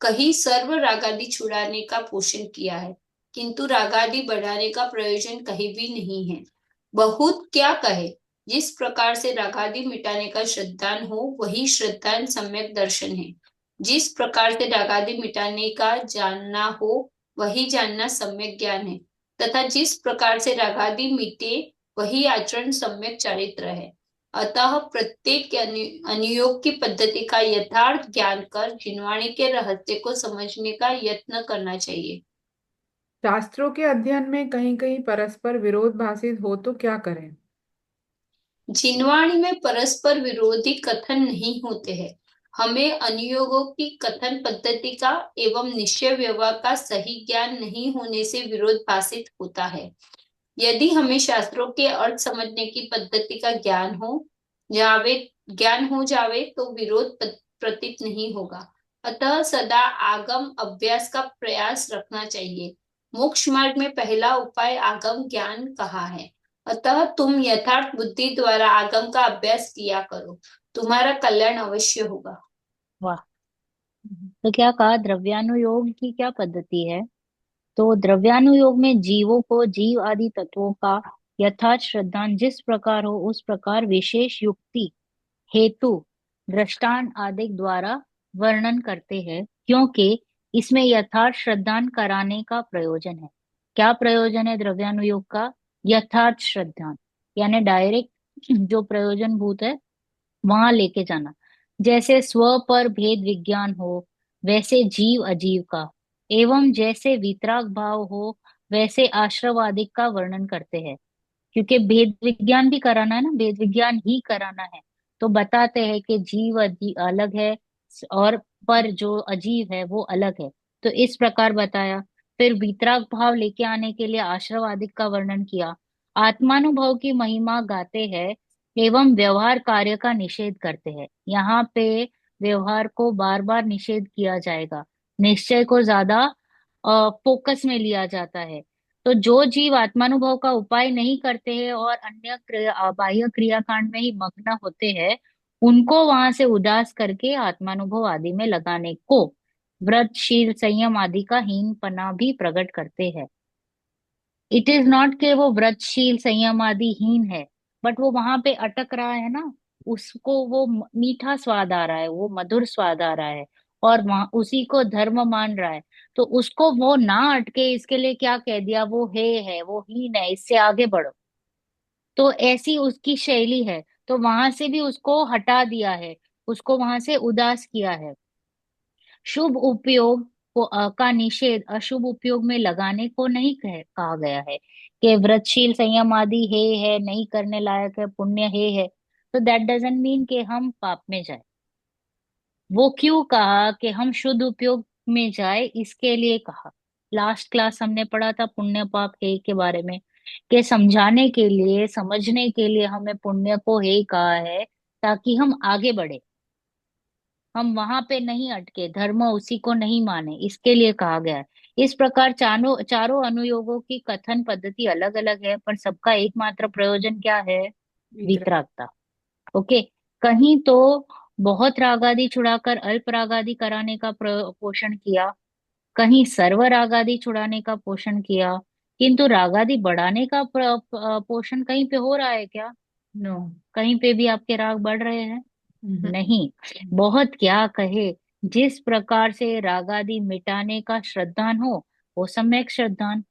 कहीं सर्व रागादि छुड़ाने का पोषण किया है, किंतु रागादि बढ़ाने का प्रयोजन कहीं भी नहीं है। बहुत क्या कहे, जिस प्रकार से रागादि मिटाने का श्रद्धान हो वही श्रद्धान सम्यक दर्शन है। जिस प्रकार से रागादि मिटाने का जानना हो वही जानना सम्यक ज्ञान है, तथा जिस प्रकार से रागादि मिटे वही आचरण सम्यक चारित्र है। अतः प्रत्येक अनुयोग की पद्धति का यथार्थ ज्ञान कर जिनवाणी के रहस्य को समझने का यत्न करना चाहिए। शास्त्रों के अध्ययन में कहीं कहीं परस्पर विरोध भाषित हो तो क्या करें? जिनवाणी में परस्पर विरोधी कथन नहीं होते हैं। हमें अनुयोगों की कथन पद्धति का एवं निश्चय व्यवहार का सही ज्ञान नहीं होने से विरोध भाषित होता है। यदि हमें शास्त्रों के अर्थ समझने की पद्धति का ज्ञान हो जावे तो विरोध प्रतीत नहीं होगा। अतः सदा आगम अभ्यास का प्रयास रखना चाहिए। मोक्ष मार्ग में पहला उपाय आगम ज्ञान कहा है, अतः तुम यथार्थ बुद्धि द्वारा आगम का अभ्यास किया करो, तुम्हारा कल्याण अवश्य होगा। वाह। तो क्या कहा, द्रव्यानुयोग की क्या पद्धति है? तो द्रव्यानुयोग में जीवों को जीव आदि तत्वों का यथार्थ श्रद्धान जिस प्रकार हो उस प्रकार विशेष युक्ति हेतु दृष्टांत आदि द्वारा वर्णन करते हैं, क्योंकि इसमें यथार्थ श्रद्धान कराने का प्रयोजन है। क्या प्रयोजन है द्रव्यानुयोग का? यथार्थ श्रद्धान, यानी डायरेक्ट जो प्रयोजन भूत है वहां लेके जाना। जैसे स्व पर भेद विज्ञान हो, वैसे जीव अजीव का, एवं जैसे वितराग भाव हो, वैसे आश्रवादिक का वर्णन करते हैं। क्योंकि भेद विज्ञान भी कराना है ना, भेद विज्ञान ही कराना है। तो बताते हैं कि जीव अलग है और पर जो अजीव है वो अलग है। तो इस प्रकार बताया। फिर वितराग भाव लेके आने के लिए आश्रवादिक का वर्णन किया। आत्मानुभव की महिमा गाते हैं एवं व्यवहार कार्य का निषेध करते हैं। यहाँ पे व्यवहार को बार बार निषेध किया जाएगा, निश्चय को ज्यादा फोकस में लिया जाता है। तो जो जीव आत्मानुभव का उपाय नहीं करते हैं और अन्य बाह्य क्रियाकांड में ही मग्न होते हैं, उनको वहां से उदास करके आत्मानुभव आदि में लगाने को व्रतशील संयम आदि का हीनपना भी प्रकट करते हैं। इट इज नॉट कि वो व्रतशील संयम आदि हीन है, बट वो वहां पे अटक रहा है ना, उसको वो मीठा स्वाद आ रहा है, वो मधुर स्वाद आ रहा है, और वहां उसी को धर्म मान रहा है। तो उसको वो ना अटके, इसके लिए क्या कह दिया, वो है वो हीन है, इससे आगे बढ़ो। तो ऐसी उसकी शैली है। तो वहां से भी उसको हटा दिया है, उसको वहां से उदास किया है। शुभ उपयोग का निषेध अशुभ उपयोग में लगाने को नहीं कहा गया है कि व्रतशील संयम आदि है नहीं करने लायक है, पुण्य है। तो दैट डजंट मीन कि हम पाप में जाए। वो क्यों कहा कि हम शुद्ध उपयोग में जाए, इसके लिए कहा। लास्ट क्लास हमने पढ़ा था पुण्य पाप हे के बारे में, कि समझाने के लिए समझने के लिए हमें पुण्य को हे कहा है, ताकि हम आगे बढ़े, हम वहां पे नहीं अटके, धर्म उसी को नहीं माने, इसके लिए कहा गया है। इस प्रकार चारों चारों अनुयोगों की कथन पद्धति अलग अलग है, पर सबका एकमात्र प्रयोजन क्या है? वितरा वितरागता। ओके। कहीं तो बहुत रागादि छुड़ाकर अल्प रागादि कराने का पोषण किया, कहीं सर्व रागादि छुड़ाने का पोषण किया। किंतु रागादि बढ़ाने का पोषण कहीं पे हो रहा है क्या? नो। कहीं पे भी आपके राग बढ़ रहे हैं? हम्म। नहीं। बहुत क्या कहे, जिस प्रकार से रागादि मिटाने का श्रद्धान हो वो सम्यक श्रद्धान।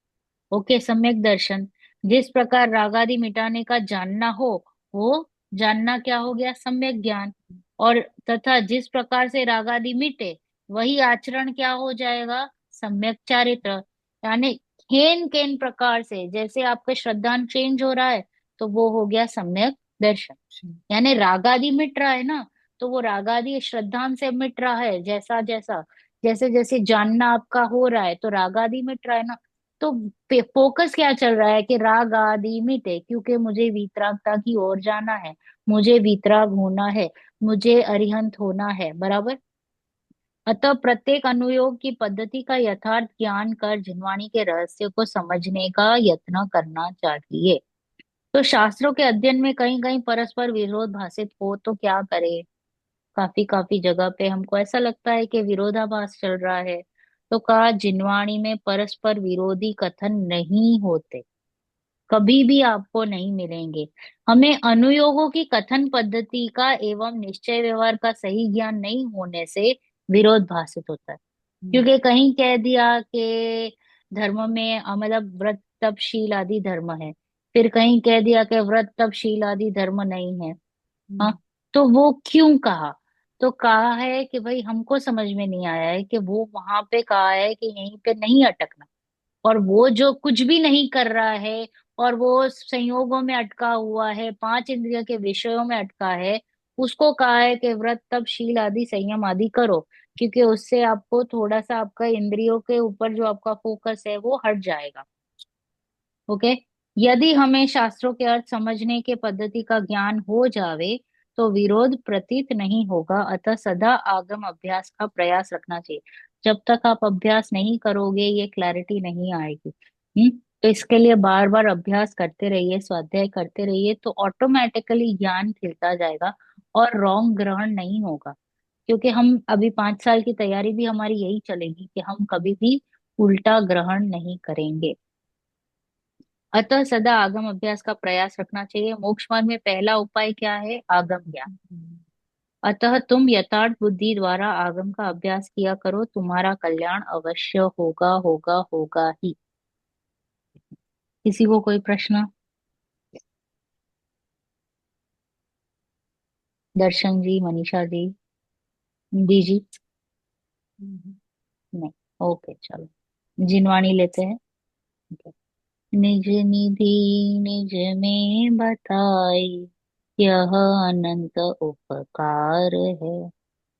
ओके, सम्यक दर्शन। जिस प्रकार रागादि मिटाने का जानना हो वो जानना क्या हो गया? सम्यक ज्ञान। और तथा जिस प्रकार से रागादि मिटे वही आचरण क्या हो जाएगा? सम्यक चारित्र। यानी केन केन प्रकार से जैसे आपका श्रद्धान चेंज हो रहा है, तो वो हो गया सम्यक दर्शन। यानी रागादि मिट रहा है ना, तो वो रागादि श्रद्धान से मिट रहा है। जैसा जैसा जैसे जैसे जानना आपका हो रहा है तो रागादि मिट रहा है ना। तो फोकस क्या चल रहा है कि राग आदि मिटे, क्योंकि मुझे वीतरागता की ओर जाना है, मुझे वीतराग होना है, मुझे अरिहंत होना है, बराबर। अतः प्रत्येक अनुयोग की पद्धति का यथार्थ ज्ञान कर जिनवाणी के रहस्य को समझने का यत्न करना चाहिए। तो शास्त्रों के अध्ययन में कहीं कहीं परस्पर विरोध भाषित हो तो क्या करे? काफी काफी जगह पे हमको ऐसा लगता है कि विरोधाभास चल रहा है। तो कहा जिनवाणी में परस्पर विरोधी कथन नहीं होते, कभी भी आपको नहीं मिलेंगे। हमें अनुयोगों की कथन पद्धति का एवं निश्चय व्यवहार का सही ज्ञान नहीं होने से विरोध भाषित होता है। क्योंकि कहीं कह दिया कि धर्म में मतलब व्रत तपशील आदि धर्म है, फिर कहीं कह दिया कि व्रत तपशील आदि धर्म नहीं है। हाँ। तो वो क्यों कहा? तो कहा है कि भाई हमको समझ में नहीं आया है कि वो वहां पे कहा है कि यहीं पे नहीं अटकना, और वो जो कुछ भी नहीं कर रहा है और वो संयोगों में अटका हुआ है, पांच इंद्रिय के विषयों में अटका है, उसको कहा है कि व्रत तप शील आदि संयम आदि करो, क्योंकि उससे आपको थोड़ा सा आपका इंद्रियों के ऊपर जो आपका फोकस है वो हट जाएगा। ओके। यदि हमें शास्त्रों के अर्थ समझने के पद्धति का ज्ञान हो जावे तो विरोध प्रतीत नहीं होगा। अतः सदा आगम अभ्यास का प्रयास रखना चाहिए। जब तक आप अभ्यास नहीं करोगे ये क्लैरिटी नहीं आएगी। तो इसके लिए बार बार अभ्यास करते रहिए, स्वाध्याय करते रहिए, तो ऑटोमेटिकली ज्ञान खिलता जाएगा और रॉन्ग ग्रहण नहीं होगा। क्योंकि हम अभी 5 साल की तैयारी भी हमारी यही चलेगी कि हम कभी भी उल्टा ग्रहण नहीं करेंगे। अतः सदा आगम अभ्यास का प्रयास रखना चाहिए। मोक्ष मार्ग में पहला उपाय क्या है? आगम ज्ञान। अतः तुम यथार्थ बुद्धि द्वारा आगम का अभ्यास किया करो, तुम्हारा कल्याण अवश्य होगा, होगा, होगा ही। किसी को कोई प्रश्न? दर्शन जी, मनीषा जी, दी जी? नहीं। ओके, चलो जिनवाणी लेते हैं। Okay. निज निधि निज में बताई, यह अनंत उपकार है,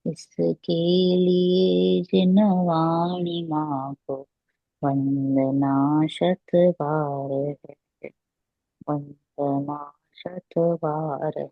इसके लिए जिनवाणी माँ को वंदना शत बार है, वंदना शत बार है।